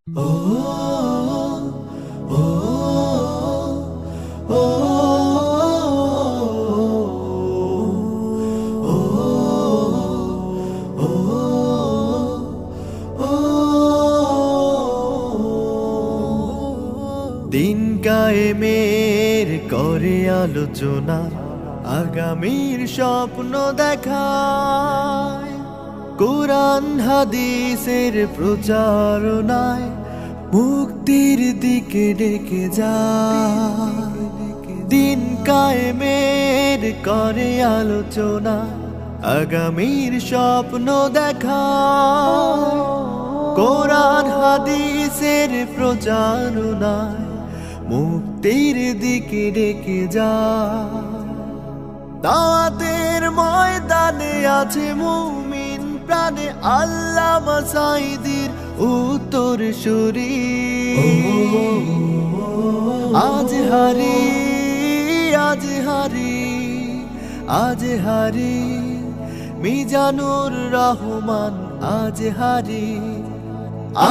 দিন কায়েমের করে আলোচনা, আগামীর স্বপ্ন দেখায়, কোরআন হাদিসের প্রচারণায় মুক্তির দিকে ডেকে যায়। দিন কায়েমের করে আলোচনা, আগামীর স্বপ্ন দেখায়, কোরআন হাদিসের প্রচারণায় মুক্তির দিকে ডেকে যায়। দাওয়াতের ময়দানে আছে মুমিন প্রাণে আল্লামা সাঈদীর উত্তর সুরি। আজ হারি আজ হারি আজ হারি মিজানুর রহমান, আজ হারি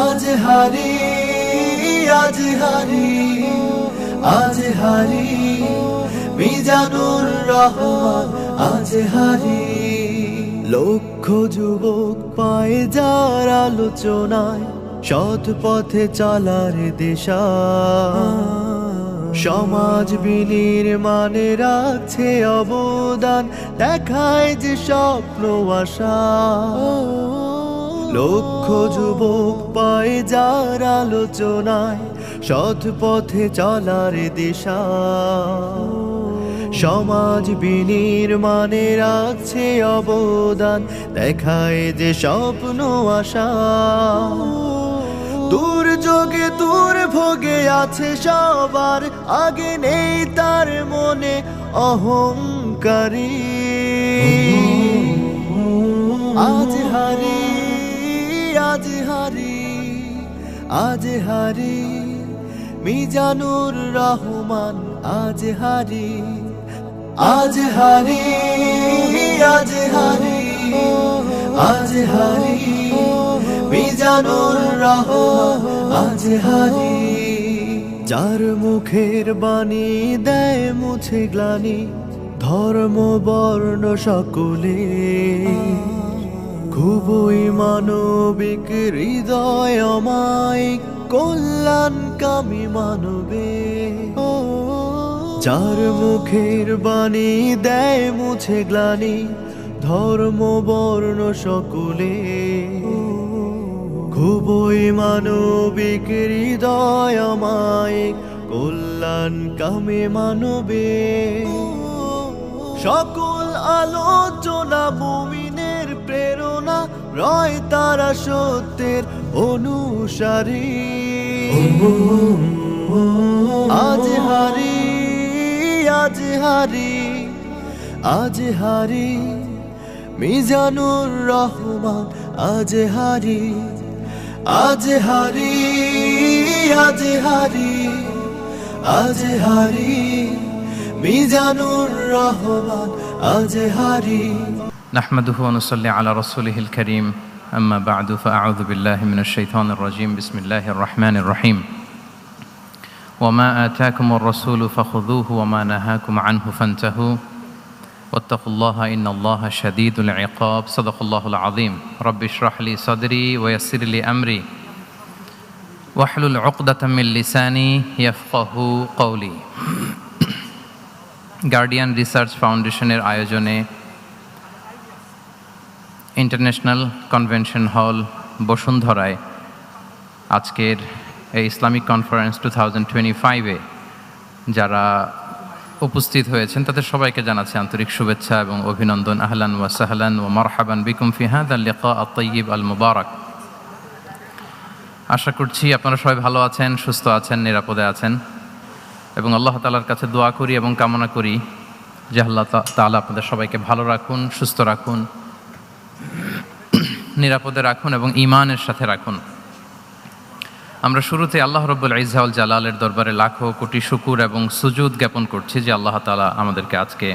আজ হারি আজ হারি আজ হারি মিজানুর রহমান, আজ হারি। লক্ষ যুবক পায় যার আলোচনায় সৎ পথে চলার দিশা, সমাজ বিনির্মাণে রাখছে অবদান, দেখায় যে স্বপ্ন আশা। লক্ষ যুবক পায় যার আলোচনায় সৎ পথে চলার দিশা, সমাজ বিনির্মাণে রাখছে অবদান, দেখায় যে স্বপ্ন আশা। দুর্যোগে দুর্ভোগে আছে সবার আগে, নেই তার মনে অহংকারী। আজ হারি আজ হারি আজ হারি মিজানুর রহমান, আজ হারি আজ হারি আজ হারি আজ হারি মিজানুর রহমান, আজ হারি। যার মুখের বাণী দেয় মুছে গ্লানি, ধর্ম বর্ণ সকলে, খুবই মানবিক হৃদয় অমায়িক, কল্যাণকামী মানবে। যার মুখের বাণী দেয় মুছে গ্লানি, ধর্ম বর্ণ সকলে, খুবই মানবিক হৃদয় অমায়িক, কল্যাণকামী মানবে। সকল আলোচনা মুমিনের প্রেরণা, রয় তারা সত্যের অনুসারী। আজ হারি আজ হারি আজ হারি মিজানুর রহমান, আজ হারি আজ হারি আজ হারি আজ হারি মিজানুর রহমান, আজ হারি। نحمده ونصلي على رسوله الكريم أما بعد فأعوذ بالله من الشيطان الرجيم بسم الله الرحمن الرحيم وما آتاكم الرسول فخذوه وما نهاكم عنه فانتهوا واتقوا الله إن الله شديد العقاب صدق الله العظيم رب اشرح لي صدري ويسر لي أمري واحلل عقدة من لساني يفقه قولي গার্ডিয়ান রিসার্চ ফাউন্ডেশনের আয়োজনে ইন্টারন্যাশনাল কনভেনশন হল বসুন্ধরায় আজকের এই ইসলামিক কনফারেন্স 2025-এ যারা উপস্থিত হয়েছেন তাদের সবাইকে জানাচ্ছি আন্তরিক শুভেচ্ছা এবং অভিনন্দন। আহলান ওয়া সাহলান ওয়া মারহাবান বিকুম ফি হাযা আল-লিকা আত-তাইয়িব আল-মুবারাক। আশা করছি আপনারা সবাই ভালো আছেন, সুস্থ আছেন, নিরাপদে আছেন এবং আল্লাহ তাআলার কাছে দোয়া করি এবং কামনা করি যে আল্লাহ তাআলা আপনাদের সবাইকে ভালো রাখুন, সুস্থ রাখুন, নিরাপদে রাখুন এবং ঈমানের সাথে রাখুন। আমরা শুরুতে আল্লাহ রাব্বুল ইজ্জা ওয়াল জালালের দরবারে লাখো কোটি শুকর এবং সুজুদ জ্ঞাপন করছি যে আল্লাহ তাআলা আমাদেরকে আজকে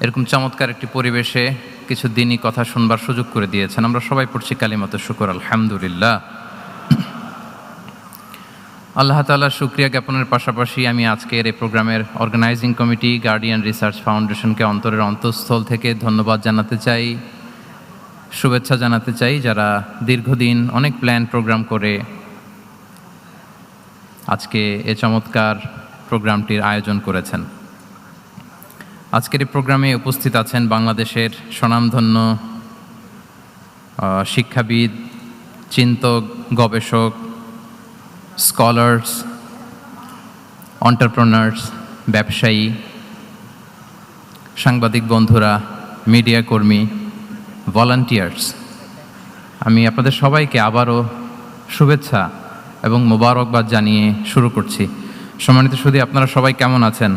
এরকম চমৎকার একটি পরিবেশে কিছু দিনই কথা শুনবার সুযোগ করে দিয়েছেন। আমরা সবাই পড়ছি কালিমাতুশ শুকর আলহামদুলিল্লাহ। আল্লাহ তাআলার শুকরিয়া জ্ঞাপনের পাশাপাশি আমি আজকের এই প্রোগ্রামের অর্গানাইজিং কমিটি গার্ডিয়ান রিসার্চ ফাউন্ডেশনকে অন্তরের অন্তঃস্থল থেকে ধন্যবাদ জানাতে চাই, শুভেচ্ছা জানাতে চাই, যারা দীর্ঘদিন অনেক প্ল্যান প্রোগ্রাম করে আজকে এই চমৎকার প্রোগ্রামটির আয়োজন করেছেন। আজকের এই প্রোগ্রামে উপস্থিত আছেন বাংলাদেশের স্বনামধন্য শিক্ষাবিদ, চিন্তক, গবেষক, স্কলার্স, এন্টারপ্রেনার্স, ব্যবসায়ী, সাংবাদিক বন্ধুরা, মিডিয়া কর্মী, ভলান্টিয়ার্স। আমি আপনাদের সবাইকে আবারও শুভেচ্ছা এবং মোবারকবাদ জানিয়ে শুরু করছি। সম্মানিত সুধী, আপনারা সবাই কেমন আছেন?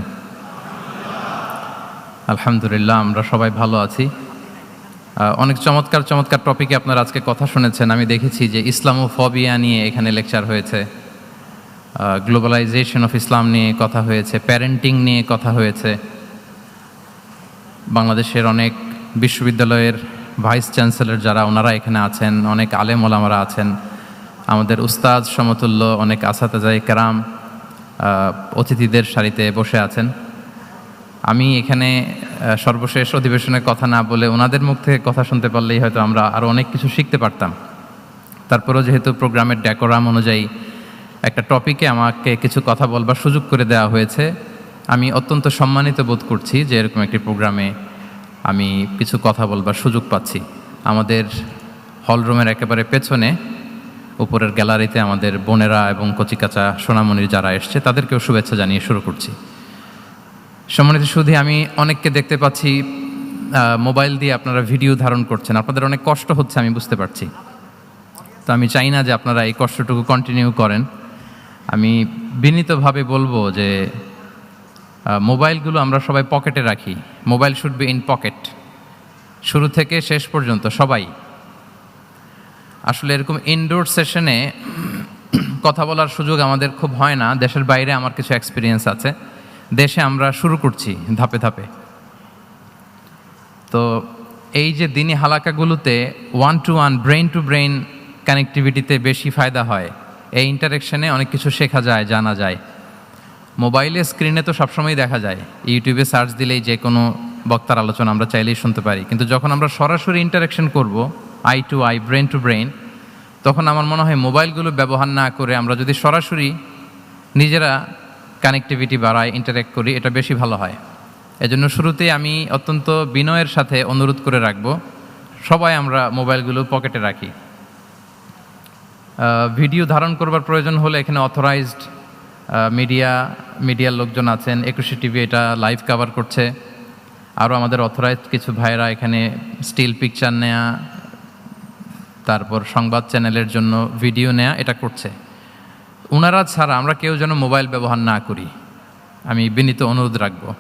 আলহামদুলিল্লাহ, আমরা সবাই ভালো আছি। অনেক চমৎকার চমৎকার টপিকে আপনারা আজকে কথা শুনেছেন। আমি দেখেছি যে ইসলামোফোবিয়া নিয়ে এখানে লেকচার হয়েছে, গ্লোবালাইজেশন অফ ইসলাম নিয়ে কথা হয়েছে, প্যারেন্টিং নিয়ে কথা হয়েছে। বাংলাদেশের অনেক বিশ্ববিদ্যালয়ের ভাইস চ্যান্সেলর যারা, ওনারা এখানে আছেন, অনেক আলেম ওলামারা আছেন, আমাদের উস্তাদ সমতুল্য অনেক আসাতেজায়ে কেরাম অতিথিদের সারিতে বসে আছেন। আমি এখানে সর্বশেষ অধিবেশনের কথা না বলে ওনাদের মুখ থেকে কথা শুনতে পারলেই হয়তো আমরা আরও অনেক কিছু শিখতে পারতাম। তারপরেও যেহেতু প্রোগ্রামের ডেকোরাম অনুযায়ী একটা টপিকে আমাকে কিছু কথা বলবার সুযোগ করে দেওয়া হয়েছে, আমি অত্যন্ত সম্মানিত বোধ করছি যে এরকম একটি প্রোগ্রামে আমি কিছু কথা বলবার সুযোগ পাচ্ছি। আমাদের হলরুমের একেবারে পেছনে উপরের গ্যালারিতে আমাদের বোনেরা এবং কচিকাচা সোনামণির যারা এসছে তাদেরকেও শুভেচ্ছা জানিয়ে শুরু করছি। সম্মানিত সুধী, আমি অনেককে দেখতে পাচ্ছি মোবাইল দিয়ে আপনারা ভিডিও ধারণ করছেন। আপনাদের অনেক কষ্ট হচ্ছে, আমি বুঝতে পারছি। তো আমি চাই না যে আপনারা এই কষ্টটুকু কন্টিনিউ করেন। আমি বিনীতভাবে বলবো যে মোবাইলগুলো আমরা সবাই পকেটে রাখি। Mobile should be in pocket, শুরু থেকে শেষ পর্যন্ত সবাই। আসলে এরকম ইনডোর সেশনে কথা বলার সুযোগ আমাদের খুব হয় না। দেশের বাইরে আমার কিছু এক্সপিরিয়েন্স আছে, দেশে আমরা শুরু করছি ধাপে ধাপে। তো এই যে দিনী হালাকাগুলোতে one to one, brain to brain কানেক্টিভিটিতে বেশি ফায়দা হয়। এই ইন্টারেকশনে অনেক কিছু শেখা যায়, জানা যায়। মোবাইলে স্ক্রিনে তো সবসময় দেখা যায়, ইউটিউবে সার্চ দিলেই যে কোনো বক্তার আলোচনা আমরা চাইলেই শুনতে পারি। কিন্তু যখন আমরা সরাসরি ইন্টারেকশন করব, eye to eye, brain to brain, তখন আমার মনে হয় মোবাইলগুলো ব্যবহার না করে আমরা যদি সরাসরি নিজেরা কানেক্টিভিটি বাড়াই, ইন্টারেক্ট করি, এটা বেশি ভালো হয়। এজন্য শুরুতেই আমি অত্যন্ত বিনয়ের সাথে অনুরোধ করে রাখবো, সবাই আমরা মোবাইলগুলো পকেটে রাখি। ভিডিও ধারণ করবার প্রয়োজন হলে এখানে অথরাইজড মিডিয়ার লোকজন আছেন। 21 টিভি এটা লাইভ কভার করছে। আরও আমাদের অথরাইজড কিছু ভাইরা এখানে স্টিল পিকচার নেয়া, তারপর সংবাদ চ্যানেলের জন্য ভিডিও নেয়া, এটা করছে। ওনারা ছাড়া আমরা কেউ যেন মোবাইল ব্যবহার না করি, আমি বিনীত অনুরোধ রাখবো।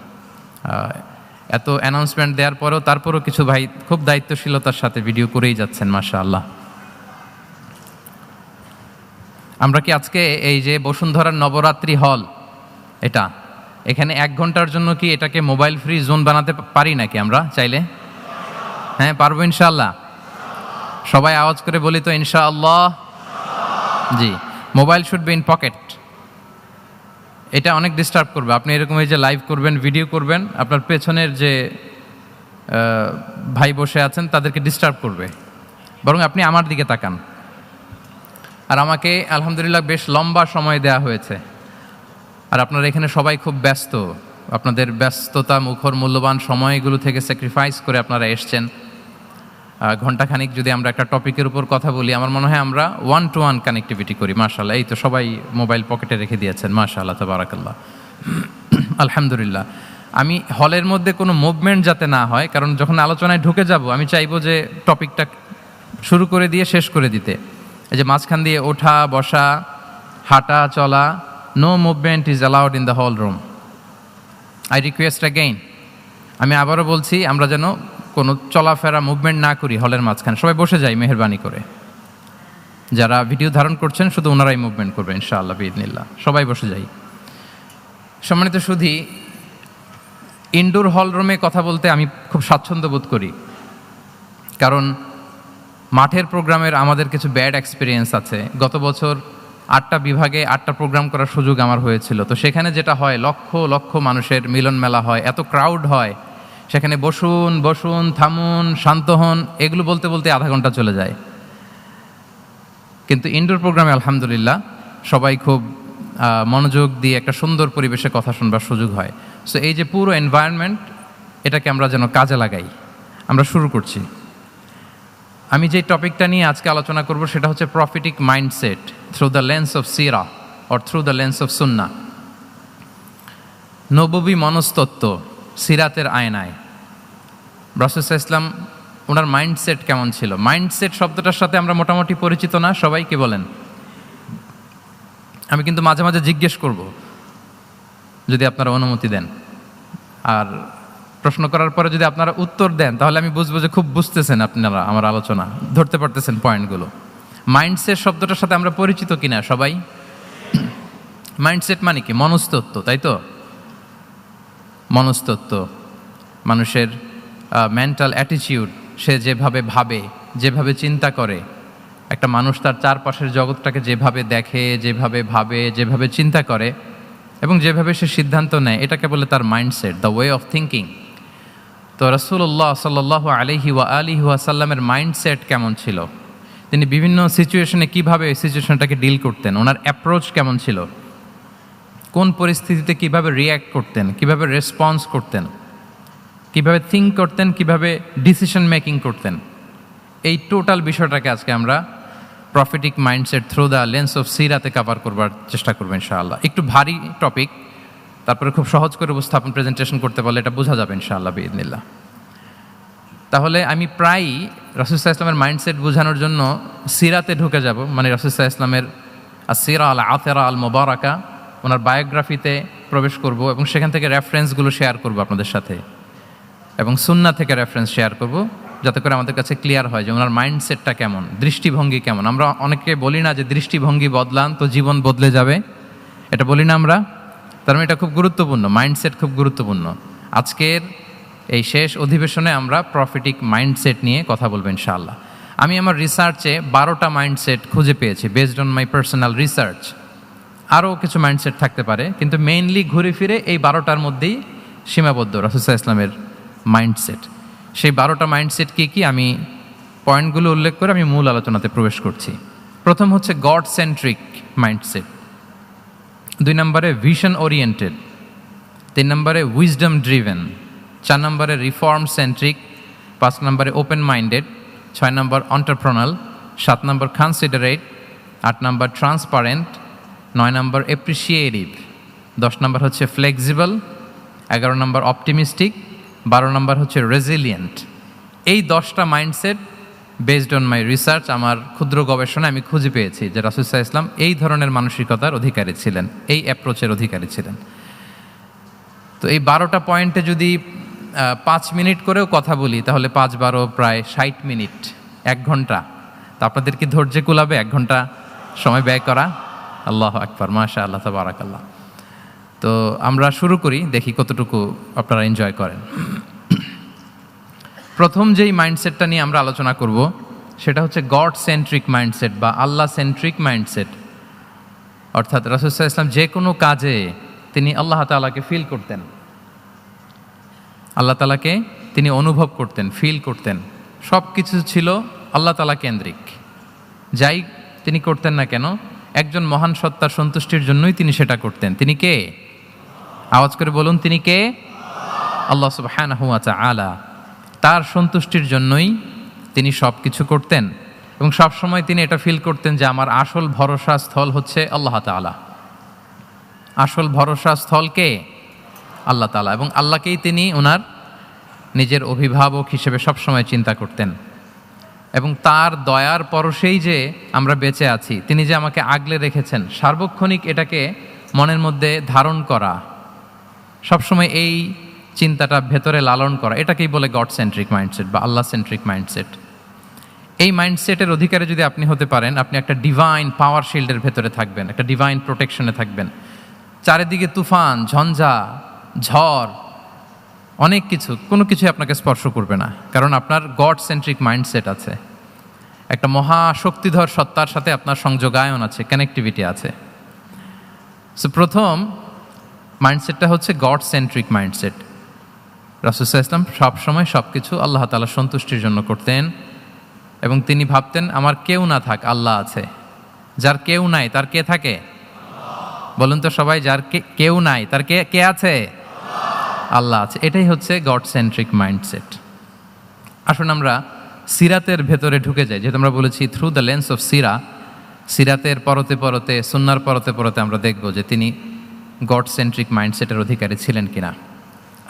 এত অ্যানাউন্সমেন্ট দেওয়ার পরেও তারপরও কিছু ভাই খুব দায়িত্বশীলতার সাথে ভিডিও করেই যাচ্ছেন, মাশাআল্লাহ। আমরা কি আজকে এই যে বসুন্ধরার নবরাত্রি হল, এখানে 1 ঘন্টার জন্য কি এটাকে মোবাইল ফ্রি জোন বানাতে পারি নাকি আমরা চাইলে? হ্যাঁ, পারবো ইনশাআল্লাহ। সবাই আওয়াজ করে বলি তো ইনশাআল্লাহ। জি, mobile should be in pocket. এটা অনেক ডিস্টার্ব করবে। আপনি এরকম এই যে লাইভ করবেন, ভিডিও করবেন, আপনার পেছনের যে ভাই বসে আছেন তাদেরকে ডিস্টার্ব করবে। বরং আপনি আমার দিকে তাকান। আর আমাকে আলহামদুলিল্লাহ বেশ লম্বা সময় দেয়া হয়েছে। আর আপনারা এখানে সবাই খুব ব্যস্ত, আপনাদের ব্যস্ততা মুখর মূল্যবান সময়গুলো থেকে স্যাক্রিফাইস করে আপনারা এসছেন। ঘণ্টাখানিক যদি আমরা একটা টপিকের উপর কথা বলি, আমার মনে হয় আমরা 1 to 1 কানেক্টিভিটি করি। মাশাআল্লাহ, এই তো সবাই মোবাইল পকেটে রেখে দিয়েছেন, মাশাআল্লাহ, তাবারাকাল্লাহ, আলহামদুলিল্লাহ। আমি হলের মধ্যে কোনো মুভমেন্ট যাতে না হয়, কারণ যখন আলোচনায় ঢুকে যাব আমি চাইবো যে টপিকটা শুরু করে দিয়ে শেষ করে দিতে। এই যে মাঝখান দিয়ে ওঠা বসা, হাঁটা চলা, no movement is allowed in the hall room. I request again, আমি আবারও বলছি, আমরা যেন কোনো চলাফেরা মুভমেন্ট না করি হলের মাঝখানে। সবাই বসে যাই মেহেরবানি করে। যারা ভিডিও ধারণ করছেন শুধু ওনারাই মুভমেন্ট করবে ইনশাআল্লাহ বিইذনিল্লাহ। সবাই বসে যাই। সম্মানিত সুধী, ইনডোর হল রুমে কথা বলতে আমি খুব স্বাচ্ছন্দ্য বোধ করি, কারণ মাঠের প্রোগ্রামের আমাদের কিছু ব্যাড এক্সপিরিয়েন্স আছে। গত বছর 8টা বিভাগে 8টা প্রোগ্রাম করার সুযোগ আমার হয়েছিল। তো সেখানে যেটা হয়, লক্ষ লক্ষ মানুষের মিলন মেলা হয়, এত ক্রাউড হয়, সেখানে বসুন বসুন, থামুন, শান্ত হন, এগুলো বলতে বলতে আধা ঘন্টা চলে যায়। কিন্তু ইনডোর প্রোগ্রামে আলহামদুলিল্লাহ সবাই খুব মনোযোগ দিয়ে একটা সুন্দর পরিবেশে কথা শুনবার সুযোগ হয়। সো এই যে পুরো এনভায়রনমেন্ট, এটাকে আমরা যেন কাজে লাগাই। আমরা শুরু করছি। আমি যে টপিকটা নিয়ে আজকে আলোচনা করব সেটা হচ্ছে prophetic mindset through the lens of সিরা or through the lens of সুন্না। নববী মনস্তত্ত্ব সিরাতের আয়নায় রাসূল সাল্লাল্লাহু আলাইহি ওয়াসাল্লাম, ওনার মাইন্ডসেট কেমন ছিল? মাইন্ডসেট শব্দটার সাথে আমরা মোটামুটি পরিচিত না সবাই, কি বলেন? আমি কিন্তু মাঝে মাঝে জিজ্ঞেস করব যদি আপনারা অনুমতি দেন, আর প্রশ্ন করার পরে যদি আপনারা উত্তর দেন তাহলে আমি বুঝবো যে খুব বুঝতেছেন আপনারা আমার আলোচনা, ধরতে পারতেছেন পয়েন্টগুলো। মাইন্ডসেট শব্দটার সাথে আমরা পরিচিত কিনা সবাই? মাইন্ডসেট মানে কি? মনস্তত্ত্ব, তাই তো? মনস্তত্ত্ব, মানুষের মেন্টাল অ্যাটিটিউড, সে যেভাবে ভাবে, যেভাবে চিন্তা করে, একটা মানুষ তার চারপাশের জগৎটাকে যেভাবে দেখে, যেভাবে ভাবে, যেভাবে চিন্তা করে এবং যেভাবে সে সিদ্ধান্ত নেয়, এটাকে বলে তার mindset, the way of thinking. তো রাসূলুল্লাহ সাল্লাল্লাহু আলাইহি ওয়াসাল্লামের মাইন্ডসেট কেমন ছিল? তিনি বিভিন্ন সিচুয়েশনে কিভাবে এই সিচুয়েশনটাকে ডিল করতেন, ওনার অ্যাপ্রোচ কেমন ছিল, কোন পরিস্থিতিতে কিভাবে রিয়্যাক্ট করতেন, কিভাবে রেসপন্স করতেন, কিভাবে থিঙ্ক করতেন, কিভাবে ডিসিশন মেকিং করতেন, এই টোটাল বিষয়টাকে আজকে আমরা prophetic mindset through the lens of সিরাতে কভার করবার চেষ্টা করবো ইনশাআল্লাহ। একটু ভারী টপিক, তারপরে খুব সহজ করে উপস্থাপন প্রেজেন্টেশন করতে পারলে এটা বোঝা যাবে ইনশাআল্লাহ বিইذনিল্লাহ। তাহলে আমি প্রায়ই রাসূল সাল্লাল্লাহু আলাইহি ওয়াসাল্লামের মাইন্ডসেট বোঝানোর জন্য সিরাতে ঢুকে যাব, মানে রাসূল সাল্লাল্লাহু আলাইহি ওয়াসাল্লামের আসিরা আল আতেরা আল মুবারাকা, ওনার বায়োগ্রাফিতে প্রবেশ করব এবং সেখান থেকে রেফারেন্সগুলো শেয়ার করব আপনাদের সাথে, এবং সুন্নাহ থেকে রেফারেন্স শেয়ার করব, যাতে করে আমাদের কাছে ক্লিয়ার হয় যে ওনার মাইন্ডসেটটা কেমন, দৃষ্টিভঙ্গি কেমন। আমরা অনেকে বলি না যে দৃষ্টিভঙ্গি বদলান তো জীবন বদলে যাবে, এটা বলি না আমরা? তার মানে এটা খুব গুরুত্বপূর্ণ, মাইন্ডসেট খুব গুরুত্বপূর্ণ। আজকের এই শেষ অধিবেশনে আমরা প্রফিটিক মাইন্ডসেট নিয়ে কথা বলবো ইনশাআল্লাহ। আমি আমার রিসার্চে 12টা মাইন্ডসেট খুঁজে পেয়েছি, based on my personal research. আরও কিছু মাইন্ডসেট থাকতে পারে, কিন্তু মেইনলি ঘুরে ফিরে এই 12টার মধ্যেই সীমাবদ্ধ রাসূল সাল্লাল্লাহু আলাইহি ওয়াসাল্লামের মাইন্ডসেট। সেই 12টা মাইন্ডসেট কি কি, আমি পয়েন্টগুলো উল্লেখ করে আমি মূল আলোচনাতে প্রবেশ করছি। প্রথম হচ্ছে গড সেন্ট্রিক মাইন্ডসেট, 2 নম্বরে ভিশন ওরিয়েন্টেড, 3 নম্বরে উইজডম ড্রিভেন, 4 নম্বরে রিফর্ম সেন্ট্রিক, 5 নম্বরে ওপেন মাইন্ডেড, 6 নম্বর এন্টারপ্রেনাল, 7 নম্বর কনসিডারেট, 8 নম্বর ট্রান্সপারেন্ট, 9 নম্বর অ্যাপ্রিসিয়েটিভ, 10 নম্বর হচ্ছে ফ্লেক্সিবল, 11 নম্বর অপটিমিস্টিক, 12 নম্বর হচ্ছে রেজিলিয়েন্ট। এই 10টা mindset based on my research, আমার ক্ষুদ্র গবেষণা আমি খুঁজে পেয়েছি যে রাসূল সাল্লাল্লাহু আলাইহি ওয়াসাল্লাম এই ধরনের মানসিকতার অধিকারী ছিলেন, এই অ্যাপ্রোচের অধিকারী ছিলেন। তো এই 12টা পয়েন্টে যদি 5 মিনিট করেও কথা বলি তাহলে 5-12 প্রায় 60 মিনিট, 1 ঘন্টা। তো আপনাদের কি ধৈর্য কুলাবে 1 ঘন্টা সময় ব্যয় করা? আল্লাহু আকবার, মাশাআল্লাহ, তাবারাকাল্লাহ। তো আমরা শুরু করি, দেখি কতটুকু আপনারা এনজয় করেন। প্রথম যেই মাইন্ডসেটটা নিয়ে আমরা আলোচনা করব সেটা হচ্ছে গড সেন্ট্রিক মাইন্ডসেট বা আল্লাহ সেন্ট্রিক মাইন্ডসেট। অর্থাৎ রাসূল সাল্লাল্লাহু আলাইহি ওয়াসাল্লাম যে কোনো কাজে তিনি আল্লাহ তাআলাকে ফিল করতেন, আল্লাহ তাআলাকে তিনি অনুভব করতেন, ফিল করতেন। সব কিছু ছিল আল্লাহ তাআলা কেন্দ্রিক, যাই তিনি করতেন না কেন একজন মহান সত্তার সন্তুষ্টির জন্যই তিনি সেটা করতেন। তিনি কে? আওয়াজ করে বলুন, তিনি কে? আল্লাহ সুবহানাহু ওয়া তাআলা। তার সন্তুষ্টির জন্যই তিনি সব কিছু করতেন এবং সবসময় তিনি এটা ফিল করতেন যে আমার আসল ভরসা স্থল হচ্ছে আল্লাহ তাআলা। আসল ভরসা স্থল কে? আল্লাহ তাআলা। এবং আল্লাহকেই তিনি ওনার নিজের অভিভাবক হিসেবে সবসময় চিন্তা করতেন। এবং তার দয়ার পরশেই যে আমরা বেঁচে আছি, তিনি যে আমাকে আগলে রেখেছেন, সার্বক্ষণিক এটাকে মনের মধ্যে ধারণ করা, সবসময় এই চিন্তাটা ভেতরে লালন করা, এটাকেই বলে গড সেন্ট্রিক মাইন্ডসেট বা আল্লাহ সেন্ট্রিক মাইন্ডসেট। এই মাইন্ডসেটের অধিকারী যদি আপনি হতে পারেন, আপনি একটা ডিভাইন পাওয়ার শিল্ডের ভেতরে থাকবেন, একটা ডিভাইন প্রোটেকশনে থাকবেন। চারিদিকে তুফান, ঝঞ্ঝা, ঝড়, অনেক কিছু, কোনো কিছুই আপনাকে স্পর্শ করবে না, কারণ আপনার গড সেন্ট্রিক মাইন্ডসেট আছে। একটা মহা শক্তিধর সত্তার সাথে আপনার সংযোগায়ন আছে, কানেক্টিভিটি আছে। সো প্রথম মাইন্ডসেটটা হচ্ছে গড সেন্ট্রিক মাইন্ডসেট। রাসূল সাল্লাল্লাহু আলাইহি ওয়াসাল্লাম সবসময় সব কিছু আল্লাহ তাআলার সন্তুষ্টির জন্য করতেন, এবং তিনি ভাবতেন আমার কেউ না থাক, আল্লাহ আছে। যার কেউ নাই তার কে থাকে? বলুন তো সবাই, যার কেউ নাই তার কে আছে? আল্লাহ আছে। এটাই হচ্ছে গড সেন্ট্রিক মাইন্ডসেট। আসুন আমরা সিরাতের ভেতরে ঢুকে যাই। যেহেতু আমরা বলেছি থ্রু দ্য লেন্স অফ সিরাতের পরতে পরতে, সুন্নার পরতে পরতে আমরা দেখব যে তিনি গড সেন্ট্রিক মাইন্ডসেটের অধিকারী ছিলেন কিনা।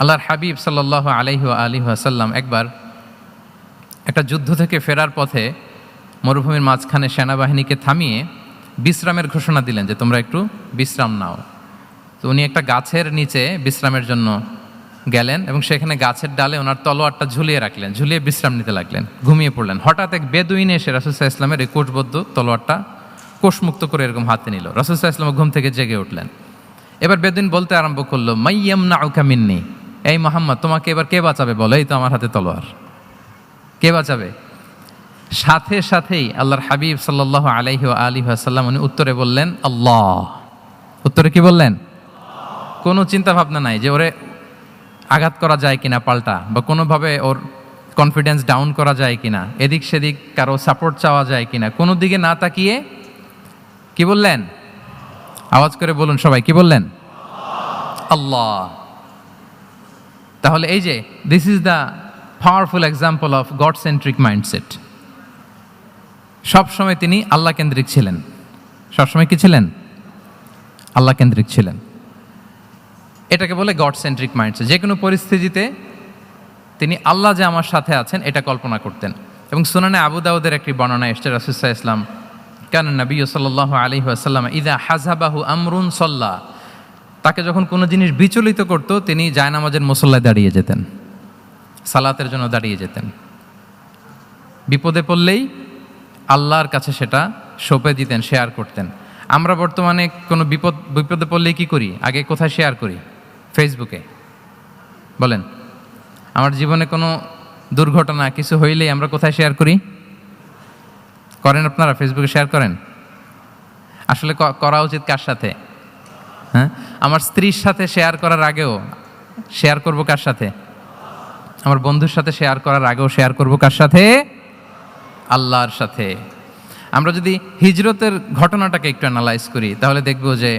আল্লাহর হাবিব সাল্লাল্লাহু আলাইহি ওয়াসাল্লাম একবার একটা যুদ্ধ থেকে ফেরার পথে মরুভূমির মাঝখানে সেনাবাহিনীকে থামিয়ে বিশ্রামের ঘোষণা দিলেন যে তোমরা একটু বিশ্রাম নাও। তো উনি একটা গাছের নিচে বিশ্রামের জন্য গেলেন এবং সেখানে গাছের ডালে ওনার তলোয়ারটা ঝুলিয়ে রাখলেন, ঝুলিয়ে বিশ্রাম নিতে লাগলেন, ঘুমিয়ে পড়লেন। হঠাৎ এক বেদুইন এসে রাসূল সাল্লাল্লাহু আলাইহি ওয়াসাল্লামের এই কোষবদ্ধ তলোয়ারটা কোষমুক্ত করে এরকম হাতে নিল। রাসূল সাল্লাল্লাহু আলাইহি ওয়াসাল্লাম ঘুম থেকে জেগে উঠলেন। এবার বেদুইন বলতে আরম্ভ করলো, মাইয়ামনাউকা মিন্নি, এই মুহাম্মদ তোমাকে এবার কে বাঁচাবে বলো, এই তো আমার হাতে তলোয়ার, কে বাঁচাবে? সাথে সাথেই আল্লাহর হাবিব সাল্লাল্লাহু আলাইহি ওয়াসাল্লাম উনি উত্তরে বললেন আল্লাহ। উত্তরে কি বললেন? কোনো চিন্তা ভাবনা নাই যে ওরে আঘাত করা যায় কিনা পাল্টা, বা কোনোভাবে ওর কনফিডেন্স ডাউন করা যায় কিনা, এদিক সেদিক কারো সাপোর্ট চাওয়া যায় কিনা, কোনো দিকে না তাকিয়ে কি বললেন? আওয়াজ করে বলুন সবাই, কি বললেন? আল্লাহ। তাহলে এই যে this is the powerful example of god centric mindset. সবসময় তিনি আল্লাহ কেন্দ্রিক ছিলেন। সবসময় কি ছিলেন? আল্লাহ কেন্দ্রিক ছিলেন। এটাকে বলে গড সেন্ট্রিক মাইন্ডসেট। যে কোনো পরিস্থিতিতে তিনি আল্লাহ যে আমার সাথে আছেন এটা কল্পনা করতেন। এবং সুনানে আবু দাউদের একটি বর্ণনা এসেছে, রাসূল সাল্লাল্লাহু আলাইহি ওয়াসাল্লাম কানা নবী সাল্লাল্লাহু আলাইহি ওয়াসাল্লাম ইযা হাযাবাহু আমরুন সাল্লা, তাকে যখন কোনো জিনিস বিচলিত করত তিনি জায়নামাজের মুসল্লায় দাঁড়িয়ে যেতেন, সালাতের জন্য দাঁড়িয়ে যেতেন। বিপদে পড়লেই আল্লাহর কাছে সেটা সঁপে দিতেন, শেয়ার করতেন। আমরা বর্তমানে কোনো বিপদে পড়লেই কি করি? আগে কোথায় শেয়ার করি? ফেসবুকে। বলেন, আমার জীবনে কোনো দুর্ঘটনা কিছু হইলেই আমরা কোথায় শেয়ার করি? করেন আপনারা? ফেসবুকে শেয়ার করেন? আসলে করা উচিত কার সাথে? হ্যাঁ, আমার স্ত্রীর সাথে শেয়ার করার আগেও শেয়ার করব কার সাথে? আমার বন্ধুর সাথে শেয়ার করার আগেও শেয়ার করব কার সাথে? আল্লাহর সাথে। আমরা যদি হিজরতের ঘটনাটাকে একটু অ্যানালাইজ করি তাহলে দেখব যে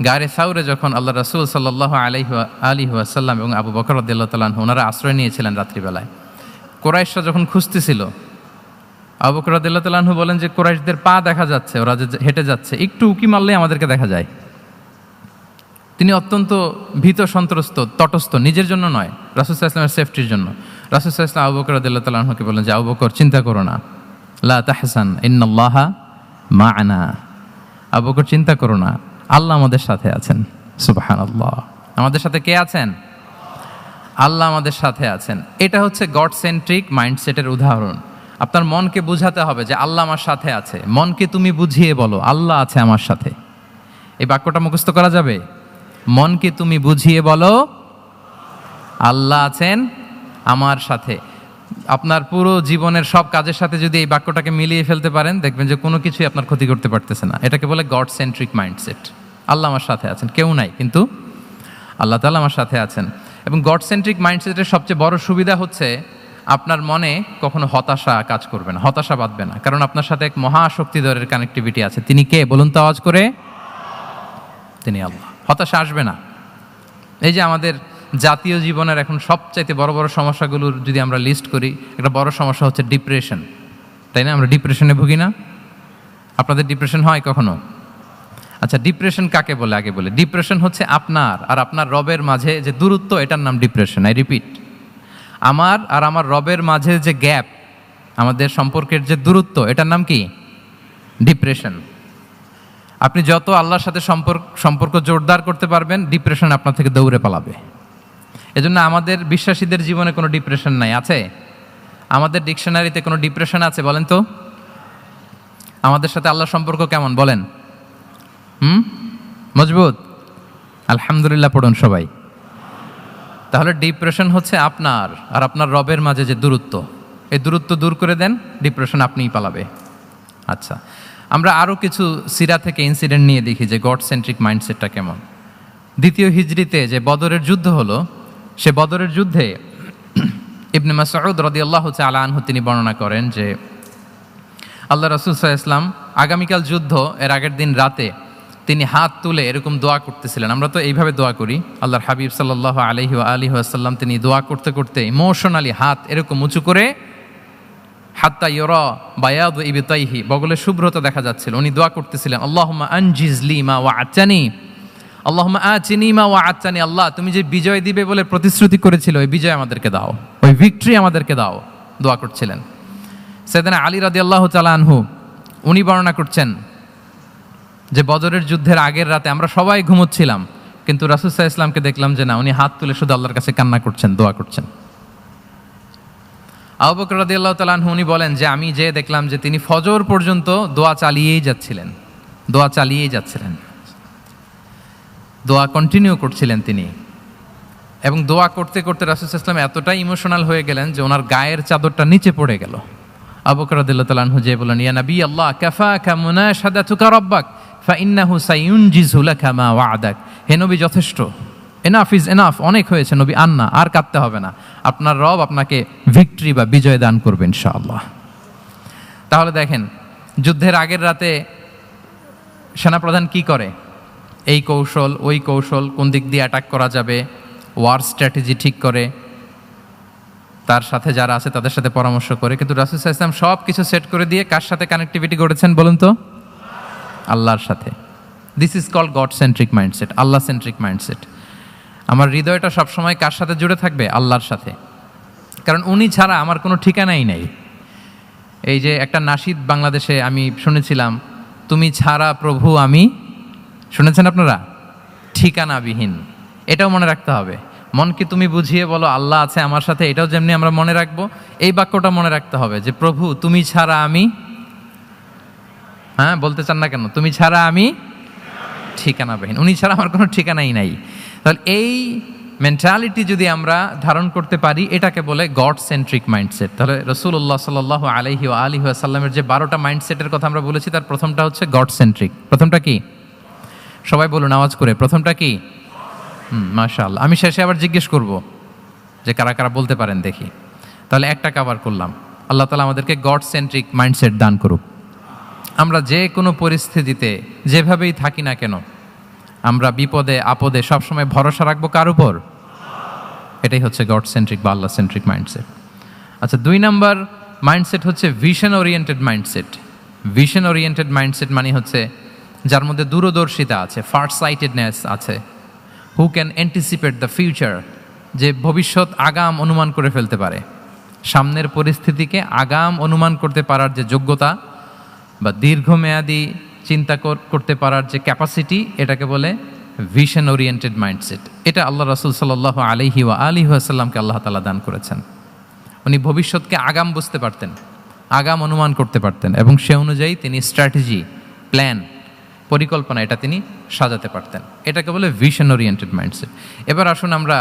গারে সাউরে যখন আল্লাহ রাসূল সাল্লাল্লাহু আলাইহি ওয়াসাল্লাম এবং আবু বকর রাদিয়াল্লাহু তাআলা আনহু ওনারা আশ্রয় নিয়েছিলেন রাত্রিবেলায়, কুরাইশরা যখন খুঁজতেছিল, আবু বকর রাদিয়াল্লাহু তাআলা আনহু বলেন যে কুরাইশদের পা দেখা যাচ্ছে, ওরা যে হেঁটে যাচ্ছে, একটু উকি মারলেই আমাদেরকে দেখা যায়। তিনি অত্যন্ত ভীত সন্ত্রস্ত, তটস্থ, নিজের জন্য নয়, রাসূল সাল্লাল্লাহু আলাইহি ওয়াসাল্লামের সেফটির জন্য। রাসূল সাল্লাল্লাহু আলাইহি ওয়াসাল্লাম আবু বকর রাদিয়াল্লাহু তাআলা আনহুকে বলেন যে আবু বকর চিন্তা করো না, লা তাহসান ইন্নাল্লাহা মা'ানা, আবু বকর চিন্তা করো না, আল্লাহ আমাদের সাথে আছেন। সুবহানাল্লাহ। আমাদের সাথে কে আছেন? আল্লাহ আমাদের সাথে আছেন। এটা হচ্ছে গড সেন্ট্রিক মাইন্ডসেটের উদাহরণ। আপনার মনকে বুঝাতে হবে যে আল্লাহ আমার সাথে আছে। মনকে তুমি বুঝিয়ে বলো আল্লাহ আছে আমার সাথে। এই বাক্যটা মুখস্থ করা যাবে? মনকে তুমি বুঝিয়ে বলো আল্লাহ আছেন আমার সাথে। আপনার পুরো জীবনের সব কাজের সাথে যদি এই বাক্যটাকে মিলিয়ে ফেলতে পারেন দেখবেন যে কোনো কিছুই আপনার ক্ষতি করতে পারতেছে না। এটাকে বলে গড সেন্ট্রিক মাইন্ডসেট। আল্লাহ আমার সাথে আছেন, কেউ নাই কিন্তু আল্লাহ তাআলা আমার সাথে আছেন। এবং গড সেন্ট্রিক মাইন্ডসেটের সবচেয়ে বড় সুবিধা হচ্ছে আপনার মনে কখনো হতাশা কাজ করবে না, হতাশা বাঁধবে না, কারণ আপনার সাথে এক মহাশক্তিধরের কানেক্টিভিটি আছে। তিনি কে বলুন তো আওয়াজ করে? তিনি আল্লাহ। হতাশা আসবে না। এই যে আমাদের জাতীয় জীবনের এখন সবচাইতে বড় বড় সমস্যাগুলোর যদি আমরা লিস্ট করি, একটা বড় সমস্যা হচ্ছে ডিপ্রেশন, তাই না? আমরা ডিপ্রেশনে ভুগি না? আপনাদের ডিপ্রেশন হয় কখনো? আচ্ছা, ডিপ্রেশন কাকে বলে আগে বলে। ডিপ্রেশন হচ্ছে আপনার আর আপনার রবের মাঝে যে দূরত্ব, এটার নাম ডিপ্রেশন। আই রিপিট, আমার আর আমার রবের মাঝে যে গ্যাপ, আমাদের সম্পর্কের যে দূরত্ব, এটার নাম কি? ডিপ্রেশন। আপনি যত আল্লাহর সাথে সম্পর্ক জোরদার করতে পারবেন, ডিপ্রেশন আপনার থেকে দৌড়ে পালাবে। এজন্য আমাদের বিশ্বাসীদের জীবনে কোনো ডিপ্রেশন নাই। আছে? আমাদের ডিকশনারিতে কোনো ডিপ্রেশন আছে বলেন তো? আমাদের সাথে আল্লাহর সম্পর্ক কেমন বলেন? মজবুত? আলহামদুলিল্লাহ পড়ুন সবাই। তাহলে ডিপ্রেশন হচ্ছে আপনার আর আপনার রবের মাঝে যে দূরত্ব, এই দূরত্ব দূর করে দেন, ডিপ্রেশন আপনিই পালাবে। আচ্ছা, আমরা আরও কিছু সিরা থেকে ইনসিডেন্ট নিয়ে দেখি যে গড সেন্ট্রিক মাইন্ডসেটটা কেমন। দ্বিতীয় হিজরিতে যে বদরের যুদ্ধ হলো, সে বদরের যুদ্ধে ইবনে মাসউদ রাদিয়াল্লাহু তাআলা আনহু তিনি বর্ণনা করেন যে আল্লাহ রাসূল সাল্লাল্লাহু আলাইহি ওয়াসাল্লাম আগামীকাল যুদ্ধ এর আগের দিন রাতে তিনি হাত তুলে এরকম দোয়া করতেছিলেন। আমরা তো এইভাবে দোয়া করি, আল্লাহর হাবিব সাল্লাল্লাহু আলাইহি ওয়াসাল্লাম তিনি দোয়া করতে করতে ইমোশনালি হাত এরকম উঁচু করে, হাত্তা ইউরা বায়াদু ইবতাইহি, বগলের শুভ্রতা দেখা যাচ্ছিল, উনি দোয়া করতেছিলেন আল্লাহুম্মা আনজিজ লি মা ওয়া'আতানি, আল্লাহুম্মা আতিনি মা ওয়া'আতানি, আল্লাহ তুমি যে বিজয় দিবে বলে প্রতিশ্রুতি করেছিল ওই বিজয় আমাদেরকে দাও, ওই ভিক্টরি আমাদেরকে দাও, দোয়া করছিলেন। সাইয়েদনা আলী রাদিয়াল্লাহু তাআলা আনহু উনি বর্ণনা করছেন যে বদরের যুদ্ধের আগের রাতে আমরা সবাই ঘুমোচ্ছিলাম, কিন্তু রাসূল সাল্লাল্লাহু আলাইহি ওয়াসাল্লামকে দেখলাম যে না, উনি হাত তুলে শুধু আল্লাহর কাছে কান্না করছেন, দোয়া করছেন। আবু বকর রাদিয়াল্লাহু তাআলা আনহু উনি বলেন যে আমি যে দেখলাম যে তিনি ফজর পর্যন্ত দোয়া চালিয়েই যাচ্ছিলেন, দোয়া কন্টিনিউ করছিলেন তিনি। এবং দোয়া করতে করতে রাসূল সাল্লাল্লাহু আলাইহি ওয়াসাল্লাম এতটাই ইমোশনাল হয়ে গেলেন যে ওনার গায়ের চাদরটা নিচে পড়ে গেল। আবু বকর রাদিয়াল্লাহু তাআলা আনহু যে বলেন, ইয়া নবী আল্লাহ কাফাকা মুনাশাদাতুকা রাব্বাক ফাইন্নাহু সায়ুনজিজু লাকা মা ওয়া'দাক, হে নবী যথেষ্ট, এনাফ ইজ এনাফ, অনেক হয়েছে নবী, আর কাঁদতে হবে না, আপনার রব আপনাকে ভিক্টরি বা বিজয় দান করবে ইনশাআল্লাহ। তাহলে দেখেন, যুদ্ধের আগের রাতে সেনাপ্রধান কি করে, এই কৌশল ওই কৌশল, কোন দিক দিয়ে অ্যাটাক করা যাবে, ওয়ার স্ট্র্যাটেজি ঠিক করে, তার সাথে যারা আছে তাদের সাথে পরামর্শ করে। কিন্তু রাসূল সাল্লাল্লাহু আলাইহি ওয়াসাল্লাম সব কিছু সেট করে দিয়ে কার সাথে কানেক্টিভিটি করেছেন বলুন তো? আল্লাহর সাথে। This is called God centric mindset, Allah centric mindset. আমার হৃদয়টা সবসময় কার সাথে জুড়ে থাকবে? আল্লাহর সাথে, কারণ উনি ছাড়া আমার কোনো ঠিকানাই নাই। এই যে একটা নাশিদ বাংলাদেশে আমি শুনেছিলাম, তুমি ছাড়া প্রভু আমি, শুনেছেন আপনারা? ঠিকানাবিহীন। এটাও মনে রাখতে হবে, মনকে তুমি বুঝিয়ে বলো আল্লাহ আছে আমার সাথে, এটাও যেমনি আমরা মনে রাখবো, এই বাক্যটা মনে রাখতে হবে যে প্রভু তুমি ছাড়া আমি, হ্যাঁ বলতে চান না কেন, তুমি ছাড়া আমি ঠিকানাবিহীন, উনি ছাড়া আমার কোনো ঠিকানাই নাই। তাহলে এই মেন্টালিটি যদি আমরা ধারণ করতে পারি, এটাকে বলে গড সেন্ট্রিক মাইন্ডসেট। তাহলে রাসূলুল্লাহ সাল্লাল্লাহু আলাইহি ওয়া সাল্লামের যে 12টা মাইন্ডসেটের কথা আমরা বলেছি, তার প্রথমটা হচ্ছে গড সেন্ট্রিক। প্রথমটা কি? সবাই বলুন আওয়াজ করে, প্রথমটা কি? মাশাআল্লাহ। আমি শেষে আবার জিজ্ঞেস করব যে কারা কারা বলতে পারেন দেখি। তাহলে একটা কভার করলাম। আল্লাহ তাআলা আমাদেরকে গড সেন্ট্রিক মাইন্ডসেট দান করুক। আমরা যে কোনো পরিস্থিতিতে যেভাবেই থাকি না কেন, আমরা বিপদে আপদে সবসময় ভরসা রাখবো কার উপর? এটাই হচ্ছে গড সেন্ট্রিক বা আল্লাহ সেন্ট্রিক মাইন্ডসেট। আচ্ছা, 2 নাম্বার মাইন্ডসেট হচ্ছে vision oriented mindset. Vision oriented mindset মানে হচ্ছে যার মধ্যে দূরদর্শিতা আছে, ফার সাইটেডনেস আছে, who can anticipate the future, যে ভবিষ্যৎ আগাম অনুমান করে ফেলতে পারে, সামনের পরিস্থিতিকে আগাম অনুমান করতে পারার যে যোগ্যতা বা দীর্ঘমেয়াদী চিন্তা করতে পারার যে ক্যাপাসিটি, এটাকে বলে ভিশন ওরিয়েন্টেড মাইন্ডসেট। এটা আল্লাহ রাসূল সাল্লাল্লাহু আলাইহি ওয়াসাল্লামকে আল্লাহ তাআলা দান করেছেন। উনি ভবিষ্যৎকে আগাম বুঝতে পারতেন, আগাম অনুমান করতে পারতেন, এবং সে অনুযায়ী তিনি স্ট্র্যাটেজি, প্ল্যান, পরিকল্পনা এটা তিনি সাজাতে পারতেন। এটাকে বলে ভিশন ওরিয়েন্টেড মাইন্ডসেট। এবার আসুন আমরা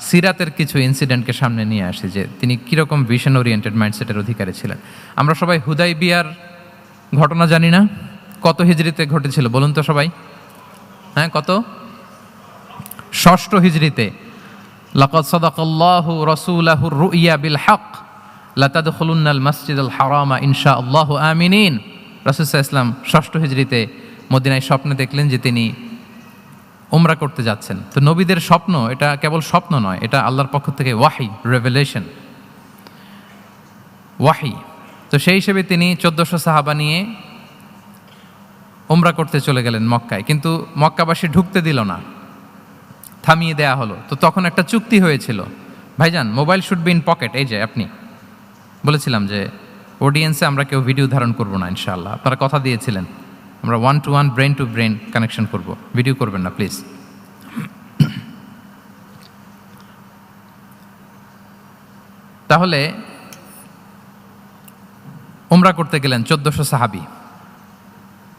সিরাতের কিছু ইনসিডেন্টকে সামনে নিয়ে আসি যে তিনি কীরকম ভিশন ওরিয়েন্টেড মাইন্ডসেটের অধিকারী ছিলেন। আমরা সবাই হুদাইবিয়ার ঘটনা জানি না? কত হিজরিতে ঘটেছিল বলুন তো সবাই? হ্যাঁ, কত? 6 হিজরিতে। লাকাদ সাদাকাল্লাহু রাসূলাহুর রুইয়া বিল হক লাতাদখুলুন্নাল মাসজিদাল হারামা ইনশাআল্লাহু আমিনিন। রাসূল সাল্লাল্লাহু আলাইহি ওয়াসাল্লাম 6 হিজরিতে মদিনায় স্বপ্নে দেখলেন যে তিনি উমরা করতে যাচ্ছেন। তো নবীদের স্বপ্ন এটা কেবল স্বপ্ন নয়, এটা আল্লাহর পক্ষ থেকে ওয়াহি, রেভেলেশন, ওয়াহি। তো সেই হিসেবে তিনি 1400 সাহাবা নিয়ে উমরা করতে চলে গেলেন মক্কায়, কিন্তু মক্কাবাসী ঢুকতে দিল না, থামিয়ে দেয়া হলো। তো তখন একটা চুক্তি হয়েছিল, ভাইজান mobile should be in pocket. এই যে আপনি বলেছিলাম যে অডিয়েন্সে আমরা কেউ ভিডিও ধারণ করব না ইনশাআল্লাহ, আপনারা কথা দিয়েছিলেন আমরা 1-to-1 brain to brain connection করব, ভিডিও করবেন না প্লিজ। তাহলে উমরা করতে গেলেন 1400 সাহাবী।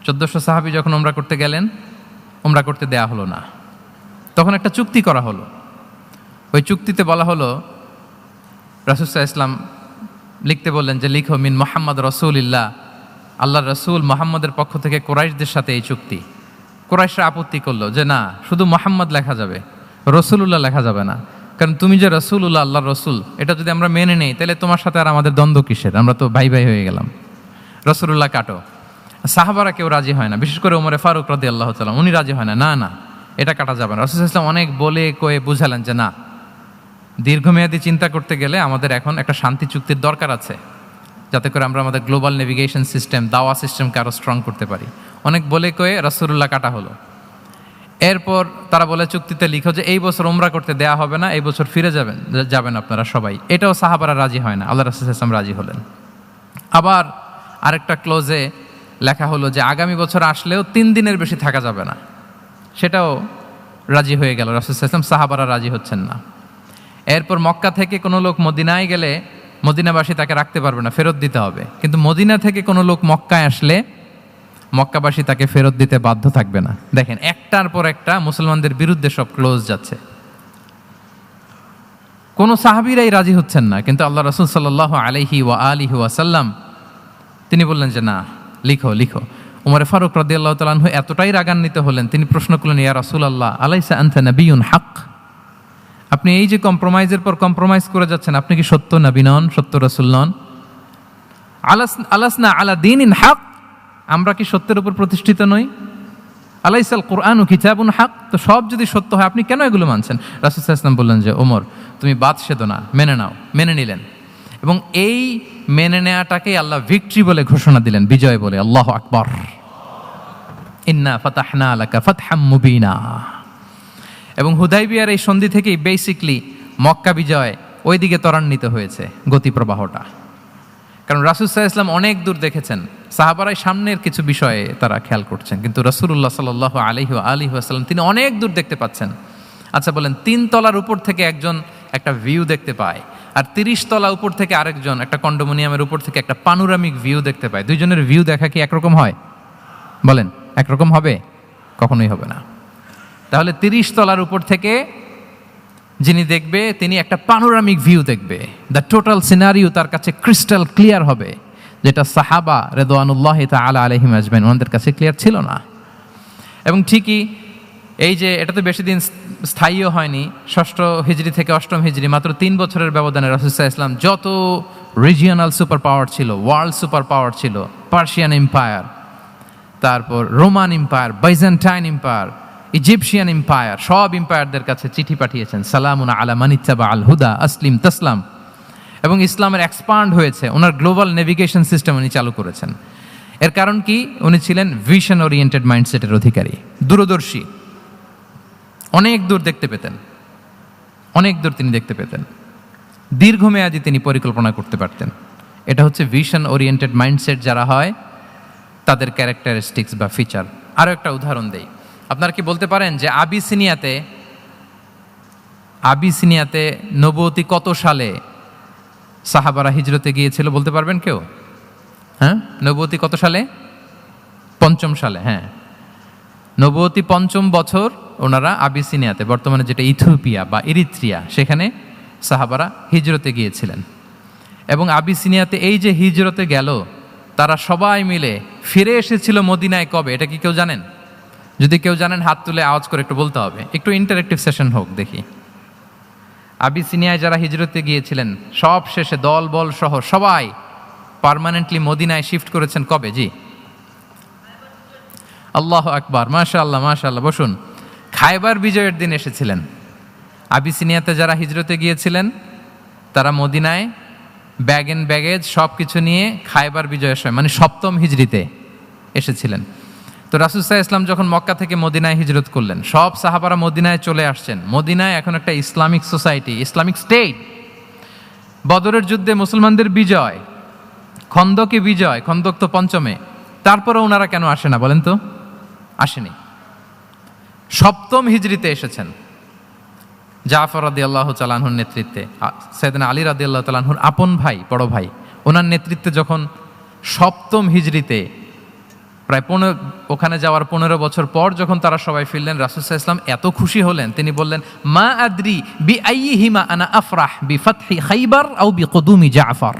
1400 সাহাবী যখন উমরা করতে গেলেন, উমরা করতে দেয়া হলো না। তখন একটা চুক্তি করা হলো। ওই চুক্তিতে বলা হলো রাসূল সাল্লাল্লাহু আলাইহি ওয়াসাল্লাম লিখতে বললেন যে লিখো মিন মোহাম্মদ রসুলিল্লাহ, আল্লাহ রসুল মোহাম্মদের পক্ষ থেকে কুরাইশদের সাথে এই চুক্তি। কুরাইশরা আপত্তি করলো যে না, শুধু মোহাম্মদ লেখা যাবে, রসুলুল্লাহ লেখা যাবে না, কারণ তুমি যে রসুলুল্লাহ, আল্লাহর রসুল, এটা যদি আমরা মেনে নেই তাহলে তোমার সাথে আর আমাদের দ্বন্দ্ব কিসের, আমরা তো ভাই ভাই হয়ে গেলাম, রসুলুল্লাহ কাটো। সাহাবারা কেউ রাজি হয় না, বিশেষ করে ওমরে ফারুক রাদিয়াল্লাহু তাআলা, উনি রাজি হয় না, না না এটা কাটা যাবে না। রাসূল সাল্লাল্লাহু আলাইহি ওয়াসাল্লাম অনেক বলে কয়ে বুঝালেন যে না, দীর্ঘমেয়াদী চিন্তা করতে গেলে আমাদের এখন একটা শান্তি চুক্তির দরকার আছে, যাতে করে আমরা আমাদের গ্লোবাল নেভিগেশন সিস্টেম, দাওয়া সিস্টেমকে আরও স্ট্রং করতে পারি। অনেক বলে কয়ে রাসূলুল্লাহ কাটা হলো। এরপর তারা বলে চুক্তিতে লিখো যে এই বছর উমরা করতে দেয়া হবে না, এই বছর ফিরে যাবেন আপনারা সবাই। এটাও সাহাবারা রাজি হয় না, আল্লাহ রাসূল সাল্লাল্লাহু আলাইহি ওয়াসাল্লাম রাজি হলেন। আবার আরেকটা ক্লোজে লেখা হলো যে আগামী বছর আসলেও 3 দিনের বেশি থাকা যাবে না, সেটাও রাজি হয়ে গেল রাসূল সাল্লাল্লাহু আলাইহি ওয়াসাল্লাম, সাহাবারা রাজি হচ্ছেন না। এরপর মক্কা থেকে কোনো লোক মদিনায় গেলে মদিনাবাসী তাকে রাখতে পারবে না, ফেরত দিতে হবে। কিন্তু মদিনা থেকে কোনো লোক মক্কায় আসলে মক্কাবাসী তাকে ফেরত দিতে বাধ্য থাকবে না। দেখেন, একটার পর একটা মুসলমানদের বিরুদ্ধে সব ক্লোজ যাচ্ছে, কোনো সাহাবীরাই রাজি হচ্ছেন না। কিন্তু আল্লাহ রাসূল সাল্লাল্লাহু আলাইহি ওয়া আলিহি ওয়াসাল্লাম তিনি বললেন যে না, লিখো লিখো। উমরে ফারুক রাদিয়াল্লাহু তাআলা আনহু এতটাই রাগান্বিত হলেন, তিনি প্রশ্ন করলেন, ইয়া রাসূলুল্লাহ, আলাইসা আনতা নাবিয়্যুন হক, আপনি এই যে কম্প্রোমাইজের পর কম্প্রোমাইজ করে যাচ্ছেন, আপনি কি সত্য নবী নন, সত্য রাসূল নন? আলাসনা আলা দীনিন হক, আমরা কি সত্যের উপর প্রতিষ্ঠিত নই? আলাইসাল কুরআনু কিতাবুন হক, তো সব যদি সত্য হয় আপনি কেন এগুলো মানছেন? রাসূল সাল্লাল্লাহু আলাইহি ওয়াসাল্লাম বললেন যে ওমর, তুমি বাদ সেদো না, মেনে নাও। মেনে নিলেন, এবং এই মেনে নেওয়াটাকেই আল্লাহ ভিক্টরি বলে ঘোষণা দিলেন, বিজয় বলে। আল্লাহু আকবার। ইন্না ফাতাহনা লাকা ফাতহাম মুবিনা। এবং হুদাইবিয়ার এই সন্ধি থেকেই বেসিকলি মক্কা বিজয় ওইদিকে ত্বরান্বিত হয়েছে গতি প্রবাহটা। কারণ রাসূল সাল্লাল্লাহু আলাইহি ওয়াসাল্লাম অনেক দূর দেখেছেন, সাহাবারাই সামনের কিছু বিষয়ে তারা খেয়াল করছেন, কিন্তু রাসূলুল্লাহ সাল্লাল্লাহু আলাইহি ওয়া আলিহি ওয়াসাল্লাম তিনি অনেক দূর দেখতে পাচ্ছেন। আচ্ছা বলেন, 3 তলার উপর থেকে একজন একটা ভিউ দেখতে পায়, আর 30 তলা উপর থেকে আরেকজন একটা কন্ডোমিনিয়ামের উপর থেকে একটা পানোরামিক ভিউ দেখতে পায়, দুইজনের ভিউ দেখা কি একরকম হয়? বলেন, একরকম হবে? কখনোই হবে না। তাহলে 30 তলার উপর থেকে যিনি দেখবে তিনি একটা পানোরামিক ভিউ দেখবে, দ্য টোটাল সিনারিও তার কাছে ক্রিস্টাল ক্লিয়ার হবে, যেটা সাহাবা রিদওয়ানুল্লাহি তাআলা আলাইহিম আজমাইন ওনাদের কাছে ক্লিয়ার ছিল না। এবং ঠিকই এই যে এটা তো বেশি দিন স্থায়ীও হয়নি, 6ষ্ঠ হিজরি থেকে 8ম হিজরি, মাত্র 3 বছরের ব্যবধানে রাসূল সাল্লাল্লাহু আলাইহি ওয়াসাল্লাম যত রিজিওনাল সুপার পাওয়ার ছিল, ওয়ার্ল্ড সুপার পাওয়ার ছিল, পার্সিয়ান এম্পায়ার, তারপর Roman empire, Byzantine empire, Egyptian empire, সব এম্পায়ারদের কাছে চিঠি পাঠিয়েছেন, সালামুন আলা মান ইত্তাবা আল হুদা আসলিম তাসলাম। এবং ইসলামের এক্সপান্ড হয়েছে, ওনার গ্লোবাল নেভিগেশন সিস্টেম উনি চালু করেছেন। এর কারণ কি? উনি ছিলেন ভিশন ওরিয়েন্টেড মাইন্ডসেটের অধিকারী, দূরদর্শী, অনেক দূর দেখতে পেতেন, অনেক দূর তিনি দেখতে পেতেন, দীর্ঘমেয়াদী তিনি পরিকল্পনা করতে পারতেন। এটা হচ্ছে ভিশন ওরিয়েন্টেড মাইন্ডসেট যারা হয় তাদের ক্যারেক্টারিস্টিক্স বা ফিচার। আরও একটা উদাহরণ দেই, আপনারা কি বলতে পারেন যে আবিসিনিয়াতে নবুয়তি কত সালে সাহাবারা হিজরতে গিয়েছিল? বলতে পারবেন কেউ? হ্যাঁ, নবুয়তি কত সালে? 5ম সালে। হ্যাঁ, নবুয়তি 5ম বছর ওনারা আবিসিনিয়াতে, বর্তমানে যেটা ইথিওপিয়া বা ইরিত্রিয়া, সেখানে সাহাবারা হিজরতে গিয়েছিলেন। এবং আবিসিনিয়াতে এই যে হিজরতে গেল, তারা সবাই মিলে ফিরে এসেছিল মদিনায় কবে? এটা কি কেউ জানেন? যদি কেউ জানেন হাত তুলে আওয়াজ করে একটু বলতে হবে, একটু ইন্টারেক্টিভ সেশন হোক দেখি। আবিসিনিয়ায় যারা হিজরতে গিয়েছিলেন সব শেষে দল বল সহ সবাই পার্মানেন্টলি মদিনায় শিফট করেছেন কবে? জি, আল্লাহু আকবার, মাশাআল্লাহ মাশাআল্লাহ। বসুন। খায়বার বিজয়ের দিন এসেছিলেন। আবিসিনিয়াতে যারা হিজরতে গিয়েছিলেন তারা মদিনায় ব্যাগ এন্ড ব্যাগেজ সব কিছু নিয়ে খায়বার বিজয়ের সময়, মানে 7ম হিজরিতে এসেছিলেন। তো রাসূল সাল্লাল্লাহু আলাইহি ওয়াসাল্লাম যখন মক্কা থেকে মদিনায় হিজরত করলেন, সব সাহাবারা মদিনায় চলে আসছেন। মদিনায় এখন একটা ইসলামিক সোসাইটি, ইসলামিক স্টেট। বদরের যুদ্ধে মুসলমানদের বিজয়, খন্দকে বিজয়, খন্দক তো 5মে, তারপরে ওনারা কেন আসে না বলেন তো? আসেনি। 7ম হিজরিতে এসেছেন, জাফর রাদিয়াল্লাহু তাআলা আনহুর নেতৃত্বে, সাইয়েদনা আলী রাদিয়াল্লাহু তাআলা আনহুর আপন ভাই, বড় ভাই, ওনার নেতৃত্বে যখন 7ম হিজরিতে প্রায় ওখানে যাওয়ার 15 বছর পর যখন তারা সবাই ফিরলেন, রাসূল সাল্লাল্লাহু আলাইহি ওয়াসাল্লাম এত খুশি হলেন, তিনি বললেন, মা আদরি বি আইয়িহিমা আনা আফরাহ বি ফাতহি খাইবার আও বি কুদুমি জাফর।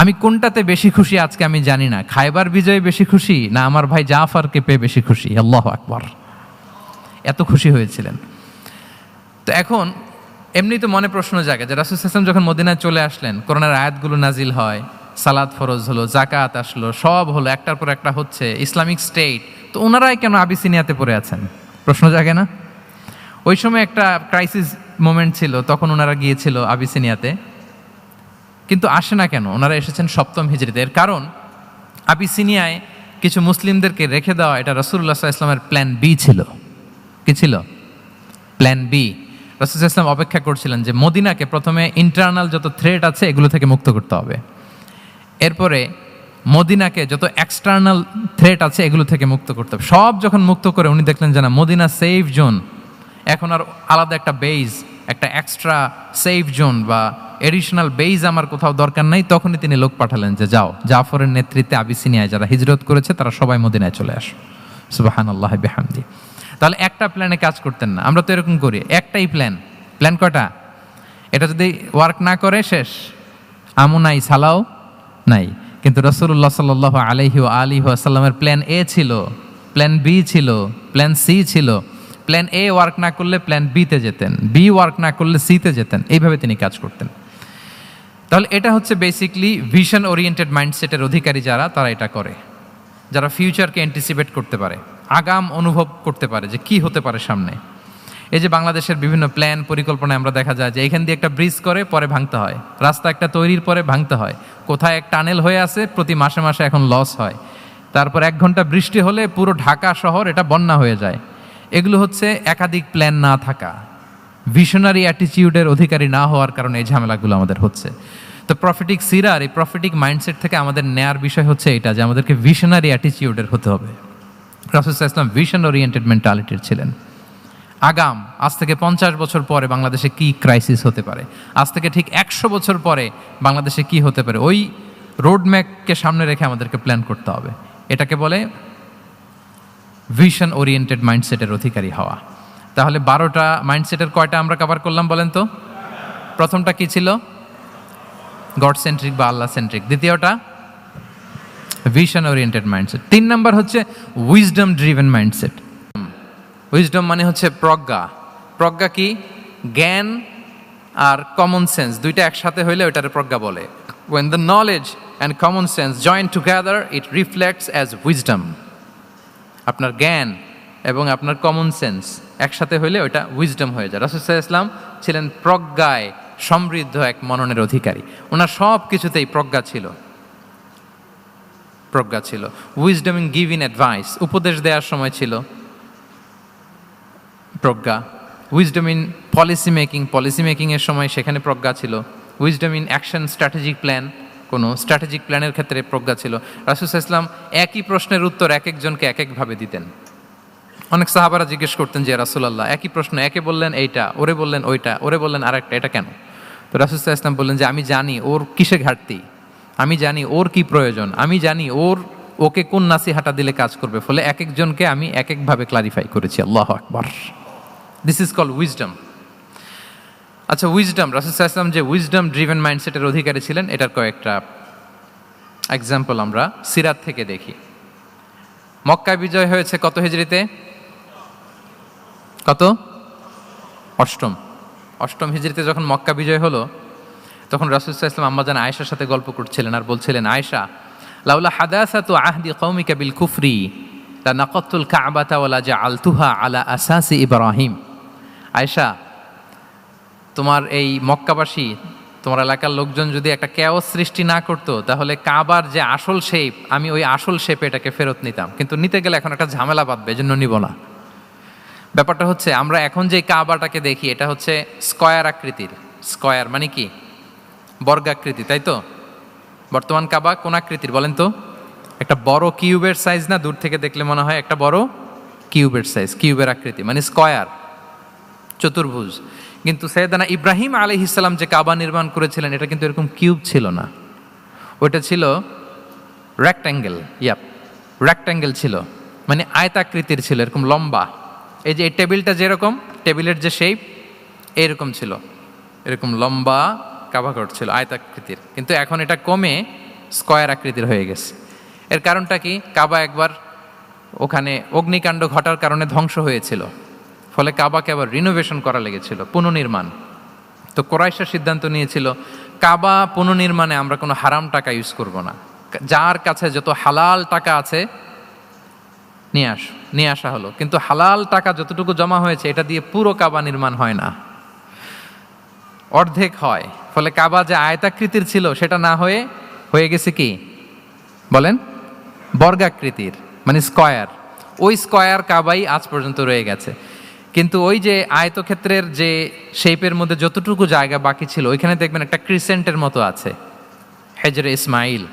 আমি কোনটাতে বেশি খুশি আজকে আমি জানি না, খায়বার বিজয়ে বেশি খুশি না আমার ভাই জাফরকে পেয়ে বেশি খুশি। আল্লাহু আকবার, এত খুশি হয়েছিলেন। তো এখন এমনি তো মনে প্রশ্ন জাগে যে রাসূল সাল্লাল্লাহু আলাইহি ওয়াসাল্লাম যখন মদিনায় চলে আসলেন, কোরআনের আয়াতগুলো নাজিল হয়, সালাত ফরজ হলো, জাকাত আসলো, সব হলো, একটার পর একটা হচ্ছে, ইসলামিক স্টেট, তো ওনারাই কেন আবিসিনিয়াতে পড়ে আছেন? প্রশ্ন জাগে না? ওই সময় একটা ক্রাইসিস মোমেন্ট ছিল, তখন ওনারা গিয়েছিল আবিসিনিয়াতে, কিন্তু আসে না কেন? ওনারা এসেছেন সপ্তম হিজরিতে। এর কারণ আবিসিনিয়ায় কিছু মুসলিমদেরকে রেখে দেওয়া, এটা রাসূলুল্লাহ সাল্লাল্লাহু আলাইহি ওয়াসাল্লামের প্ল্যান বি ছিল। কি ছিল? Plan B. রাসূল সাল্লাল্লাহু আলাইহি ওয়াসাল্লাম অপেক্ষা করছিলেন যে মদিনাকে প্রথমে ইন্টারনাল যত থ্রেট আছে এগুলো থেকে মুক্ত করতে হবে, এরপরে মদিনাকে যত এক্সটার্নাল থ্রেট আছে এগুলো থেকে মুক্ত করতে হবে। সব যখন মুক্ত করে উনি দেখলেন যে না, মদিনা সেফ জোন, এখন আর আলাদা একটা বেইজ, একটা এক্সট্রা সেফ জোন বা এডিশনাল বেইজ আমার কোথাও দরকার নাই, তখনই তিনি লোক পাঠালেন যে যাও, জাফরের নেতৃত্বে আবিসিনিয়ায় যারা হিজরত করেছে তারা সবাই মদিনায় চলে আসো। সুবহানাল্লাহ বিহামদি। তাহলে একটা প্ল্যানে কাজ করতেন না, আমরা তো এরকম করি, একটাই প্ল্যান। প্ল্যান কয়টা? এটা যদি ওয়ার্ক না করে শেষ, আমু নাই, সালাও নাই। কিন্তু রাসূলুল্লাহ সাল্লাল্লাহু আলাইহি ওয়া আলিহি ওয়াসাল্লামের প্ল্যান এ ছিল, প্ল্যান বি ছিল, প্ল্যান সি ছিল। প্ল্যান এ ওয়ার্ক না করলে প্ল্যান বিতে যেতেন, বি ওয়ার্ক না করলে সিতে যেতেন, এইভাবে তিনি কাজ করতেন। তাহলে এটা হচ্ছে বেসিকলি ভিশন ওরিয়েন্টেড মাইন্ডসেটের অধিকারী যারা, তারা এটা করে, যারা ফিউচারকে অ্যান্টিসিপেট করতে পারে, আগাম অনুভব করতে পারে যে কি হতে পারে সামনে। এই যে বাংলাদেশের বিভিন্ন প্ল্যান পরিকল্পনায় আমরা দেখা যায় যে এখান দিয়ে একটা ব্রিজ করে পরে ভাঙতে হয়, রাস্তা একটা তৈরির পরে ভাঙতে হয়, কোথায় এক টানেল হয়ে আছে প্রতি মাসে মাসে এখন লস হয়, তারপর 1 ঘন্টা বৃষ্টি হলে পুরো ঢাকা শহর এটা বন্যা হয়ে যায়। এগুলো হচ্ছে একাধিক প্ল্যান না থাকা, ভিশনারি অ্যাটিটিউডের অধিকারী না হওয়ার কারণে এই ঝামেলাগুলো আমাদের হচ্ছে। তো প্রফেটিক সিরার এই প্রফেটিক মাইন্ডসেট থেকে আমাদের নেয়ার বিষয় হচ্ছে এটা, যে আমাদেরকে ভিশনারি অ্যাটিটিউডের হতে হবে। রাসূল সাল্লাল্লাহু আলাইহি ওয়াসাল্লাম ভিশন ওরিয়েন্টেড মেন্টালিটির ছিলেন। আগাম, আজ থেকে 50 বছর পরে বাংলাদেশে কি ক্রাইসিস হতে পারে, আজ থেকে ঠিক 100 বছর পরে বাংলাদেশে কি হতে পারে, ওই রোডম্যাপকে সামনে রেখে আমাদেরকে প্ল্যান করতে হবে। এটাকে বলে ভিশন ওরিয়েন্টেড মাইন্ডসেটের অধিকারী হওয়া। তাহলে 12টা মাইন্ডসেটের কয়টা আমরা কভার করলাম বলেন তো? প্রথমটা কি ছিল? গড সেন্ট্রিক বা আল্লাহ সেন্ট্রিক। দ্বিতীয়টা ভিশন ওরিয়েন্টেড মাইন্ডসেট। 3 নাম্বার হচ্ছে উইজডম ড্রিভেন মাইন্ডসেট। উইজডম মানে হচ্ছে প্রজ্ঞা। প্রজ্ঞা কি? জ্ঞান আর কমন সেন্স দুইটা একসাথে হইলে ওইটারে প্রজ্ঞা বলে। When the knowledge and common sense join together, it reflects as wisdom. আপনার জ্ঞান এবং আপনার কমন সেন্স একসাথে হইলে ওইটা উইজডম হয়ে যায়। রাসূল সাল্লাল্লাহু আলাইহি ওয়াসাল্লাম ছিলেন প্রজ্ঞায় সমৃদ্ধ এক মননের অধিকারী। ওনার সব কিছুতেই প্রজ্ঞা ছিল, প্রজ্ঞা ছিল। উইজডম ইন গিভিং অ্যাডভাইস, উপদেশ দেওয়ার সময় ছিল প্রজ্ঞা। Wisdom in policy making, policy মেকিংয়ের সময় সেখানে প্রজ্ঞা ছিল। Wisdom in action strategic plan, কোনো স্ট্র্যাটেজিক প্ল্যানের ক্ষেত্রে প্রজ্ঞা ছিল। রাসূল সাল্লাল্লাহু আলাইহি ওয়াসাল্লাম একই প্রশ্নের উত্তর এক একজনকে এক একভাবে দিতেন। অনেক সাহাবারা জিজ্ঞেস করতেন যে রাসূলুল্লাহ একই প্রশ্ন, একে বললেন এইটা, ওরে বললেন ওইটা, ওরে বললেন আরেকটা, এটা কেন? তো রাসূল সাল্লাল্লাহু আলাইহি ওয়াসাল্লাম বললেন যে আমি জানি ওর কিসে ঘাটতি, আমি জানি ওর কি প্রয়োজন, আমি জানি ওকে কোন নাসিহাটা দিলে কাজ করবে, ফলে এক একজনকে আমি এক একভাবে ক্লারিফাই করেছি। আল্লাহু আকবার। This is called wisdom. আচ্ছা, উইজডম, রাসূল সাল্লাল্লাহু আলাইহি ওয়াসাল্লাম যে উইজডম ড্রিভেন মাইন্ডসেটের অধিকারী ছিলেন, এটার কয়েকটা এক্সাম্পল আমরা সিরাত থেকে দেখি। মক্কা বিজয় হয়েছে কত হিজরিতে? কত? অষ্টম হিজরিতে যখন মক্কা বিজয় হলো, তখন রাসূল সাল্লাল্লাহু আলাইহি ওয়াসাল্লাম আম্মাজান আয়েশার সাথে গল্প করছিলেন আর বলছিলেন, আয়েশা, লাউলা হাদাসাতু আহদি কওমিকা বিল কুফরি লা নাকাতুল কাবাতা ওয়া লা জাআলতুহা আলা আসাসি ইব্রাহিম। আয়েশা, তোমার এই মক্কাবাসী, তোমার এলাকার লোকজন যদি একটা কেওস সৃষ্টি না করতো, তাহলে কাবার যে আসল শেপ, আমি ওই আসল শেপে এটাকে ফেরত নিতাম, কিন্তু নিতে গেলে এখন একটা ঝামেলা বাঁধবে, এজন্য নিব না। ব্যাপারটা হচ্ছে আমরা এখন যে কাবাটাকে দেখি এটা হচ্ছে স্কয়ার আকৃতির। স্কয়ার মানে কি? বর্গাকৃতি, তাই তো? বর্তমান কাবা কোন আকৃতির বলেন তো? একটা বড় কিউবের সাইজ না? দূর থেকে দেখলে মনে হয় একটা বড় কিউবের সাইজ, কিউবের আকৃতি মানে স্কয়ার, চতুর্ভুজ। কিন্তু সাইয়েদানা ইব্রাহিম আলাইহিস সালাম যে কাবা নির্মাণ করেছিলেন, এটা কিন্তু এরকম কিউব ছিল না, ওটা ছিল রেক্ট্যাঙ্গেল। রেক্ট্যাঙ্গেল ছিল, মানে আয়তাকৃতির ছিল, এরকম লম্বা। এই যে এই টেবিলটা যেরকম, টেবিলের যে শেপ এরকম ছিল, এরকম লম্বা কাবা ঘর ছিল আয়তাকৃতির। কিন্তু এখন এটা কমে স্কয়ার আকৃতির হয়ে গেছে। এর কারণটা কি? কাবা একবার ওখানে অগ্নিকাণ্ড ঘটার কারণে ধ্বংস হয়েছিল, ফলে কাবাকে আবার রিনোভেশন করা লেগেছিল, পুনর্নির্মাণ। তো কোরাইশরা সিদ্ধান্ত নিয়েছিল কাবা পুনর্নির্মাণে আমরা কোনো হারাম টাকা ইউজ করব না, যার কাছে যত হালাল টাকা আছে নিয়ে আসা হলো। কিন্তু হালাল টাকা যতটুকু জমা হয়েছে এটা দিয়ে পুরো কাবা নির্মাণ হয় না, অর্ধেক হয়। ফলে কাবা যে আয়তাকৃতির ছিল সেটা না হয়ে গেছে কি বলেন, বর্গাকৃতির, মানে স্কয়ার। ওই স্কয়ার কাবাই আজ পর্যন্ত রয়ে গেছে। কিন্তু ওই যে আয়তক্ষেত্রের যে শেপের মধ্যে যতটুকু জায়গা বাকি ছিল ওইখানে দেখবেন একটা ক্রিসেন্টের মতো আছে, হেজরে ইসমাইল,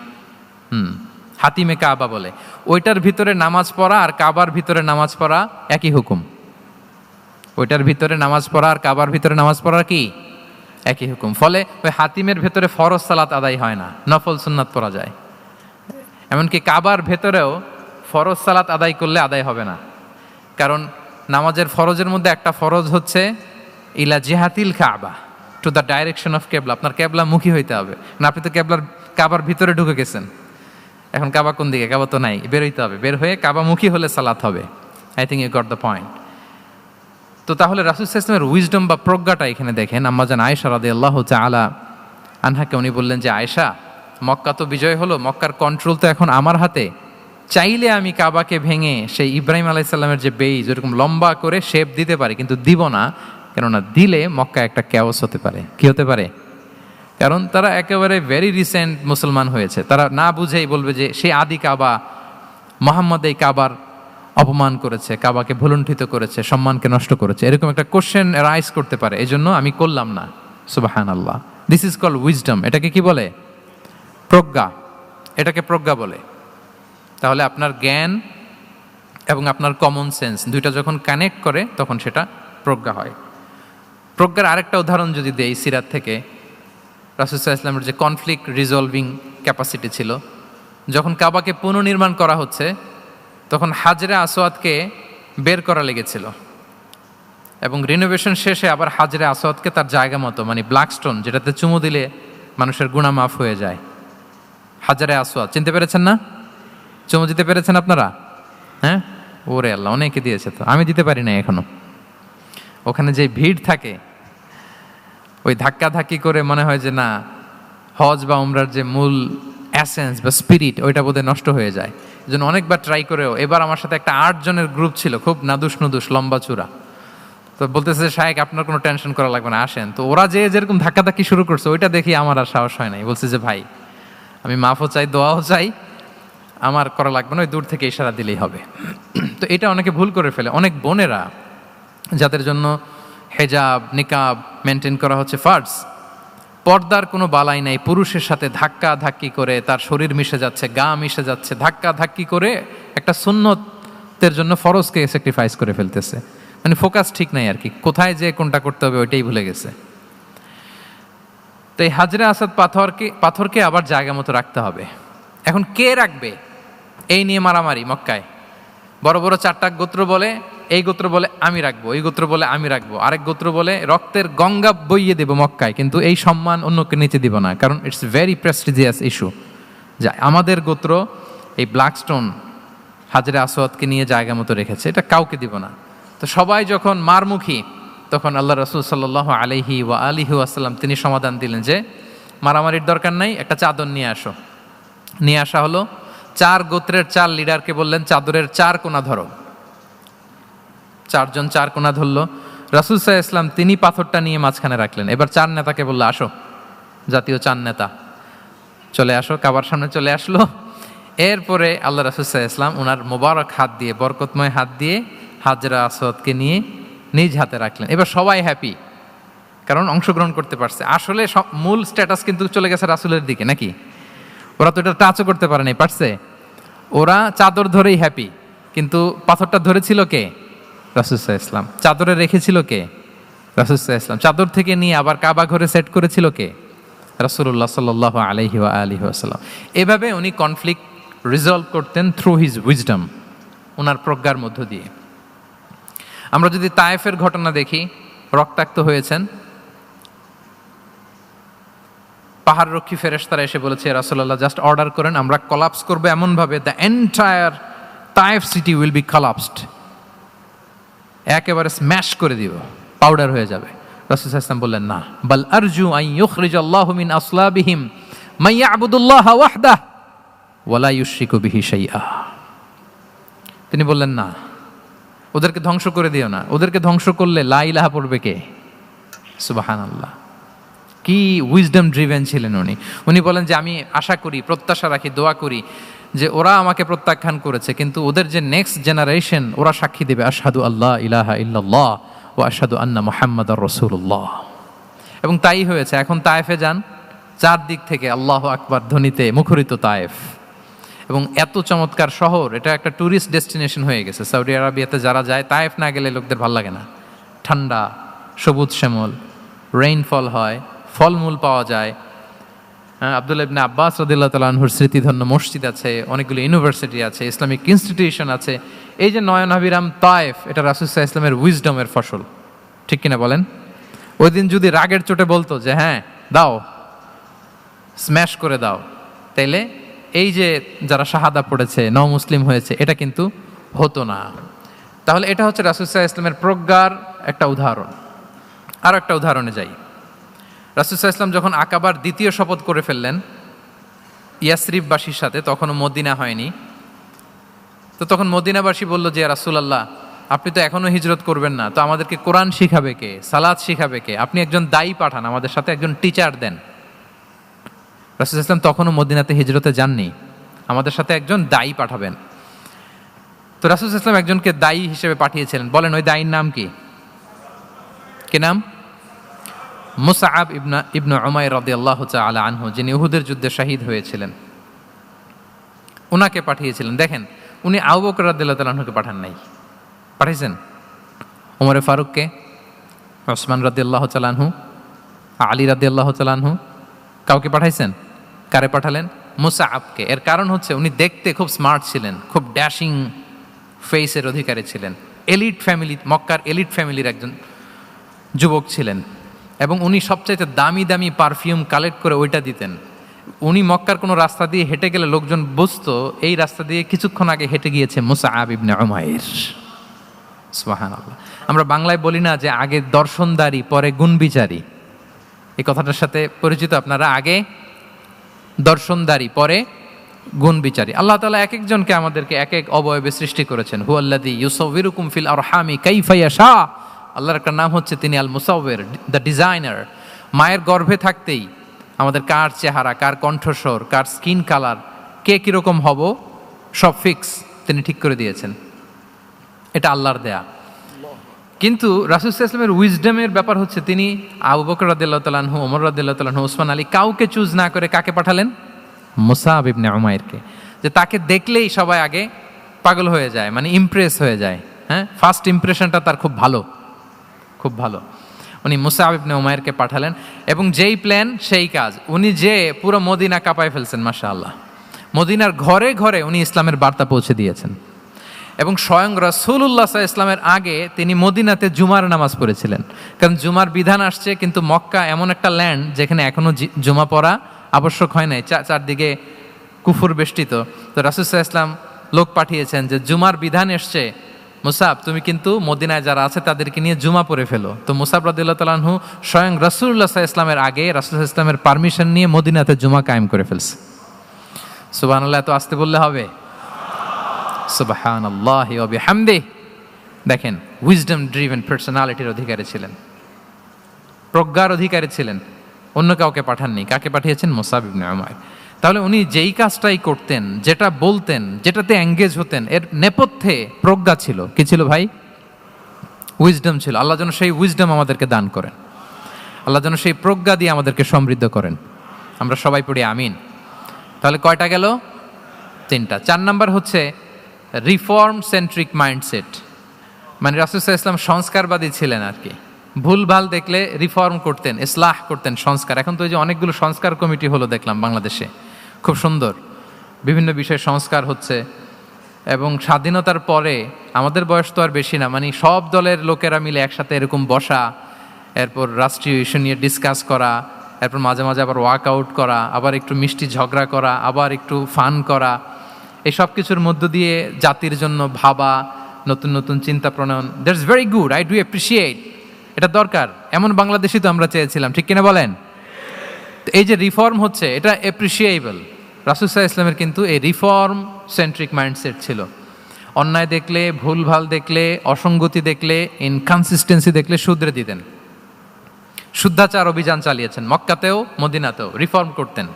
হাতিমে কাবা বলে। ওইটার ভিতরে নামাজ পড়া আর কাবার ভিতরে নামাজ পড়া একই হুকুম। ওইটার ভিতরে নামাজ পড়া আর কাবার ভিতরে নামাজ পড়া কি একই হুকুম। ফলে ওই হাতিমের ভেতরে ফরজ সালাত আদায় হয় না, নফল সুন্নাত পড়া যায়। এমনকি কাবার ভেতরেও ফরজ সালাত আদায় করলে আদায় হবে না, কারণ নামাজের ফরজের মধ্যে একটা ফরজ হচ্ছে ইলা জিহাতিল কাবা, টু দ্য ডাইরেকশন অফ কেবলা। আপনার কেবলা মুখী হইতে হবে না। আপনি তো কাবার ভিতরে ঢুকে গেছেন, এখন কাবা কোন দিকে? কাবা তো নাই, বের হইতে হবে। বের হয়ে কাবা মুখী হলে সালাত হবে। I think you got the point. তো তাহলে রাসূল সাল্লাল্লাহু আলাইহি ওয়াসাল্লামের উইজডম বা প্রজ্ঞাটা এখানে দেখেন। আম্মাজান আয়েশা রাদিয়াল্লাহু তাআলা আনহাকে উনি বললেন যে, আয়েশা, মক্কা তো বিজয় হলো, মক্কার কন্ট্রোল তো এখন আমার হাতে। চাইলে আমি কাবাকে ভেঙে সেই ইব্রাহিম আলাইহিস সালামের যে বেইজ ওরকম লম্বা করে শেপ দিতে পারি, কিন্তু দিব না। কেননা দিলে মক্কা একটা ক্যাওস হতে পারে। কি হতে পারে? কারণ তারা একেবারে ভেরি রিসেন্ট মুসলমান হয়েছে, তারা না বুঝেই বলবে যে সেই আদি কাবা, মোহাম্মদ এই কাবার অপমান করেছে, কাবাকে ভুলুণ্ঠিত করেছে, সম্মানকে নষ্ট করেছে, এরকম একটা কোশ্চেন রাইজ করতে পারে। এই জন্য আমি করলাম না। সুবহানাল্লাহ, দিস ইজ কল্ড উইজডম। এটাকে কি বলে? প্রজ্ঞা। এটাকে প্রজ্ঞা বলে। তাহলে আপনার জ্ঞান এবং আপনার কমন সেন্স দুইটা যখন কানেক্ট করে তখন সেটা প্রজ্ঞা হয়। প্রজ্ঞার আরেকটা উদাহরণ যদি দেই সিরাত থেকে, রাসূল সাল্লাল্লাহু আলাইহি ওয়াসাল্লামের যে কনফ্লিক্ট রিজলভিং ক্যাপাসিটি ছিল, যখন কাবাকে পুনর্নির্মাণ করা হচ্ছে তখন হাজরে আসওয়াদকে বের করা লেগেছিল, এবং রিনোভেশন শেষে আবার হাজরে আসওয়াদকে তার জায়গা মতো, মানে ব্ল্যাক স্টোন যেটাতে চুমু দিলে মানুষের গুনাহ মাফ হয়ে যায়, হাজরে আসওয়াদ, চিনতে পেরেছেন না? চুমু দিতে পেরেছেন আপনারা? হ্যাঁ, ওরে আল্লাহ, অনেকে দিয়েছে, তো আমি দিতে পারি না এখনো। ওখানে যে ভিড় থাকে, ওই ধাক্কা ধাক্কি করে মনে হয় যে না, হজ বা উমরার যে মূল অ্যাসেন্স বা স্পিরিট ওইটা বোধহয় নষ্ট হয়ে যায়। এই জন্য অনেকবার ট্রাই করেও, এবার আমার সাথে একটা 8 জনের গ্রুপ ছিল, খুব নাদুস নুদুস লম্বা চূড়া। তো বলতেছে যে শায়েক আপনার কোনো টেনশন করা লাগবে না, আসেন। তো ওরা যেরকম ধাক্কা ধাক্কি শুরু করছে ওইটা দেখি আমার আর সাহস হয় নাই। বলছে যে ভাই, আমি মাফও চাই, দোয়াও চাই, আমার করা লাগবে না, ওই দূর থেকে ইশারা দিলেই হবে। তো এটা অনেকে ভুল করে ফেলে। অনেক বোনেরা যাদের জন্য হেজাব নিকাব মেনটেন করা হচ্ছে ফার্জ, পর্দার কোনো বালাই নাই, পুরুষের সাথে ধাক্কা ধাক্কি করে তার শরীর মিশে যাচ্ছে, গা মিশে যাচ্ছে, ধাক্কা ধাক্কি করে একটা সুন্নতের জন্য ফরজকে স্যাক্রিফাইস করে ফেলতেছে। মানে ফোকাস ঠিক নাই আর কি, কোথায় যে কোনটা করতে হবে ওইটাই ভুলে গেছে। তো এই হাজরে আসাদ পাথরকে আবার জায়গা মতো রাখতে হবে। এখন কে রাখবে এই নিয়ে মারামারি মক্কায়। বড় বড় 4টা গোত্র বলে, এই গোত্র বলে আমি রাখবো, এই গোত্র বলে আমি রাখবো, আরেক গোত্র বলে রক্তের গঙ্গা বইয়ে দেব মক্কায়, কিন্তু এই সম্মান অন্যকে নিতে দিব না, কারণ ইটস ভেরি প্রেস্টিজিয়াস ইস্যু। যা আমাদের গোত্র এই ব্ল্যাক স্টোন হাজরে আসওয়াদকে নিয়ে জায়গা মতো রেখেছে, এটা কাউকে দিব না। তো সবাই যখন মারমুখী, তখন আল্লাহ রাসূল সাল্লাল্লাহু আলাইহি ওয়া আলিহি ওয়াসাল্লাম তিনি সমাধান দিলেন যে মারামারির দরকার নাই, একটা চাদর নিয়ে আসো। নিয়ে আসা হলো। 4 গোত্রের 4 লিডারকে বললেন চাদরের 4 কোণা ধরো। 4 জন 4 কোণা ধরলো। রাসূল সাল্লাল্লাহু আলাইহি ওয়াসাল্লাম তিনি পাথরটা নিয়ে মাঝখানে রাখলেন। এবার 4 নেতাকে বললো আসো, জাতীয় 4 নেতা চলে আসো, কাবার সামনে চলে আসলো। এরপরে আল্লাহ রাসূল সাল্লাল্লাহু আলাইহি ওয়াসাল্লাম ওনার মোবারক হাত দিয়ে, বরকতময় হাত দিয়ে হাজরা আসওয়াদকে নিয়ে নিজ হাতে রাখলেন। এবার সবাই হ্যাপি, কারণ অংশগ্রহণ করতে পারছে। আসলে মূল স্ট্যাটাস কিন্তু চলে গেছে রাসূলের দিকে, নাকি? ওরা তো এটা টাচও করতে পারে নাই, পারছে? ওরা চাদর ধরেই হ্যাপি, কিন্তু পাথরটা ধরেছিল কে? রাসূল সাল্লাল্লাহু আলাইহি ওয়াসাল্লাম। চাদরে রেখেছিল কে? রাসূল সাল্লাল্লাহু আলাইহি ওয়াসাল্লাম। চাদর থেকে নিয়ে আবার কাবা ঘরে সেট করেছিল কে? রাসূলুল্লাহ সাল্লাল্লাহু আলাইহি ওয়া আলিহি ওয়াসাল্লাম। এভাবে উনি কনফ্লিক্ট রিজলভ করতেন থ্রু হিজ উইজডম, ওনার প্রজ্ঞার মধ্য দিয়ে। আমরা যদি তায়েফের ঘটনা দেখি, রক্তাক্ত হয়েছেন, পাহাড় রক্ষী ফেরেশতারা এসে বলেছে, রাসূলুল্লাহ জাস্ট অর্ডার করেন, আমরা কলাপস করবো এমনভাবে the entire Taif city will be collapsed, একেবারে স্ম্যাশ করে দিব, পাউডার হয়ে যাবে। রাসূল সাল্লাল্লাহু আলাইহি ওয়াসাল্লাম বললেন, না, বাল আরজু আন ইউখরিজাল্লাহু মিন আসলাবিহিম মান ইয়াবুদুল্লাহা ওয়াহদাহু ওয়া লা ইউশরিকু বিহি শাইআ। তিনি বললেন, না, ওদেরকে ধ্বংস করে দিও না, ওদেরকে ধ্বংস করলে লা ইলাহা পড়বে কে? সুবহানাল্লাহ। কি উইজডম ড্রিভেন ছিলেন উনি। উনি বলেন যে আমি আশা করি, প্রত্যাশা রাখি, দোয়া করি যে ওরা আমাকে প্রত্যাখ্যান করেছে, কিন্তু ওদের যে নেক্সট জেনারেশন, ওরা সাক্ষী দেবে আশহাদু আল্লাহ ইলাহা ইল্লাল্লাহ ওয়া আশহাদু আন্না মুহাম্মাদার রাসূলুল্লাহ। এবং তাই হয়েছে। এখন তায়েফে যান, চারদিক থেকে আল্লাহু আকবার ধ্বনিতে মুখরিত তায়েফ, এবং এত চমৎকার শহর, এটা একটা ট্যুরিস্ট ডেস্টিনেশন হয়ে গেছে। সৌদি আরবিয়াতে যারা যায়, তায়েফ না গেলে লোকদের ভালো লাগে না। ঠান্ডা, সবুজ শ্যামল, রেইনফল হয়, ফলমূল পাওয়া যায়। আব্দুল্লাহ ইবনে আব্বাস রাদিয়াল্লাহু তাআলা আনহুর স্মৃতিধন্য মসজিদ আছে, অনেকগুলো ইউনিভার্সিটি আছে, ইসলামিক ইনস্টিটিউশন আছে। এই যে নয়নাভিরাম তায়েফ, এটা রাসূল সাল্লাল্লাহু আলাইহি ওয়াসাল্লামের উইজডমের ফসল, ঠিক কিনা বলেন? ওই দিন যদি রাগের চোটে বলতো যে হ্যাঁ দাও, স্ম্যাশ করে দাও, তাইলে এই যে যারা শাহাদা পড়েছে, মুসলিম হয়েছে, এটা কিন্তু হতো না। তাহলে এটা হচ্ছে রাসূল সাল্লাল্লাহু আলাইহি ওয়াসাল্লামের প্রজ্ঞার একটা উদাহরণ। আরও একটা উদাহরণে যাই। রাসূল সাল্লাল্লাহু আলাইহি ওয়াসাল্লাম যখন আকাবার দ্বিতীয় শপথ করে ফেললেন ইয়াসরিববাসীর সাথে, তখনও মদিনা হয়নি, তো তখন মদিনাবাসী বলল যে রাসূলুল্লাহ, আপনি তো এখনো হিজরত করবেন না, তো আমাদেরকে কোরআন শিখাবে কে, সালাত শিখাবে কে? আপনি একজন দায়ী পাঠান, আমাদের সাথে একজন টিচার দেন। রাসূল সাল্লাল্লাহু আলাইহি ওয়াসাল্লাম তখনও মদিনাতে হিজরতে যাননি, আমাদের সাথে একজন দায়ী পাঠাবেন। তো রাসূল সাল্লাল্লাহু আলাইহি ওয়াসাল্লাম একজনকে দায়ী হিসেবে পাঠিয়েছিলেন। বলেন ওই দায়ীর নাম কি? কি নাম? মুসআব ইবনে উমাইর রাদিয়াল্লাহু তাআলা আনহু, যিনি উহুদের যুদ্ধে শহীদ হয়েছিলেন, ওনাকে পাঠিয়েছিলেন। দেখেন, উনি আবু বকর রাদিয়াল্লাহু তাআলা আনহুকে পাঠান নাই, পাঠিয়েছেন ওমরে ফারুককে, ওসমান রাদিয়াল্লাহু তাআলা আনহু, আলী রাদিয়াল্লাহু তাআলা আনহু, কাউকে পাঠাইছেন? কারে পাঠালেন? মুসআবকে। এর কারণ হচ্ছে উনি দেখতে খুব স্মার্ট ছিলেন, খুব ড্যাশিং ফেসের অধিকারী ছিলেন, এলিট ফ্যামিলি, মক্কার এলিট ফ্যামিলির একজন যুবক ছিলেন, এবং উনি সবচাইতে দামি দামি পারফিউম কালেক্ট করে ওইটা দিতেন। উনি মক্কার কোনো রাস্তা দিয়ে হেঁটে গেলে লোকজন বুঝতো এই রাস্তা দিয়ে কিছুক্ষণ আগে হেঁটে গিয়েছে মুসআব ইবনে উমাইর। সুবহানাল্লাহ। আমরা বাংলায় বলি না যে আগে দর্শনদারি পরে গুণবিচারী, এই কথাটার সাথে পরিচিত আপনারা? আগে দর্শনদারি পরে গুণবিচারী। আল্লাহ তাআলা এক একজনকে আমাদেরকে এক এক অবয়বে সৃষ্টি করেছেন। হুয়াল্লাযী ইউসাউবিরুকুম ফিল আরহামি কাইফা ইয়াশা। আল্লাহর একটা নাম হচ্ছে তিনি আল মুসাউবির, দ্য ডিজাইনার। মায়ের গর্ভে থাকতেই আমাদের কার চেহারা, কার কণ্ঠস্বর, কার স্কিন কালার, কে কীরকম হব, সব ফিক্স তিনি ঠিক করে দিয়েছেন। এটা আল্লাহর দেয়া। কিন্তু রাসূল সাল্লাল্লাহু আলাইহি ওয়াসাল্লামের উইজডমের ব্যাপার হচ্ছে তিনি আবু বকর রাদিয়াল্লাহু তাআলা আনহু, ওমর রাদিয়াল্লাহু তাআলা আনহু, ওসমান আলী, কাউকে চুজ না করে কাকে পাঠালেন? মুসআব ইবনে উমাইরকে। যে তাকে দেখলেই সবাই আগে পাগল হয়ে যায়, মানে ইমপ্রেস হয়ে যায়। হ্যাঁ, ফার্স্ট ইমপ্রেশনটা তার খুব ভালো, খুব ভালো। উনি মুসআব ইবনে উমাইরকে পাঠালেন, এবং যেই প্ল্যান সেই কাজ। উনি যে পুরো মদিনা কাঁপায় ফেলছেন, মাশাআল্লাহ। মদিনার ঘরে ঘরে উনি ইসলামের বার্তা পৌঁছে দিয়েছেন, এবং স্বয়ং রাসূলুল্লাহ সাল্লাল্লাহু আলাইহি ওয়াসাল্লামের আগে তিনি মদিনাতে জুমার নামাজ পড়েছিলেন। কারণ জুমার বিধান আসছে, কিন্তু মক্কা এমন একটা ল্যান্ড যেখানে এখনো জুমা পড়া আবশ্যক হয় নাই, চারদিকে কুফর বেষ্টিত। তো রাসূল সাল্লাল্লাহু আলাইহি ওয়াসাল্লাম লোক পাঠিয়েছেন যে জুমার বিধান এসছে, মুসাব তুমি কিন্তু মদিনায় যারা আছে তাদেরকে নিয়ে জুমা পড়ে ফেলো। তো মুসাব রাদিয়াল্লাহু তাআলা আনহু স্বয়ং রাসূলুল্লাহ সাল্লাল্লাহু আলাইহি ওয়াসাল্লামের আগে রাসূল সাল্লাল্লাহু আলাইহি ওয়াসাল্লামের পারমিশন নিয়ে মদিনাতে জুমা কায়েম করে ফেলছে। সুবহানাল্লাহ। এত আসতে বললে হবে? সুবহানাল্লাহি ওয়া বিহামদিহি। দেখেন, উইজডম ড্রিভেন পার্সোনালিটির অধিকারী ছিলেন, প্রজ্ঞার অধিকারী ছিলেন, অন্য কাউকে পাঠাননি। কাকে পাঠিয়েছেন? মুসআব ইবনে উমাইর। তাহলে উনি যেই কাজটাই করতেন, যেটা বলতেন, যেটাতে এঙ্গেজ হতেন, এর নেপথ্যে প্রজ্ঞা ছিল। কি ছিল ভাই? উইজডম ছিল। আল্লাহ যেন সেই উইজডম আমাদেরকে দান করেন, আল্লাহ যেন সেই প্রজ্ঞা দিয়ে আমাদেরকে সমৃদ্ধ করেন। আমরা সবাই পড়ি আমিন। তাহলে কয়টা গেল? 3টা। 4 নাম্বার হচ্ছে রিফর্ম সেন্ট্রিক মাইন্ডসেট, মানে রাসূল সাল্লাল্লাহু আলাইহি ওয়াসাল্লাম সংস্কারবাদী ছিলেন আর কি। ভুলভাল দেখলে রিফর্ম করতেন, ইসলাহ করতেন, সংস্কার। এখন তো ওই যে অনেকগুলো সংস্কার কমিটি হলো দেখলাম বাংলাদেশে, খুব সুন্দর, বিভিন্ন বিষয়ে সংস্কার হচ্ছে। এবং স্বাধীনতার পরে আমাদের বয়স তো আর বেশি না, মানে সব দলের লোকেরা মিলে একসাথে এরকম বসা, এরপর রাষ্ট্রীয় ইস্যু নিয়ে ডিসকাস করা, এরপর মাঝে মাঝে আবার ওয়ার্কআউট করা, আবার একটু মিষ্টি ঝগড়া করা, আবার একটু ফান করা, এই সব কিছুর মধ্য দিয়ে জাতির জন্য ভাবা, নতুন নতুন চিন্তা প্রণয়ন, that's very good, I do appreciate, এটা দরকার। এমন বাংলাদেশি তো আমরা চেয়েছিলাম, ঠিক কিনা বলেন? এই যে রিফর্ম হচ্ছে, এটা অ্যাপ্রিসিয়েবল। রাসূল সাল্লাল্লাহু আলাইহি ওয়াসাল্লামের কিন্তু এই রিফর্ম সেন্ট্রিক মাইন্ডসেট ছিল। অন্যায় দেখলে, ভুলভাল দেখলে, অসঙ্গতি দেখলে, ইনকনসিস্টেন্সি দেখলে শুধরে দিতেন। শুদ্ধাচার অভিযান চালিয়েছেন মক্কাতেও, মদিনাতেও, রিফর্ম করতেন।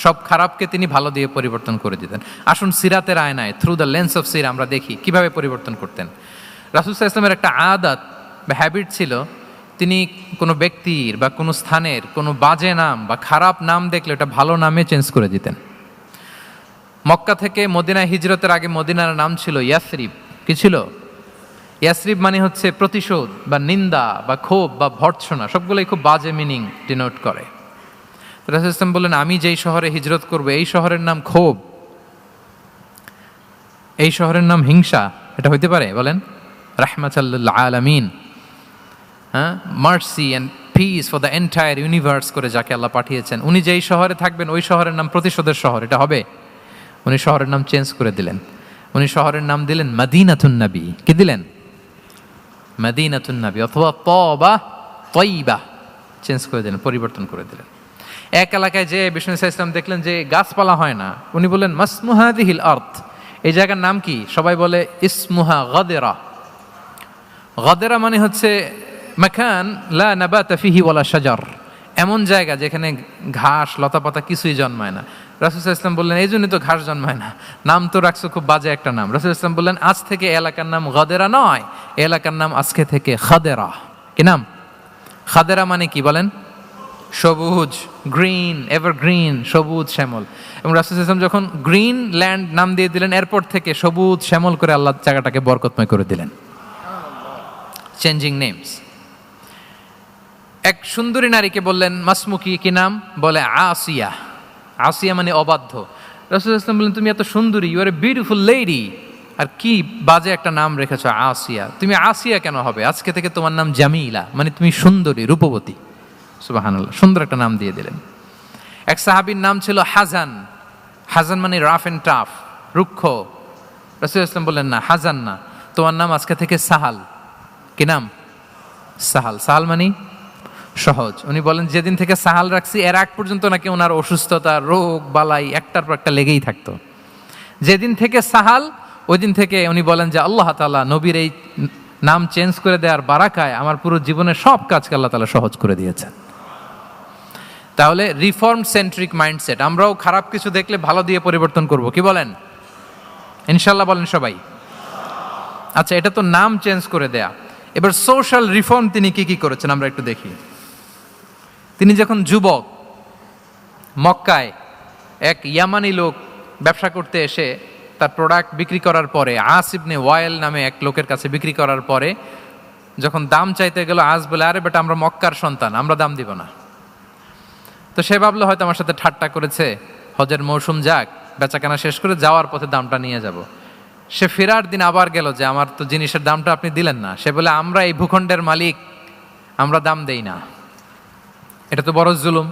সব খারাপকে তিনি ভালো দিয়ে পরিবর্তন করে দিতেন। আসুন সিরাতের আয়নায়, থ্রু দ্য লেন্স অফ সিরা আমরা দেখি কিভাবে পরিবর্তন করতেন। রাসূল সাল্লাল্লাহু আলাইহি ওয়াসাল্লামের একটা আদাত বা হ্যাবিট ছিল, তিনি কোনো ব্যক্তির বা কোনো স্থানের কোনো বাজে নাম বা খারাপ নাম দেখলে ওটা ভালো নামে চেঞ্জ করে দিতেন। মক্কা থেকে মদিনায় হিজরতের আগে মদিনার নাম ছিল ইয়াসরিব। কি ছিল? ইয়াসরিব মানে হচ্ছে প্রতিশোধ বা নিন্দা বা ক্ষোভ বা ভর্ৎসনা, সবগুলোই খুব বাজে মিনিং ডিনোট করে। রাসূল সাল্লাল্লাহু আলাইহি ওয়াসাল্লাম বললেন, আমি যেই শহরে হিজরত করব এই শহরের নাম ক্ষোভ, এই শহরের নাম হিংসা, এটা হইতে পারে? বলেন। রাহমাতাল লিল আলামিন, হ্যাঁ, mercy and peace for the entire universe করে যাকে আল্লাহ পাঠিয়েছেন, উনি যেই শহরে থাকবেন ওই শহরের নাম প্রতিশোধের শহর, এটা হবে? উনি শহরের নাম চেঞ্জ করে দিলেন। উনি শহরের নাম দিলেন মদিনাতুন নবী। কি দিলেন? মদিনাতুন নবী, অথবা তবা তয়্যিবা, চেঞ্জ করে দিলেন, পরিবর্তন করে দিলেন। এক এলাকায় যে বিষ্ণু ইসলাম দেখলেন যে গাছপালা হয় না, উনি বললেন মাসমুহাদিহিল আরদ, এই জায়গার নাম কি? সবাই বলে ইসমুহা গাদেরা। গাদেরা মানে হচ্ছে মাকান লা নাবাতা ফিহি ওয়ালা শাজার, এমন জায়গা যেখানে ঘাস লতাপাতা কিছুই জন্মায় না। রাসূল সাল্লাল্লাহু আলাইহি ওয়াসাল্লাম বললেন, এই জন্যই তো ঘাস জন্মায় না, নাম তো রাখছো খুব বাজে একটা নাম। রাসূল সাল্লাল্লাহু আলাইহি ওয়াসাল্লাম বললেন, আজ থেকে এলাকার নাম গাদেরা নয়, এলাকার নাম আজকে থেকে খাদেরা। কি নাম? খাদেরা মানে কি বলেন? সবুজ, গ্রিন, এভারগ্রিন, সবুজ শ্যামল। এবং রাসূল সাল্লাল্লাহু আলাইহি ওয়াসাল্লাম যখন গ্রিন ল্যান্ড নাম দিয়ে দিলেন, এরপর থেকে সবুজ শ্যামল করে আল্লাহ জায়গাটাকে বরকতময় করে দিলেন। Changing names. এক সুন্দরী নারীকে বললেন মাসমুকি, কি নাম? বলে আসিয়া। আসিয়া মানে অবাধ্য। রাসূল সাল্লাল্লাহু আলাইহি ওয়াসাল্লাম বললেন, তুমি এত সুন্দরী, you are a beautiful lady, আর কি বাজে একটা নাম রেখেছো আসিয়া। তুমি আসিয়া কেন হবে? আজকে থেকে তোমার নাম জামিলা, মানে তুমি সুন্দরী, রূপবতী। সুবহানাল্লাহ, সুন্দর একটা নাম দিয়ে দিলেন। এক সাহাবীর নাম ছিল হাজান। হাজান মানে রাফ এন্ড টাফ, রুক্ষ। রাসূল সাল্লাল্লাহু আলাইহি ওয়াসাল্লাম বললেন, না, হাজান না, তোমার নাম আজকে থেকে সাহাল। কি নাম? সাহাল। সাহাল মানে সহজ। উনি বলেন, যেদিন থেকে সাহাল রাখছি এর আগ পর্যন্ত নাকি ওনার অসুস্থতা, রোগ বালাই একটার পর একটা লেগেই থাকতো। যেদিন থেকে সাহাল, ওই দিন থেকে উনি বলেন যে আল্লাহ তাআলা নবীর এই নাম চেঞ্জ করে দেওয়ার বারাকায় আমার পুরো জীবনের সব কাজকে আল্লাহ তাআলা সহজ করে দিয়েছেন। তাহলে রিফর্ম সেন্ট্রিক মাইন্ডসেট, আমরাও খারাপ কিছু দেখলে ভালো দিয়ে পরিবর্তন করব। কি বলেন? ইনশাআল্লাহ বলেন সবাই। আচ্ছা, এটা তো নাম চেঞ্জ করে দেয়া। এবার সোশ্যাল রিফর্ম তিনি কি কি করেছেন আমরা একটু দেখি। তিনি যখন যুবক, মক্কায় এক ইয়ামানি লোক ব্যবসা করতে এসে তার প্রোডাক্ট বিক্রি করার পরে, আস ইবনে ওয়াইল নামে এক লোকের কাছে বিক্রি করার পরে যখন দাম চাইতে গেল, আস বলে, আরে বেটা, আমরা মক্কার সন্তান, আমরা দাম দিব না। তো সে ভাবলো হয়তো আমার সাথে ঠাট্টা করেছে, হজের মৌসুম যাক, বেচাকেনা শেষ করে যাওয়ার পথে দামটা নিয়ে যাব। সে ফেরার দিন আবার গেল যে আমার তো জিনিসের দামটা আপনি দিলেন না। সে বলে, আমরা এই ভূখণ্ডের মালিক, আমরা দাম দেই না, এটা তো বড় জুলুম।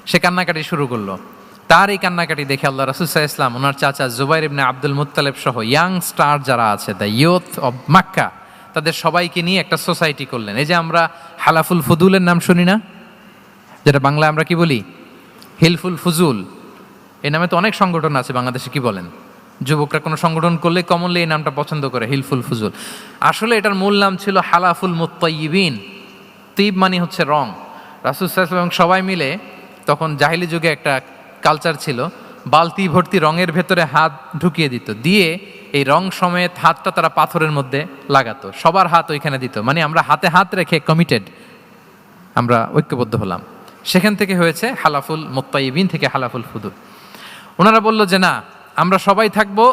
সে কান্নাকাটি শুরু করলো। তার এই কান্নাকাটি দেখে আল্লাহ রাসূল সাল্লাল্লাহু আলাইহি ওয়াসাল্লাম ওনার চাচা জুবাইর ইবনে আব্দুল মুত্তালিব সহ ইয়াং স্টার যারা আছে, দ্য ইয়ুথ অব মক্কা, তাদের সবাইকে নিয়ে একটা সোসাইটি করলেন। এই যে আমরা হালাফুল ফুদুলের নাম শুনি না, যেটা বাংলায় আমরা কি বলি? হিলফুল ফুজুল। এই নামে তো অনেক সংগঠন আছে বাংলাদেশে। কি বলেন? যুবকরা কোনো সংগঠন করলে কমনলি এই নামটা পছন্দ করে, হিলফুল ফুজুল। আসলে এটার মূল নাম ছিল হালাফুল মুত্তাইয়িবিন। তিব মানে হচ্ছে রং। রাসূল সাল্লাল্লাহু আলাইহি ওয়াসাল্লাম সবাই মিলে, তখন জাহিলি যুগে একটা কালচার ছিল, বালতি ভর্তি রঙের ভেতরে হাত ঢুকিয়ে দিত, দিয়ে এই রং সমেত হাতটা তারা পাথরের মধ্যে লাগাতো, সবার হাত ওইখানে দিত, মানে আমরা হাতে হাত রেখে কমিটেড, আমরা ঐক্যবদ্ধ হলাম। সেখান থেকে হয়েছে হালাফুল মুত্তাইয়িবিন, থেকে হালাফুল ফুদুল। ওনারা বলল যে না, আমরা সবাই থাকবো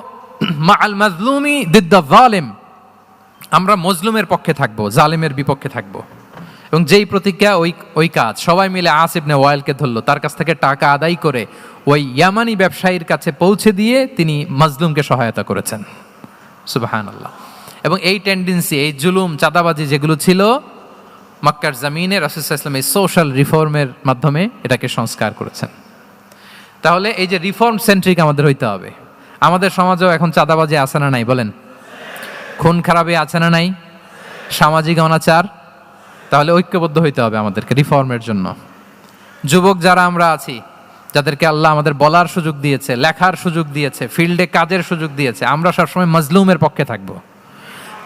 মাআল মাজলুমি দিদ্দা যালিম, আমরা মজলুমের পক্ষে থাকবো, জালিমের বিপক্ষে থাকবো। এবং যেই প্রতিজ্ঞা ওই কাজ। সবাই মিলে আস ইবনে ওয়াইলকে ধরলো, তার কাছ থেকে টাকা আদায় করে ওই ইয়ামানি ব্যবসায়ীর কাছে পৌঁছে দিয়ে তিনি মাজলুমকে সহায়তা করেছেন। সুবহানাল্লাহ। এবং এই টেন্ডেন্সি, এই জুলুম, চাঁদাবাজি যেগুলো ছিল, মক্কার জমিনে রাসূল সাল্লাল্লাহু আলাইহি ওয়াসাল্লাম এই সোশ্যাল রিফর্মের মাধ্যমে এটাকে সংস্কার করেছেন। তাহলে এই যে রিফর্ম সেন্ট্রিক আমাদের হইতে হবে। আমাদের সমাজেও এখন চাঁদাবাজি আছে না নাই বলেন, খুন খারাপি আছে না নাই, সামাজিক অনাচার, তাহলে ঐক্যবদ্ধ হইতে হবে আমাদেরকে রিফর্মের জন্য। যুবক যারা আমরা আছি, যাদেরকে আল্লাহ আমাদের বলার সুযোগ দিয়েছে, লেখার সুযোগ দিয়েছে, ফিল্ডে কাজের সুযোগ দিয়েছে, আমরা সবসময় মজলুমের পক্ষে থাকব,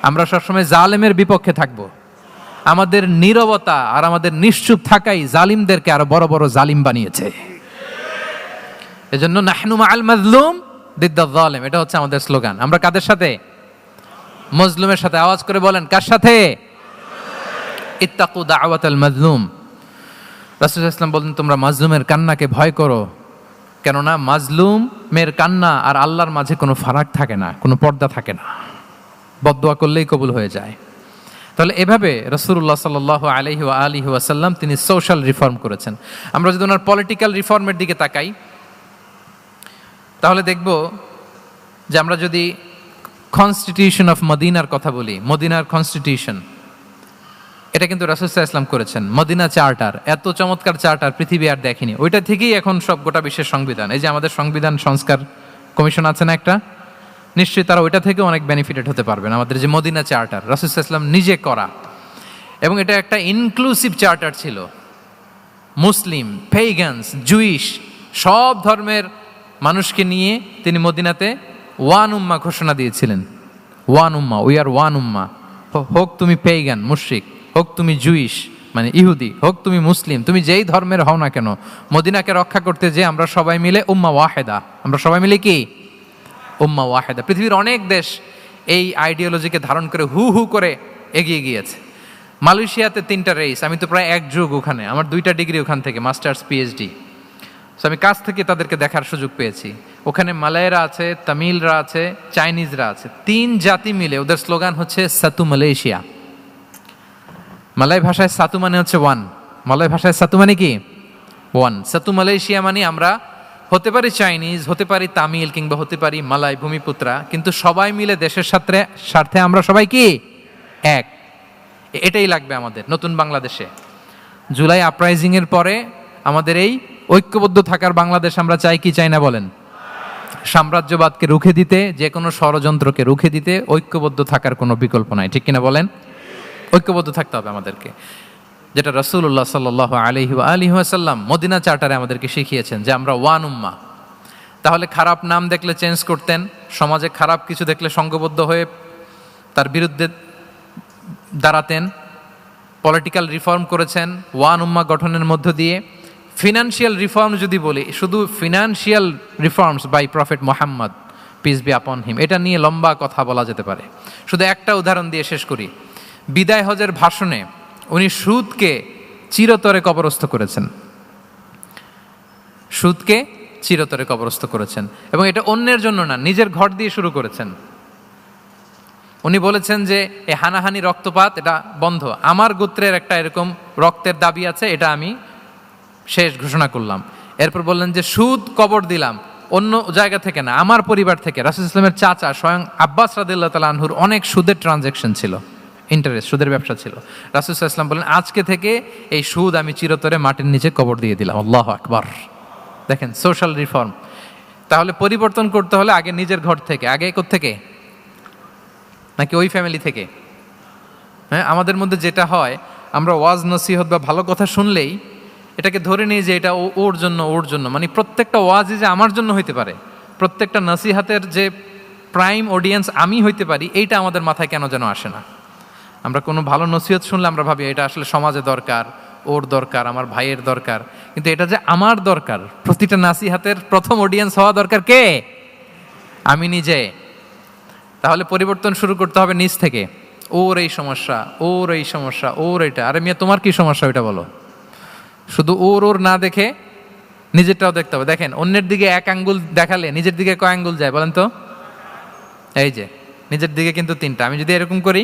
আমরা সবসময় জালেমের বিপক্ষে থাকব। আমাদের নীরবতা আর আমাদের নিশ্চুপ থাকাই জালিমদেরকে আরো বড় বড় জালিম বানিয়েছে। এজন্য নাহনু মাআল মাজলুম দিদ্দাল জালিম, এটা হচ্ছে আমাদের স্লোগান। আমরা কাদের সাথে? মজলুমের সাথে। আওয়াজ করে বলেন, কার সাথে? ইত্তাকু দাওয়াতাল মাজলুম। রাসূল সাল্লাল্লাহু আলাইহি ওয়াসাল্লাম বলেন, তোমরা মাজলুমের কান্নাকে ভয় করো, কেননা মাজলুমের কান্না আর আল্লাহর মাঝে কোনো ফারাক থাকে না, কোনো পর্দা থাকে না, বদদোয়া করলেই কবুল হয়ে যায়। তাহলে এভাবে রাসূলুল্লাহ সাল্লাল্লাহু আলাইহি ওয়া আলিহি ওয়াসাল্লাম তিনি সোশ্যাল রিফর্ম করেছেন। আমরা যদি ওনার পলিটিক্যাল রিফর্মের দিকে তাকাই, তাহলে দেখব যে আমরা যদি কনস্টিটিউশন অফ মদিনার কথা বলি, মদিনার কনস্টিটিউশন, এটা কিন্তু রাসূল সাল্লাল্লাহু আলাইহি ওয়াসাল্লাম করেছেন। মদিনা চার্টার, এত চমৎকার চার্টার পৃথিবী আর দেখেনি। ওইটা থেকেই এখন সব গোটা বিশ্বের সংবিধান। এই যে আমাদের সংবিধান সংস্কার কমিশন আছে না একটা, নিশ্চয়ই তারা ওইটা থেকে অনেক বেনিফিটেড হতে পারবেন। আমাদের যে মদিনা চার্টার রাসূল সাল্লাল্লাহু আলাইহি ওয়াসাল্লাম নিজে করা, এবং এটা একটা ইনক্লুসিভ চার্টার ছিল। মুসলিম, পেগানস, জুইশ, সব ধর্মের মানুষকে নিয়ে তিনি মদিনাতে ওয়ান উম্মা ঘোষণা দিয়েছিলেন। One Umma, we are one উম্মা। হোক তুমি পেগান মুশরিক, হোক তুমি জুইশ মানে ইহুদি, হোক তুমি মুসলিম, তুমি যেই ধর্মের হও না কেন, মদিনাকে রক্ষা করতে যে আমরা সবাই মিলে উম্মা ওয়াহেদা, আমরা সবাই মিলে কি উম্মা ওয়াহেদা। পৃথিবীর অনেক দেশ এই আইডিওলজিকে ধারণ করে হু হু করে এগিয়ে গিয়েছে। মালয়েশিয়াতে 3টা রেস, আমি তো প্রায় 1 যুগ ওখানে, আমার 2টা ডিগ্রি ওখান থেকে, মাস্টার্স পিএইচডি। সো আমি কাছ থেকে তাদেরকে দেখার সুযোগ পেয়েছি। ওখানে মালয়েরা আছে, তামিলরা আছে, চাইনিজরা আছে, 3 জাতি মিলে ওদের স্লোগান হচ্ছে সাতু মালয়েশিয়া। মালয় ভাষায় সাতু মানে হচ্ছে ওয়ান, মালয় ভাষায় সাতু মানে কি ওয়ান। সাতু মালয়েশিয়া মানে আমরা হতে পারি চাইনিজ, হতে পারি তামিল, কিংবা হতে পারি মালয় ভূমিপুত্রা, কিন্তু সবাই মিলে দেশের স্বার্থে আমরা সবাই কি এক। এটাই লাগবে আমাদের নতুন বাংলাদেশে। জুলাই আপরাইজিং এর পরে আমাদের এই ঐক্যবদ্ধ থাকার বাংলাদেশ আমরা চাই কি চাই না বলেন? সাম্রাজ্যবাদকে রুখে দিতে, যে কোনো ষড়যন্ত্রকে রুখে দিতে ঐক্যবদ্ধ থাকার কোনো বিকল্প নাই, ঠিক কিনা বলেন? ঐক্যবদ্ধ থাকতে হবে আমাদেরকে, যেটা রাসূলুল্লাহ সাল্লাল্লাহু আলাইহি ওয়া আলিহি ওয়াসাল্লাম মদিনা চার্টারে আমাদেরকে শিখিয়েছেন যে আমরা ওয়ান উম্মা। তাহলে খারাপ নাম দেখলে চেঞ্জ করতেন, সমাজে খারাপ কিছু দেখলে সংঘবদ্ধ হয়ে তার বিরুদ্ধে দাঁড়াতেন। পলিটিক্যাল রিফর্ম করেছেন ওয়ান উম্মা গঠনের মধ্য দিয়ে। ফিনান্সিয়াল রিফর্ম যদি বলি, শুধু financial reforms by prophet Muhammad peace be upon him, এটা নিয়ে লম্বা কথা বলা যেতে পারে। শুধু একটা উদাহরণ দিয়ে শেষ করি। বিদায় হজের ভাষণে উনি সুদকে চিরতরে কবরস্থ করেছেন, সুদকে চিরতরে কবরস্থ করেছেন, এবং এটা অন্যের জন্য না, নিজের ঘর দিয়ে শুরু করেছেন। উনি বলেছেন যে এই হানাহানি রক্তপাত এটা বন্ধ, আমার গোত্রের একটা এরকম রক্তের দাবি আছে, এটা আমি শেষ ঘোষণা করলাম। এরপর বললেন যে সুদ কবর দিলাম, অন্য জায়গা থেকে না, আমার পরিবার থেকে। রাসূল সাল্লাল্লাহু আলাইহি ওয়াসাল্লামের চাচা স্বয়ং আব্বাস রাদিয়াল্লাহু তাআলা আনহুর অনেক সুদের ট্রানজ্যাকশন ছিল, ইন্টারেস্ট, সুদের ব্যবসা ছিল। রাসূল সাল্লাল্লাহু আলাইহি ওয়াসাল্লাম বলেন আজকে থেকে এই সুদ আমি চিরতরে মাটির নিচে কবর দিয়ে দিলাম। আল্লাহু আকবার। দেখেন সোশ্যাল রিফর্ম। তাহলে পরিবর্তন করতে হলে আগে নিজের ঘর থেকে, আগে কোত্থেকে? নাকি ওই ফ্যামিলি থেকে? হ্যাঁ, আমাদের মধ্যে যেটা হয়, আমরা ওয়াজ নসিহত বা ভালো কথা শুনলেই এটাকে ধরে নিই যে এটা ওর জন্য, ওর জন্য, মানে প্রত্যেকটা ওয়াজই যে আমার জন্য হইতে পারে, প্রত্যেকটা নসিহাতের যে প্রাইম অডিয়েন্স আমি হইতে পারি, এইটা আমাদের মাথায় কেন যেন আসে না। আমরা কোনো ভালো নসিহত শুনলে আমরা ভাবি এটা আসলে সমাজে দরকার, ওর দরকার, আমার ভাইয়ের দরকার, কিন্তু এটা যে আমার দরকার, প্রতিটা নাসিহাতের প্রথম অডিয়েন্স হওয়া দরকার কে? আমি নিজে। তাহলে পরিবর্তন শুরু করতে হবে নিজ থেকে। ওর এই সমস্যা, ওর এই সমস্যা, ওর এটা, আরে মিয়া তোমার কি সমস্যা ওইটা বলো। শুধু ওর ওর না দেখে নিজেরটাও দেখতে হবে। দেখেন অন্যের দিকে 1 আঙ্গুল দেখালে নিজের দিকে কয় আঙ্গুল যায় বলেন তো? এই যে নিজের দিকে কিন্তু 3টা। আমি যদি এরকম করি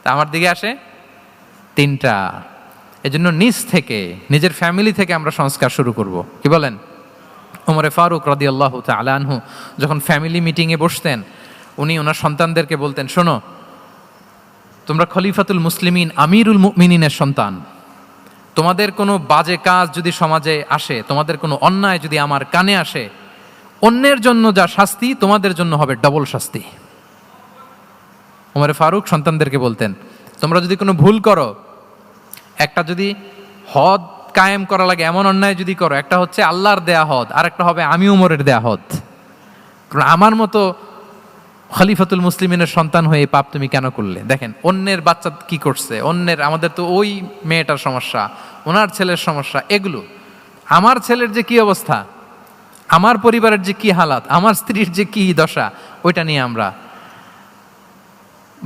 তা আমার দিকে আসে 3টা। এজন্য নিজ থেকে, নিজের ফ্যামিলি থেকে আমরা সংস্কার শুরু করব। কি বলেন? ওমরে ফারুক রাদিয়াল্লাহু তাআলা আনহু যখন ফ্যামিলি মিটিংয়ে বসতেন, উনি ওনার সন্তানদেরকে বলতেন, শোনো তোমরা খলিফাতুল মুসলিমিন, আমিরুল মুমিনিনের সন্তান। তোমাদের কোনো বাজে কাজ যদি সমাজে আসে, তোমাদের কোনো অন্যায় যদি আমার কানে আসে, অন্যের জন্য যা শাস্তি তোমাদের জন্য হবে ডবল শাস্তি। ওমর ফারুক সন্তানদেরকে বলতেন, তোমরা যদি কোনো ভুল করো, একটা যদি হদ কায়েম করা লাগে এমন অন্যায় যদি করো, একটা হচ্ছে আল্লাহর দেয়া হদ, আর একটা হবে আমি উমরের দেয়া হদ। কারণ আমার মতো খলিফাতুল মুসলিমিনের সন্তান হয়ে এই পাপ তুমি কেন করলে? দেখেন অন্যের বাচ্চা কি করছে, অন্যের, আমাদের তো ওই মেয়েটার সমস্যা, ওনার ছেলের সমস্যা, এগুলো আমার ছেলের যে কি অবস্থা, আমার পরিবারের যে কি হালাত, আমার স্ত্রীর যে কি দশা, ওইটা নিয়ে আমরা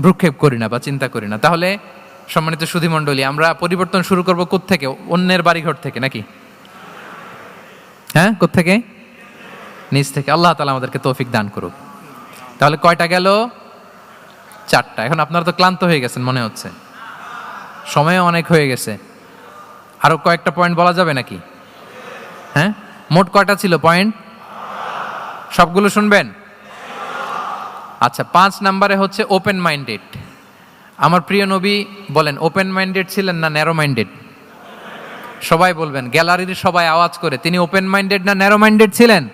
ভ্রুক্ষেপ করি না বা চিন্তা করি না। তাহলে সম্মানিত সুধীমণ্ডলী, আমরা পরিবর্তন শুরু করবো কোত্থেকে? অন্যের বাড়িঘর থেকে নাকি? হ্যাঁ, কোত্থেকে? নিজ থেকে। আল্লাহ তাআলা আমাদেরকে তৌফিক দান করুক। তাহলে কয়টা গেল? 4টা। এখন আপনারা তো ক্লান্ত হয়ে গেছেন মনে হচ্ছে, সময়ও অনেক হয়ে গেছে। আরো কয়েকটা পয়েন্ট বলা যাবে নাকি? হ্যাঁ, মোট কয়টা ছিল পয়েন্ট? সবগুলো শুনবেন? আচ্ছা, 5 নম্বরে হচ্ছে ওপেন মাইন্ডেড। আমার প্রিয় নবী বলেন ওপেন মাইন্ডেড ছিলেন না ন্যারো মাইন্ডেড? সবাই বলবেন, গ্যালারির সবাই আওয়াজ করে, তিনি ওপেন মাইন্ডেড না ন্যারো মাইন্ডেড ছিলেন?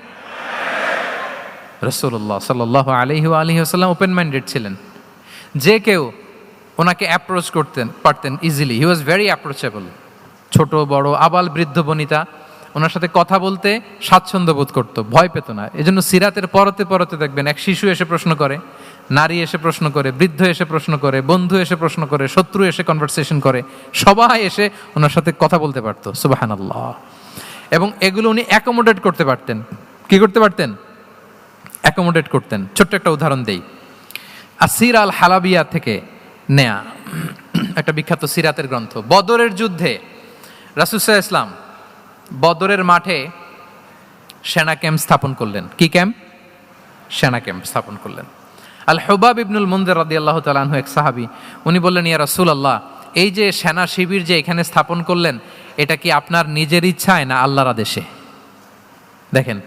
রাসূলুল্লাহ সাল্লাল্লাহু আলাইহি ওয়া আলিহি ওয়াসাল্লাম ওপেন মাইন্ডেড ছিলেন। যে কেউ ওনাকে অ্যাপ্রোচ করতেন পারতেন easily, he was very approachable. ছোট বড় আবাল বৃদ্ধ বনিতা ওনার সাথে কথা বলতে স্বাচ্ছন্দ্য বোধ করতো, ভয় পেত না। এজন্য সিরাতের পরতে পরতে দেখবেন এক শিশু এসে প্রশ্ন করে, নারী এসে প্রশ্ন করে, বৃদ্ধ এসে প্রশ্ন করে, বন্ধু এসে প্রশ্ন করে, শত্রু এসে কনভারসেশন করে, সবাই এসে ওনার সাথে কথা বলতে পারতো। সুবহানাল্লাহ। এবং এগুলো উনি অ্যাকোমোডেট করতে পারতেন। কি করতে পারতেন? অ্যাকোমোডেট করতেন। ছোট্ট একটা উদাহরণ দেই, আসির আল হালাবিয়া থেকে নেয়া একটা বিখ্যাত সিরাতের গ্রন্থ। বদরের যুদ্ধে রাসূল সাল্লাল্লাহু আলাইহি ওয়াসাল্লাম বদরের মাঠে সেনা ক্যাম্প স্থাপন করলেন। কি ক্যাম্প? সেনা ক্যাম্প স্থাপন করলেন। আল হুবাব ইবনুল মুনজির রাদিয়াল্লাহু তাআলা আনহু এক সাহাবী, উনি বললেন, ইয়া রাসূলুল্লাহ, এই যে সেনা শিবির যে এখানে স্থাপন করলেন, এটা কি আপনার নিজের ইচ্ছায় না আল্লাহর আদেশে? দেখেন,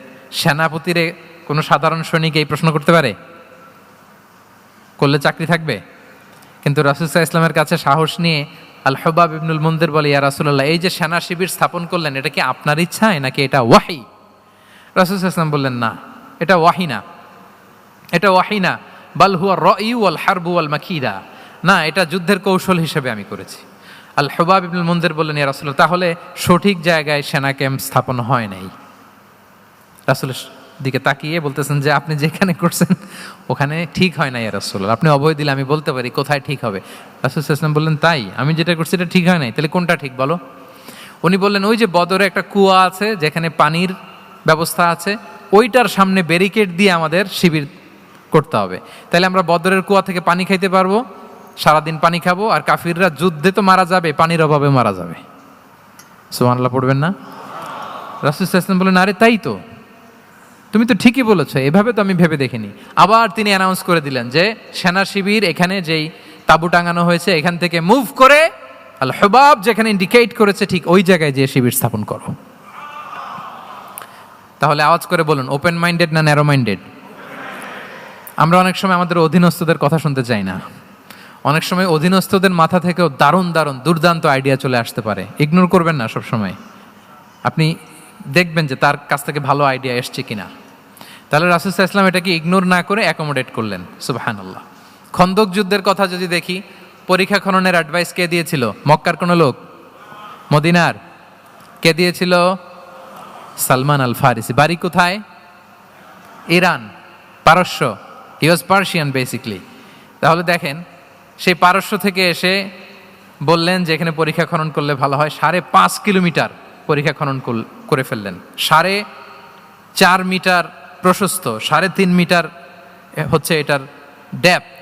সেনাপতিরে কোনো সাধারণ সৈনিক এই প্রশ্ন করতে পারে? করলে চাকরি থাকবে? কিন্তু রাসূল সাল্লাল্লাহু আলাইহি ওয়াসাল্লামের কাছে সাহস নিয়ে আল হুবাব ইবনুল মুনজির বলে, ইয়া রাসূলুল্লাহ, এই যে সেনা শিবির স্থাপন করলেন, এটা কি আপনার ইচ্ছায় নাকি এটা ওয়াহি? রাসূল সাল্লাল্লাহু আলাইহি ওয়াসাল্লাম বললেন, না, এটা ওয়াহি না, এটা ওয়াহি না, বাল হুয়া রায়ু ওয়াল হারবু ওয়াল মাকিদা, না, এটা যুদ্ধের কৌশল হিসেবে আমি করেছি। আল হুবাব ইবনুল মুনজির বললেন, ইয়া রাসূলুল্লাহ, তাহলে সঠিক জায়গায় সেনা ক্যাম্প স্থাপন হয় নাই। রাসূলের দিকে তাকিয়ে বলতেছেন যে আপনি যেখানে করছেন ওখানে ঠিক হয় না ইয়া রাসূলুল্লাহ, আপনি অভয় দিলে আমি বলতে পারি কোথায় ঠিক হবে। রাসূল সাল্লাল্লাহু আলাইহি ওয়াসাল্লাম বললেন, তাই? আমি যেটা করছি এটা ঠিক হয় নাই, তাহলে কোনটা ঠিক বলো? উনি বললেন, ওই যে বদরে একটা কুয়া আছে যেখানে পানির ব্যবস্থা আছে, ওইটার সামনে ব্যারিকেড দিয়ে আমাদের শিবির করতে হবে। তাহলে আমরা বদরের কুয়া থেকে পানি খাইতে পারবো, সারাদিন পানি খাবো, আর কাফিররা যুদ্ধে তো মারা যাবে, পানির অভাবে মারা যাবে। সুবহানাল্লাহ পড়বেন না? রাসূল সাল্লাল্লাহু আলাইহি ওয়াসাল্লাম বললেন, আরে তাই তো, তুমি তো ঠিকই বলেছো, এভাবে তো আমি ভেবে দেখিনি। আবার তিনি অ্যানাউন্স করে দিলেন যে সেনা শিবির এখানে যেই তাঁবু টাঙানো হয়েছে এখান থেকে মুভ করে আল হুবাব যেখানে ইন্ডিকেট করেছে ঠিক ওই জায়গায় যে শিবির স্থাপন করো। তাহলে আওয়াজ করে বলুন, ওপেন মাইন্ডেড না ন্যারো মাইন্ডেড? আমরা অনেক সময় আমাদের অধীনস্থদের কথা শুনতে চাই না। অনেক সময় অধীনস্থদের মাথা থেকেও দারুণ দারুণ দুর্দান্ত আইডিয়া চলে আসতে পারে। ইগনোর করবেন না সব সময়, আপনি দেখবেন যে তার কাছ থেকে ভালো আইডিয়া এসছে কিনা। তাহলে রাসূল সাল্লাল্লাহু আলাইহি ওয়াসাল্লাম এটাকে ইগনোর না করে অ্যাকোমোডেট করলেন। সুবহানাল্লাহ। খন্দক যুদ্ধের কথা যদি দেখি, পরীক্ষা খননের অ্যাডভাইস কে দিয়েছিল? মক্কার কোনো লোক? মদিনার? কে দিয়েছিল? সালমান আল ফারিসি। বাড়ি কোথায়? ইরান, পারস্য। হি ওয়াজ পার্সিয়ান বেসিকলি। তাহলে দেখেন, সেই পারস্য থেকে এসে বললেন যে এখানে পরীক্ষা খনন করলে ভালো হয়। 5.5 কিলোমিটার পরীক্ষা খনন করে ফেললেন। 4.5 মিটার প্রশস্ত, 3.5 মিটার হচ্ছে এটার ডেপথ।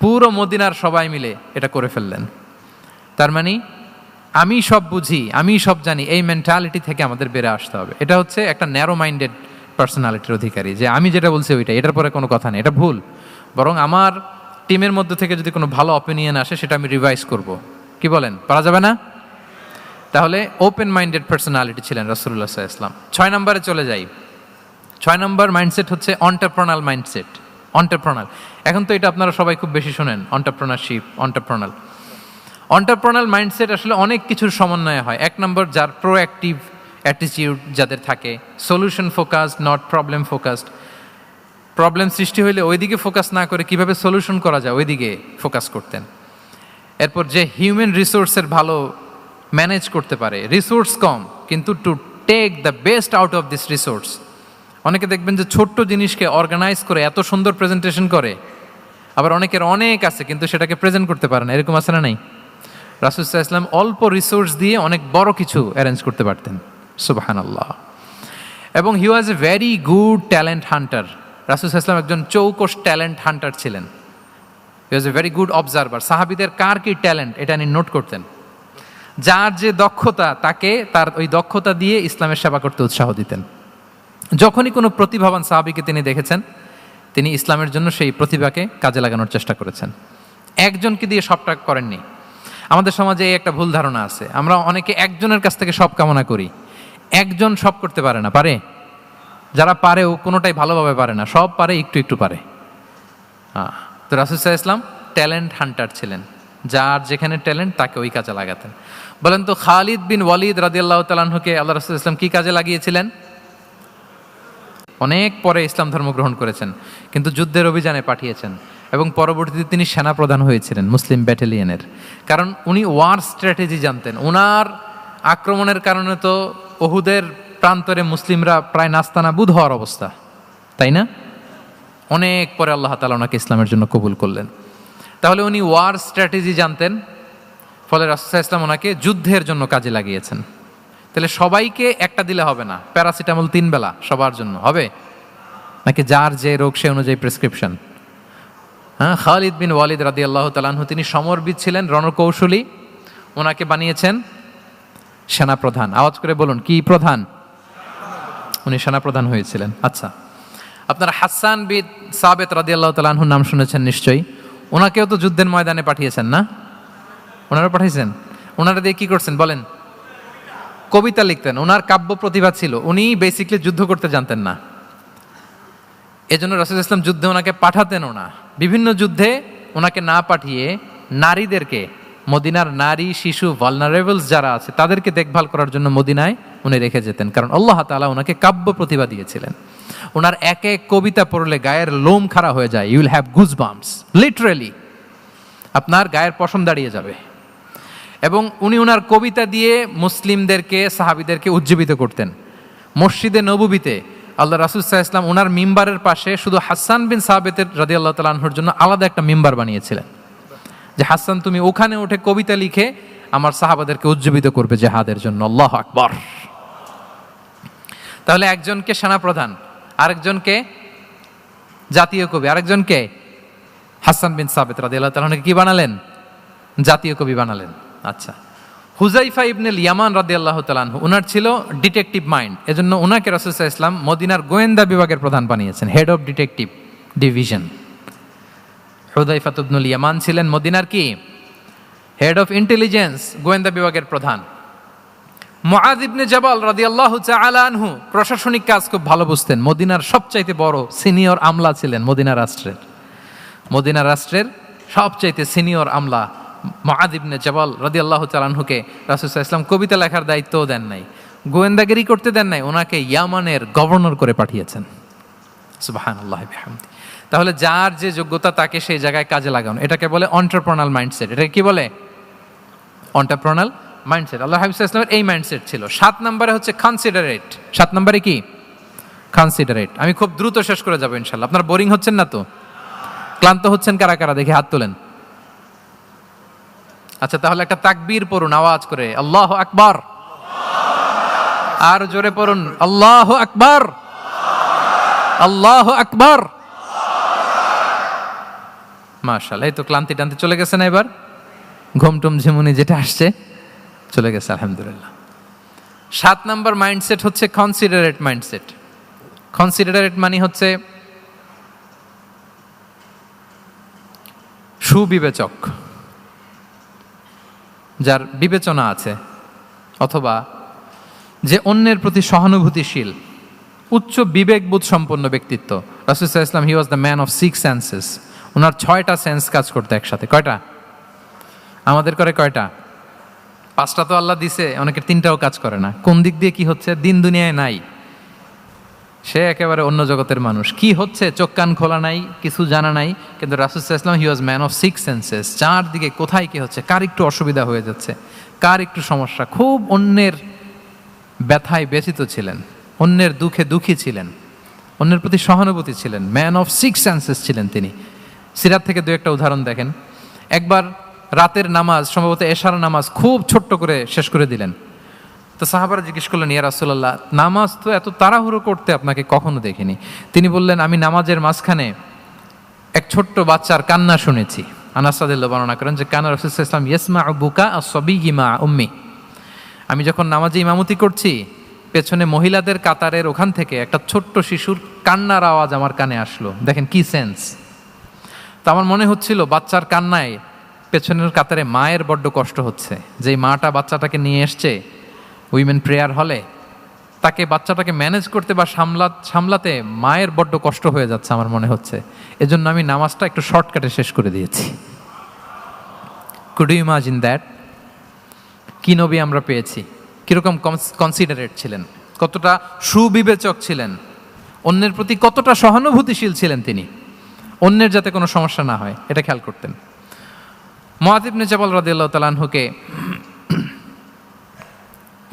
পুরো মদিনার সবাই মিলে এটা করে ফেললেন। তার মানে আমি সব বুঝি, আমি সব জানি, এই মেন্টালিটি থেকে আমাদের বেড়ে আসতে হবে। এটা হচ্ছে একটা ন্যারো মাইন্ডেড পার্সোনালিটির অধিকারী, যে আমি যেটা বলছি ওইটা, এটার পরে কোনো কথা নেই, এটা ভুল। বরং আমার টিমের মধ্যে থেকে যদি কোনো ভালো অপিনিয়ন আসে সেটা আমি রিভাইজ করব। কি বলেন, পারা যাবে না? তাহলে ওপেন মাইন্ডেড পার্সোনালিটি ছিলেন রাসূলুল্লাহ সাল্লাল্লাহু আলাইহি ওয়াসাল্লাম। 6 নম্বরে চলে যাই। 6 নম্বর মাইন্ডসেট হচ্ছে এন্টারপ্রেনাল মাইন্ডসেট। অন্টারপ্রেনার। এখন তো এটা আপনারা সবাই খুব বেশি শোনেন, অন্টারপ্রেনারশিপ, অন্টারপ্রেনার মাইন্ডসেট আসলে অনেক কিছুর সমন্বয় হয়। এক নম্বর, যার প্রোঅ্যাক্টিভ অ্যাটিটিউড যাদের থাকে, solution focused, not problem focused. Problem সৃষ্টি হইলে ওইদিকে ফোকাস না করে কিভাবে সলিউশন করা যায় ওইদিকে ফোকাস করতেন। এরপর যে হিউম্যান রিসোর্সের ভালো ম্যানেজ করতে পারে, রিসোর্স কম কিন্তু to take the best out of this resource. অনেকে দেখবেন যে ছোট্ট জিনিসকে অর্গানাইজ করে এত সুন্দর প্রেজেন্টেশন করে, আবার অনেকের অনেক আছে কিন্তু সেটাকে প্রেজেন্ট করতে পারে না, এরকম আছে না নাই? রাসূল সাল্লাল্লাহু আলাইহি ওয়াসাল্লাম অল্প রিসোর্স দিয়ে অনেক বড় কিছু অ্যারেঞ্জ করতে পারতেন, সুবহানাল্লাহ। এবং he was a very good talent hunter. রাসূল সাল্লাল্লাহু আলাইহি ওয়াসাল্লাম একজন চৌকস ট্যালেন্ট হান্টার ছিলেন। He was a very good observer. সাহাবীদের কার কি ট্যালেন্ট এটা তিনি নোট করতেন। যার যে দক্ষতা তাকে তার ওই দক্ষতা দিয়ে ইসলামের সেবা করতে উৎসাহ দিতেন। যখনই কোনো প্রতিভাবান সাহাবীকে তিনি দেখেছেন, তিনি ইসলামের জন্য সেই প্রতিভাকে কাজে লাগানোর চেষ্টা করেছেন। একজনকে দিয়ে সবটা করেননি। আমাদের সমাজে এই একটা ভুল ধারণা আছে, আমরা অনেকে একজনের কাছ থেকে সব কামনা করি। একজন সব করতে পারে না, পারে? যারা পারেও কোনোটাই ভালোভাবে পারে না, সব পারে একটু একটু পারে। তো রাসূল সাল্লাল্লাহু আলাইহি ওয়াসাল্লাম ট্যালেন্ট হান্টার ছিলেন, যার যেখানে ট্যালেন্ট তাকে ওই কাজে লাগাতেন। বলেন তো, খালিদ বিন ওয়ালিদ রাদিয়াল্লাহু তাআলা আনহুকে আল্লাহ রাসূল সাল্লাল্লাহু আলাইহি ওয়াসাল্লাম কি কাজে লাগিয়েছিলেন? অনেক পরে ইসলাম ধর্ম গ্রহণ করেছেন, কিন্তু যুদ্ধের অভিযানে পাঠিয়েছেন এবং পরবর্তীতে তিনি সেনাপ্রধান হয়েছিলেন মুসলিম ব্যাটালিয়নের। কারণ উনি ওয়ার স্ট্র্যাটেজি জানতেন। ওনার আক্রমণের কারণে তো উহুদের প্রান্তরে মুসলিমরা প্রায় নাস্তানাবুদ হওয়ার অবস্থা, তাই না? অনেক পরে আল্লাহ তাআলা ওনাকে ইসলামের জন্য কবুল করলেন। তাহলে উনি ওয়ার স্ট্র্যাটেজি জানতেন, ফলে রাসূল সাল্লাল্লাহু আলাইহি ওয়াসাল্লাম ওনাকে যুদ্ধের জন্য কাজে লাগিয়েছেন। তাহলে সবাইকে একটা দিলে হবে না, প্যারাসিটামল 3 বেলা সবার জন্য হবে নাকি যার যে রোগ সে অনুযায়ী প্রেসক্রিপশন? হ্যাঁ, খালিদ বিন ওয়ালিদ রাদিয়াল্লাহু তাআলা আনহু তিনি সমরবিদ ছিলেন, রণকৌশলী। ওনাকে বানিয়েছেন সেনাপ্রধান। আওয়াজ করে বলুন, কি প্রধান? উনি সেনাপ্রধান হয়েছিলেন। আচ্ছা, আপনারা হাসান বিন সাবিত রাদিয়াল্লাহু তাআলা আনহুর নাম শুনেছেন নিশ্চয়ই। ওনাকেও তো যুদ্ধের ময়দানে পাঠিয়েছেন না? ওনারা পাঠিয়েছেন। ওনারা দিয়ে কি করছেন বলেন? কবিতা লিখতেন। ওনার কাব্য প্রতিভা ছিল। উনি বেসিক্যালি যুদ্ধ করতে জানতেন না, এজন্য রাসূল সাল্লাল্লাহু আলাইহি ওয়াসাল্লাম যুদ্ধে ওনাকে পাঠাতেনও না। বিভিন্ন যুদ্ধে ওনাকে না পাঠিয়ে নারীদেরকে, মদিনার নারী শিশু ভালনারেবলস যারা আছে তাদেরকে দেখভাল করার জন্য মদিনায় উনি রেখে যেতেন, কারণ আল্লাহ তাআলা ওনাকে কাব্য প্রতিভা দিয়েছিলেন। ওনার এক এক কবিতা পড়লে গায়ের লোম খাড়া হয়ে যায়। You will have goosebumps, literally আপনার গায়ের পশম দাঁড়িয়ে যাবে। এবং উনি ওনার কবিতা দিয়ে মুসলিমদেরকে, সাহাবীদেরকে উজ্জীবিত করতেন। মসজিদে নববীতে আল্লাহ রাসূল সাল্লাল্লাহু আলাইহি ওয়াসাল্লাম ওনার মিম্বারের পাশে শুধু হাসান বিন সাবিত রাদিয়াল্লাহু তাআলা আনহুর জন্য আলাদা একটা মিম্বার বানিয়েছিলেন, যে হাসান তুমি ওখানে উঠে কবিতা লিখে আমার সাহাবাদেরকে উজ্জীবিত করবে জিহাদের জন্য। আল্লাহু আকবার। তাহলে একজনকে সেনাপ্রধান, আরেকজনকে জাতীয় কবি, আরেকজনকে হাসান বিন সাবিত রাদিয়াল্লাহু তাআলা আনহুকে কি বানালেন? জাতীয় কবি বানালেন। আচ্ছা, হুযাইফা ইবনুল ইয়ামান রাদিয়াল্লাহু তাআলা আনহু, ওনার ছিল ডিটেকটিভ মাইন্ড, এজন্য ওনাকে রাসূল সাল্লাল্লাহু আলাইহি ওয়াসাল্লাম মদিনার গোয়েন্দা বিভাগের প্রধান বানিয়েছেন, head of detective division. Huzaifa ibnul Yaman ছিলেন মদিনার কি? হেড অফ ইন্টেলিজেন্স, গোয়েন্দা বিভাগের প্রধান। মুআয ইবনে জাবাল রাদিয়াল্লাহু তাআলা আনহু প্রশাসনিক কাজ খুব ভালো বুঝতেন। মদিনার সবচাইতে বড় সিনিয়র আমলা ছিলেন মদিনা রাষ্ট্রের সবচাইতে সিনিয়র আমলা মুআয ইবনে জাবাল রাদিয়াল্লাহু তাআলা আনহুকে রাসূল সাল্লাল্লাহু আলাইহি ওয়াসাল্লাম কবিতা লেখার দায়িত্বও দেন নাই, গোয়েন্দাগিরি করতে দেন নাই, ওনাকে ইয়ামানের গভর্নর করে পাঠিয়েছেন। সুবহানাল্লাহ বিহামদি। তাহলে যার যে যোগ্যতা তাকে সেই জায়গায় কাজে লাগানো, এটাকে বলে অন্টারপ্রেনাল মাইন্ডসেট। এটাকে কি বলে? অন্টারপ্রেনাল মাইন্ডসেট। আল্লাহ হাবিব সাল্লাল্লাহু আলাইহি ওয়াসাল্লামের এই মাইন্ডসেট ছিল। 7 নম্বরে হচ্ছে কনসিডারেট। 7 নম্বরে কি? কনসিডারেট। আমি খুব দ্রুত শেষ করে যাবো ইনশাআল্লাহ। আপনারা বোরিং হচ্ছেন না তো? ক্লান্ত হচ্ছেন কারা কারা দেখি হাত তোলেন। আচ্ছা, তাহলে একটা তাকবীর পড়ুন আওয়াজ করে, আল্লাহু আকবার। আর জোরে পড়ুন, আল্লাহু আকবার, আল্লাহু আকবার। মাশাআল্লাহ, এই তো ক্লান্তি টান্তি চলে গেছে না? এবার ঘুমটুম ঝিমুনি যেটা আসছে চলে গেছে, আলহামদুলিল্লাহ। 7 নম্বর মাইন্ডসেট হচ্ছে কনসিডারেট মাইন্ডসেট। কনসিডারেট মানে হচ্ছে সুবিবেচক, যার বিবেচনা আছে, অথবা যে অন্যের প্রতি সহানুভূতিশীল, উচ্চ বিবেকবোধ সম্পন্ন ব্যক্তিত্ব। রাসূল সাল্লাল্লাহু আলাইহি ওয়াসাল্লাম he was the man of 6 senses. ওনার 6টা সেন্স কাজ করতে একসাথে। কয়টা? আমাদের করে কয়টা? 5টা তো আল্লাহ দিছে, অনেকের 3টাও কাজ করে না। কোন দিক দিয়ে কি হচ্ছে? দিন দুনিয়ায় নাই, সে একেবারে অন্য জগতের মানুষ। কি হচ্ছে চোখ কান খোলা নাই, কিছু জানা নাই। কিন্তু রাসূল সাল্লাল্লাহু আলাইহি ওয়াসাল্লাম he was man of 6 senses. চারদিকে কোথায় কি হচ্ছে, কার একটু অসুবিধা হয়ে যাচ্ছে, কার একটু সমস্যা, খুব অন্যের ব্যথায় ব্যথিত ছিলেন, অন্যের দুঃখে দুঃখী ছিলেন, অন্যের প্রতি সহানুভূতি ছিলেন। ম্যান অফ 6 সেন্সেস ছিলেন তিনি। সিরাত থেকে দু একটা উদাহরণ দেখেন। একবার রাতের নামাজ, সম্ভবত এশার নামাজ, খুব ছোট্ট করে শেষ করে দিলেন। তো সাহাবারা জিজ্ঞেস করলেন, ইয়া রাসূলুল্লাহ, নামাজ তো এত তাড়াহুড়ো করতে আপনাকে কখনো দেখিনি। তিনি বললেন, আমি নামাজের মাঝখানে এক ছোট্ট বাচ্চার কান্না শুনেছি। আনাস রাদিয়াল্লাহু বর্ণনা করেন যে কানা রাসূলুল্লাহ সাল্লাল্লাহু আলাইহি ওয়াসাল্লাম ইয়াসমাউ বুকা আস-সাবিয়্যি মা উম্মি। আমি যখন নামাজে ইমামতি করছি, পেছনে মহিলাদের কাতারের ওখান থেকে একটা ছোট্ট শিশুর কান্নার আওয়াজ আমার কানে আসলো। দেখেন কি সেন্স। তো আমার মনে হচ্ছিল বাচ্চার কান্নায় পেছনের কাতারে মায়ের বড্ড কষ্ট হচ্ছে। যেই মাটা বাচ্চাটাকে নিয়ে এসছে উইমেন প্রেয়ার হলে, তাকে বাচ্চাটাকে ম্যানেজ করতে বা সামলাতে মায়ের বড্ড কষ্ট হয়ে যাচ্ছে আমার মনে হচ্ছে। এজন্য আমি নামাজটা একটু শর্টকাটে শেষ করে দিয়েছি। Could you imagine that? কি নবী আমরা পেয়েছি, কিরকম কনসিডারেট ছিলেন, কতটা সুবিবেচক ছিলেন, অন্যের প্রতি কতটা সহানুভূতিশীল ছিলেন তিনি, অন্যের যাতে কোনো সমস্যা না হয় এটা খেয়াল করতেন। মুআয ইবনে জাবাল রাদিয়াল্লাহু তাআলা আনহুকে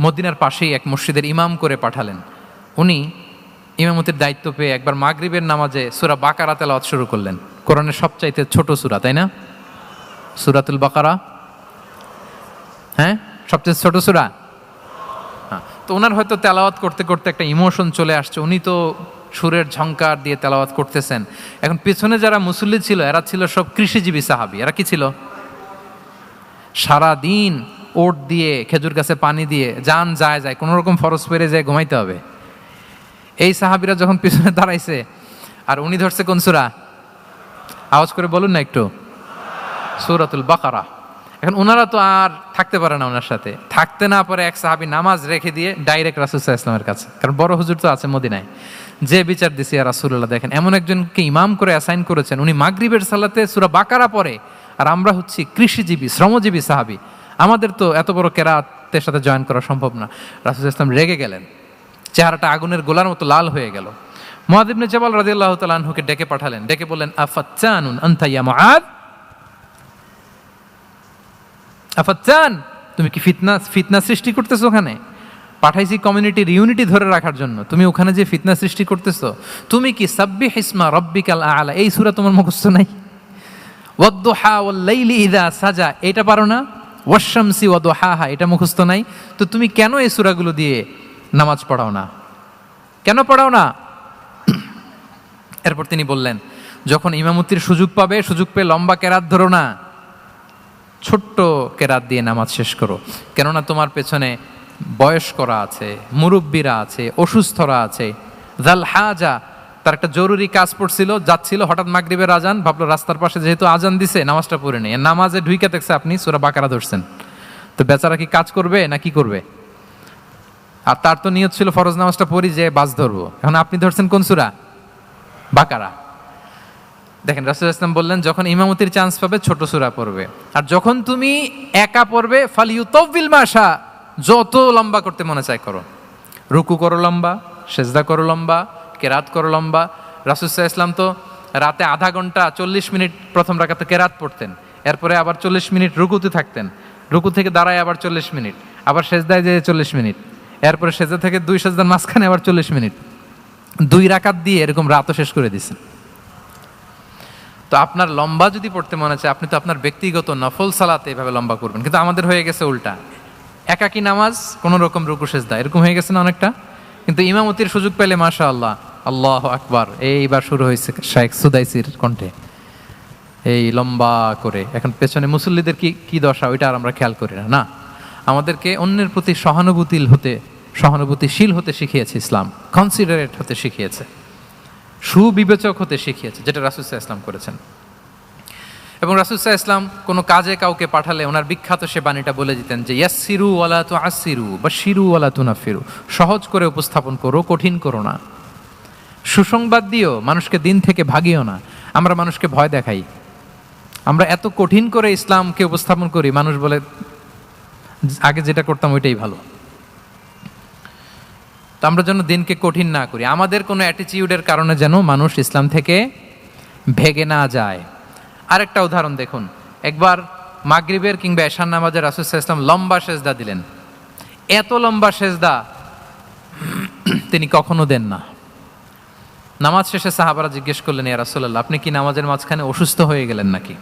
মদিনার পাশেই এক মসজিদের ইমাম করে পাঠালেন। উনি ইমামতির দায়িত্ব পেয়ে একবার মাগরিবের নামাজে সূরা বাকারা তেলাওয়াত শুরু করলেন। কোরআনের সবচাইতে ছোট সূরা, তাই না? সূরাতুল বাকারা, হ্যাঁ, সবচেয়ে ছোট সূরা। হ্যাঁ, তো ওনার হয়তো তেলাওয়াত করতে করতে একটা ইমোশন চলে আসছে। উনি তো সুরের ঝংকার দিয়ে তেলাওয়াত করতেছেন। এখন পেছনে যারা মুসল্লি ছিল এরা ছিল সব কৃষিজীবী সাহাবী। এরা কি ছিল? সারা দিন ওট দিয়ে, খেজুর গাছে পানি দিয়ে যান যায় কোনো রকম ফরজ পেরে যায় ঘুমাইতে হবে। এই সাহাবীরা যখন পিছনে দাঁড়াইছে আর উনি ধরছে কোন সূরা? আওয়াজ করে বলুন না একটু, সূরাতুল বাকারা। এখন ওনারা তো আর থাকতে পারে না, ওনার সাথে থাকতে না পারে এক সাহাবী নামাজ রেখে দিয়ে ডাইরেক্ট রাসূল সাল্লাল্লাহু আলাইহি ওয়াসাল্লামের কাছে, কারণ বড় হুজুর তো আছে মদিনায়। যে বিচার দিছে ইয়া রাসূলুল্লাহ, দেখেন এমন একজনকে ইমাম করে অ্যাসাইন করেছেন, উনি মাগরিবের সালাতে সূরা বাকারা পড়ে, আর আমরা হচ্ছি কৃষিজীবী শ্রমজীবী সাহাবী, আমাদের তো এত বড় কেরাতের সাথে জয়েন করা সম্ভব না। রাসূল সাল্লাল্লাহু আলাইহি ওয়াসাল্লাম রেগে গেলেন, চেহারাটা আগুনের গোলার মতো লাল হয়ে গেল। মুআয ইবনে জাবাল রাদিয়াল্লাহু তাআলা আনহুকে ডেকে পাঠালেন, ডেকে বললেন, আফাত্তানুন আনতা ইয়া মুআয, আফাত্তান, তুমি কি ফিতনা সৃষ্টি করতেছো? ওখানে পাঠাইছি কমিউনিটির ইউনিটি ধরে রাখার জন্য, তুমি ওখানে যে ফিতনা সৃষ্টি করতেছো। তুমি কি সাব্বিহ ইসমা রাব্বিকাল আ'লা এই সূরা তোমার মুখস্থ নাই? ওয়াদ-দুহা ওয়াল-লাইলি ইযা সাজা এটা পারো না? ওয়াশ-শামসি ওয়া দুহাহা এটা মুখস্থ নাই? তো তুমি কেন এই সূরাগুলো দিয়ে নামাজ পড়াও না? কেন পড়াও না? এরপর তিনি বললেন, যখন ইমামতির সুযোগ পাবে, সুযোগ পেয়ে লম্বা কেরাত ধরো না, ছোট্ট কেরাত দিয়ে নামাজ শেষ করো। কেননা তোমার পেছনে বয়স্করা আছে, মুরব্বীরা আছে, অসুস্থরা আছে। জাল হাজা, তার একটা জরুরি কাজ পড়ছিল, যাচ্ছিল, হঠাৎ মাগরিবের আজান, ভাবলো রাস্তার পাশে যেহেতু আজান দিছে নামাজটা পড়ে নেই। নামাজে ঢুইকে দেখছে আপনি সূরা বাকারা ধরছেন, তো বেচারা কি কাজ করবে না কি করবে? আর তার তো নিয়ত ছিল ফরজ নামাজটা পড়ি যে বাস ধরবো, এখন আপনি ধরছেন কোন সূরা? বাকারা। দেখেন রাসূল সাল্লাল্লাহু আলাইহি ওয়াসাল্লাম বললেন, যখন ইমামতির চান্স পাবে ছোট সূরা পড়বে, আর যখন তুমি একা পড়বে ফালিউতাউবিল মাশা, যত লম্বা করতে মনে চায় করো, রুকু করো লম্বা, সেজদা করো লম্বা, কেরাত করো লম্বা। রাসূল সাল্লাল্লাহু আলাইহি ওয়াসাল্লাম তো রাতে আধা ঘন্টা 40 মিনিট প্রথম রাকাতে কেরাত পড়তেন, এরপরে আবার 40 মিনিট রুকুতে থাকতেন, রুকু থেকে দাঁড়ায় আবার 40 মিনিট, আবার সেজদায় যেয়ে 40 মিনিট, এরপরে সেজদা থেকে 2 সেজদার মাঝখানে আবার 40 মিনিট, 2 রাকাত দিয়ে এরকম রাতও শেষ করে দিয়েছেন। তো আপনার লম্বা যদি পড়তে মনে চায়, আপনি তো আপনার ব্যক্তিগত নফল সালাতে এভাবে লম্বা করবেন। কিন্তু আমাদের হয়ে গেছে উল্টা, একাকী নামাজ, কোনো রকম রুকু সেজদা, এরকম হয়ে গেছে না অনেকটা। কিন্তু ইমামতির সুযোগ পেলে মাশাআল্লাহ, আল্লাহু আকবার, এইবার শুরু হয়েছে শাইখ সুদাইসির কণ্ঠে এই লম্বা করে। এখন পেছনে মুসল্লিদের কি দশা ওইটা আর আমরা খেয়াল করি না। আমাদেরকে অন্যের প্রতি সহানুভূতিশীল হতে শিখিয়েছে ইসলাম, কনসিডারেট হতে শিখিয়েছে, সুবিবেচক হতে শিখিয়েছে, যেটা রাসূল সাল্লাল্লাহু আলাইহি ওয়াসাল্লাম করেছেন। এবং রাসূল সাল্লাল্লাহু আলাইহি ওয়াসাল্লাম কোনো কাজে কাউকে পাঠালে ওনার বিখ্যাত সে বাণীটা বলে দিতেন যে ইয়াসসিরু ওয়ালা তুআসসিরু বাশশিরু ওয়ালা তুনাফিরু, সহজ করে উপস্থাপন করো, কঠিন করো না। সুসংবাদ দিও, মানুষকে দিন থেকে ভাগিও না। আমরা মানুষকে ভয় দেখাই, আমরা এত কঠিন করে ইসলামকে উপস্থাপন করি, মানুষ বলে আগে যেটা করতাম ওইটাই ভালো। তো আমরা যেন দিনকে কঠিন না করি, আমাদের কোনো অ্যাটিটিউডের কারণে যেন মানুষ ইসলাম থেকে ভেগে না যায়। আরেকটা উদাহরণ দেখুন, একবার মাগরিবের কিংবা এশার নামাজে রাসূল সাল্লাল্লাহু আলাইহি ওয়াসাল্লাম লম্বা সেজদা দিলেন। এত লম্বা সেজদা তিনি কখনো দেন না। নামাজ শেষে সাহাবারা জিজ্ঞেস করলেন, ইয়া রাসূলুল্লাহ, আপনি কি নামাজের মাঝখানে অসুস্থ হয়ে গেলেন নাকি?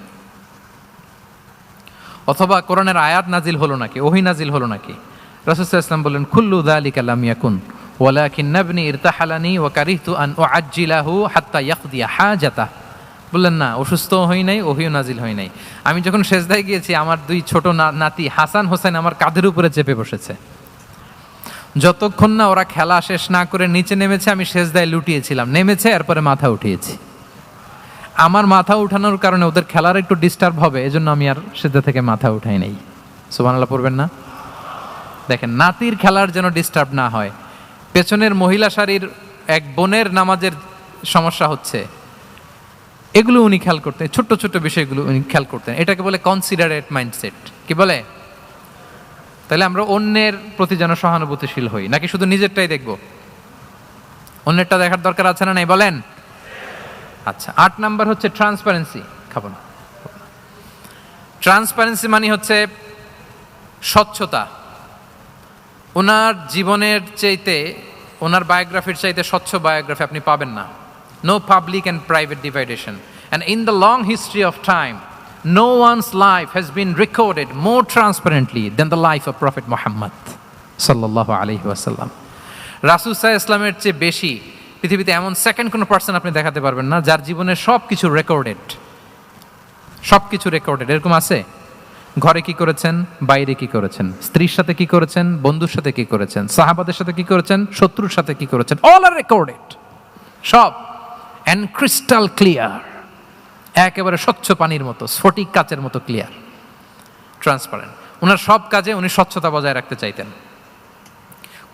অথবা কোরআনের আয়াত নাজিল হলো নাকি, ওহী নাজিল হলো নাকি? রাসূল সাল্লাল্লাহু আলাইহি ওয়াসাল্লাম বললেন, কুল্লু যালিকা লাম ইয়াকুন ওয়ালাকিন্নাবনি ইরতাহালানি ওয়া কারিহতু আন উআজ্জিলাহু হাত্তা ইয়াকদিয়া হাজাতাহ। বললেন না, অসুস্থ হই নাই, ওহীও নাজিল হয় নাই। আমি যখন সেজদায় গিয়েছি, আমার দুই ছোট নাতি হাসান হোসেন আমার কাঁধের উপরে চেপে বসেছে। যতক্ষণ না ওরা খেলা শেষ না করে নিচে নেমেছে, আমি সেজদায় লুটিয়েছিলাম। নেমেছে, এরপরে মাথা উঠিয়েছি। আমার মাথা উঠানোর কারণে ওদের খেলার একটু ডিস্টার্ব হবে, এজন্য আমি আর সেজদা থেকে মাথা উঠাই নাই। সুবহানাল্লাহ পড়বেন না? দেখেন, নাতির খেলার যেন ডিস্টার্ব না হয়। পেছনের মহিলা সারির এক বোনের নামাজের সমস্যা হচ্ছে, এগুলো উনি খেয়াল করতেন, ছোট্ট ছোট্ট বিষয়গুলো উনি খেয়াল করতেন। এটাকে বলে কনসিডারেট মাইন্ডসেট। কি বলে? তাহলে আমরা অন্যের প্রতি যেন সহানুভূতিশীল হই, নাকি শুধু নিজেরটাই দেখব? অন্যেরটা দেখার দরকার আছে না নাই বলেন? আচ্ছা, 8 নাম্বার হচ্ছে ট্রান্সপারেন্সি। খাবো না। ট্রান্সপারেন্সি মানে হচ্ছে স্বচ্ছতা। ওনার জীবনের চাইতে, ওনার বায়োগ্রাফির চাইতে স্বচ্ছ বায়োগ্রাফি আপনি পাবেন না। No public and private dividation. And in the long history of time, no one's life has been recorded more transparently than the life of Prophet Muhammad sallallahu alaihi wasallam. রাসূল সাল্লাল্লাহু আলাইহি ওয়াসাল্লামের চেয়ে বেশি পৃথিবীতে এমন সেকেন্ড কোনো পার্সন আপনি দেখাতে পারবেন না যার জীবনের সব কিছু রেকর্ডেড। সব কিছু রেকর্ডেড। এরকম আছে? ঘরে কি করেছেন, বাইরে কি করেছেন, স্ত্রীর সাথে কি করেছেন, বন্ধুর সাথে কি করেছেন, সাহাবাদের সাথে কি করেছেন, শত্রুর সাথে কি করেছেন, অল আর রেকর্ডেড। সব অ্যান্ড ক্রিস্টাল ক্লিয়ার, একেবারে স্বচ্ছ পানির মতো, স্ফটিক কাচের মতো ক্লিয়ার, ট্রান্সপারেন্ট। ওনার সব কাজে উনি স্বচ্ছতা বজায় রাখতে চাইতেন।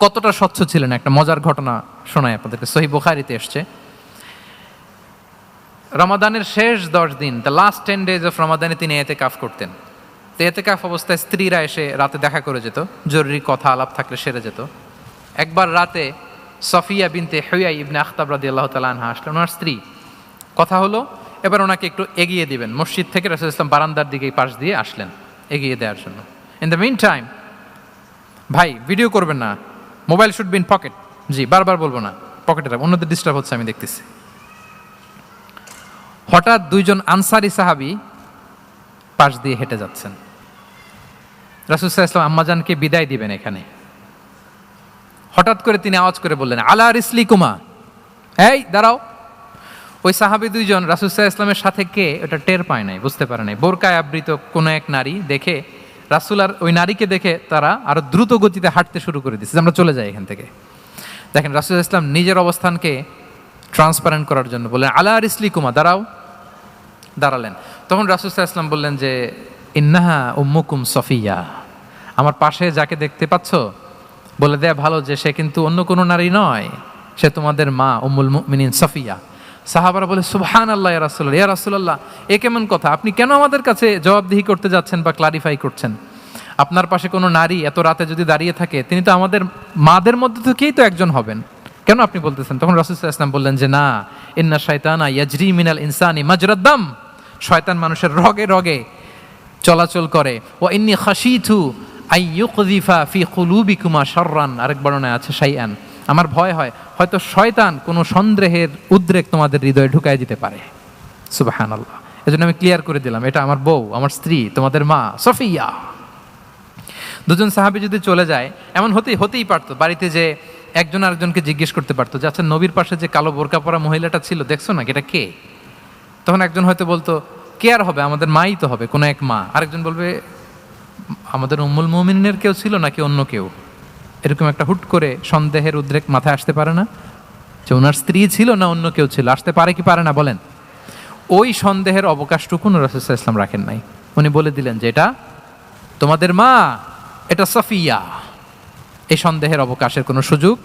কতটা স্বচ্ছ ছিলেন, একটা মজার ঘটনা শোনায় আপনাদেরকে। সহিহ বুখারীতে এসছে, রমাদানের শেষ 10 দিন, দ্য লাস্ট 10 days অফ রমাদানে তিনি এতেকাফ করতেন। তো এতেকাফ অবস্থায় স্ত্রীরা এসে রাতে দেখা করে যেত, জরুরি কথা আলাপ থাকলে সেরে যেত। একবার রাতে সফিয়া বিনতে হুয়াই ইবনে আখতাব রাদিয়াল্লাহু তাআলা আনহা আসলেন, ওনার স্ত্রী। কথা হলো, এবার ওনাকে একটু এগিয়ে দিবেন। মসজিদ থেকে রাসূল ইসলাম বারান্দার দিকে পাশ দিয়ে আসলেন এগিয়ে দেওয়ার জন্য। ইন দ্য মিন টাইম, ভাই ভিডিও করবেন না, mobile should be in pocket. জি, বারবার বলবো না, পকেটে রাখবেন, অন্যদের ডিস্টার্ব হচ্ছে আমি দেখতেছি। হঠাৎ 2জন আনসারি সাহাবী পাশ দিয়ে হেঁটে যাচ্ছেন। রাসূল সাল্লাল্লাহু আলাইহি ওয়াসাল্লাম আম্মাজানকে বিদায় দিবেন এখানে। হঠাৎ করে তিনি আওয়াজ করে বললেন, আলা রিসলিকুমা, এই দাঁড়াও। ওই সাহাবী 2জন রাসূল সাল্লাল্লাহু আলাইহি ওয়াসাল্লামের সাথে কে ওটা টের পায় নাই, বুঝতে পারে নাই। বোরকায় আবৃত কোনো এক নারী দেখে, রাসূল আর ওই নারীকে দেখে তারা আরো দ্রুত গতিতে হাঁটতে শুরু করে দিচ্ছে, আমরা চলে যাই এখান থেকে। দেখেন, রাসূল সাল্লাল্লাহু আলাইহি ওয়াসাল্লাম নিজের অবস্থানকে ট্রান্সপারেন্ট করার জন্য বললেন, আলা রিসলিকুমা, দাঁড়াও। দাঁড়ালেন। তখন রাসূল সাল্লাল্লাহু আলাইহি ওয়াসাল্লাম বললেন যে, ইন্নাহা উম্মুকুম সফিয়া, আমার পাশে যাকে দেখতে পাচ্ছ, বলে দেয়া ভালো যে সে কিন্তু অন্য কোনো নারী নয়, সে তোমাদের মা উম্মুল মুমিনিন সফিয়া। সাহাবারা বলে, সুবহানাল্লাহ ইয়া রাসূলুল্লাহ, ইয়া রাসূলুল্লাহ, এ কেমন কথা? আপনি কেন আমাদের কাছে জবাবদিহি করতে যাচ্ছেন বা ক্লারিফাই করছেন? আপনার পাশে কোনো নারী এত রাতে যদি দাঁড়িয়ে থাকে, তিনি তো আমাদের মাদের মধ্যে থেকেই তো একজন হবেন, কেন আপনি বলতেছেন? তখন রাসূল সাল্লাল্লাহু আলাইহি ওয়াসাল্লাম বললেন যে, না, ইন্না শাইতানা ইয়াজরি মিনাল ইনসানি মাজরাদ দাম, শয়তান মানুষের রগে রগে চলাচল করে। ওয়া ইন্নী খাশিতু আইয়ুকযিফা ফি কুলুবিকুমা শাররান, আরেক বর্ণনায় আছে শাইআন, আমার ভয় হয় হয়তো শয়তান কোনো সন্দেহের উদ্রেক তোমাদের হৃদয়ে ঢুকায় দিতে পারে। সুবহানাল্লাহ। এজন্য আমি ক্লিয়ার করে দিলাম, এটা আমার বউ, আমার স্ত্রী, তোমাদের মা সফিয়া। 2জন সাহাবী যদি চলে যায়, এমন হতেই পারতো বাড়িতে যে একজন আরেকজনকে জিজ্ঞেস করতে পারতো যে, আচ্ছা, নবীর পাশে যে কালো বোরকা পরা মহিলাটা ছিল, দেখছো না, এটা কে? তখন একজন হয়তো বলতো, কে আর হবে, আমাদের মাই তো হবে, কোনো এক মা। আরেকজন বলবে, আমাদের উম্মুল মুমিনিনের কেউ ছিল নাকি অন্য কেউ? এরকম একটা হুট করে সন্দেহের উদ্রেক মাথায় আসতে পারে না যে ওনার স্ত্রী ছিল না অন্য কেউ ছিল? আসতে পারে কি পারে না বলেন? ওই সন্দেহের অবকাশটুকু রাসূল সাল্লাল্লাহু আলাইহি ওয়াসাল্লাম রাখেন নাই। উনি বলে দিলেন যে, এটা তোমাদের মা, এটা সফিয়া। এই সন্দেহের অবকাশের কোনো সুযোগ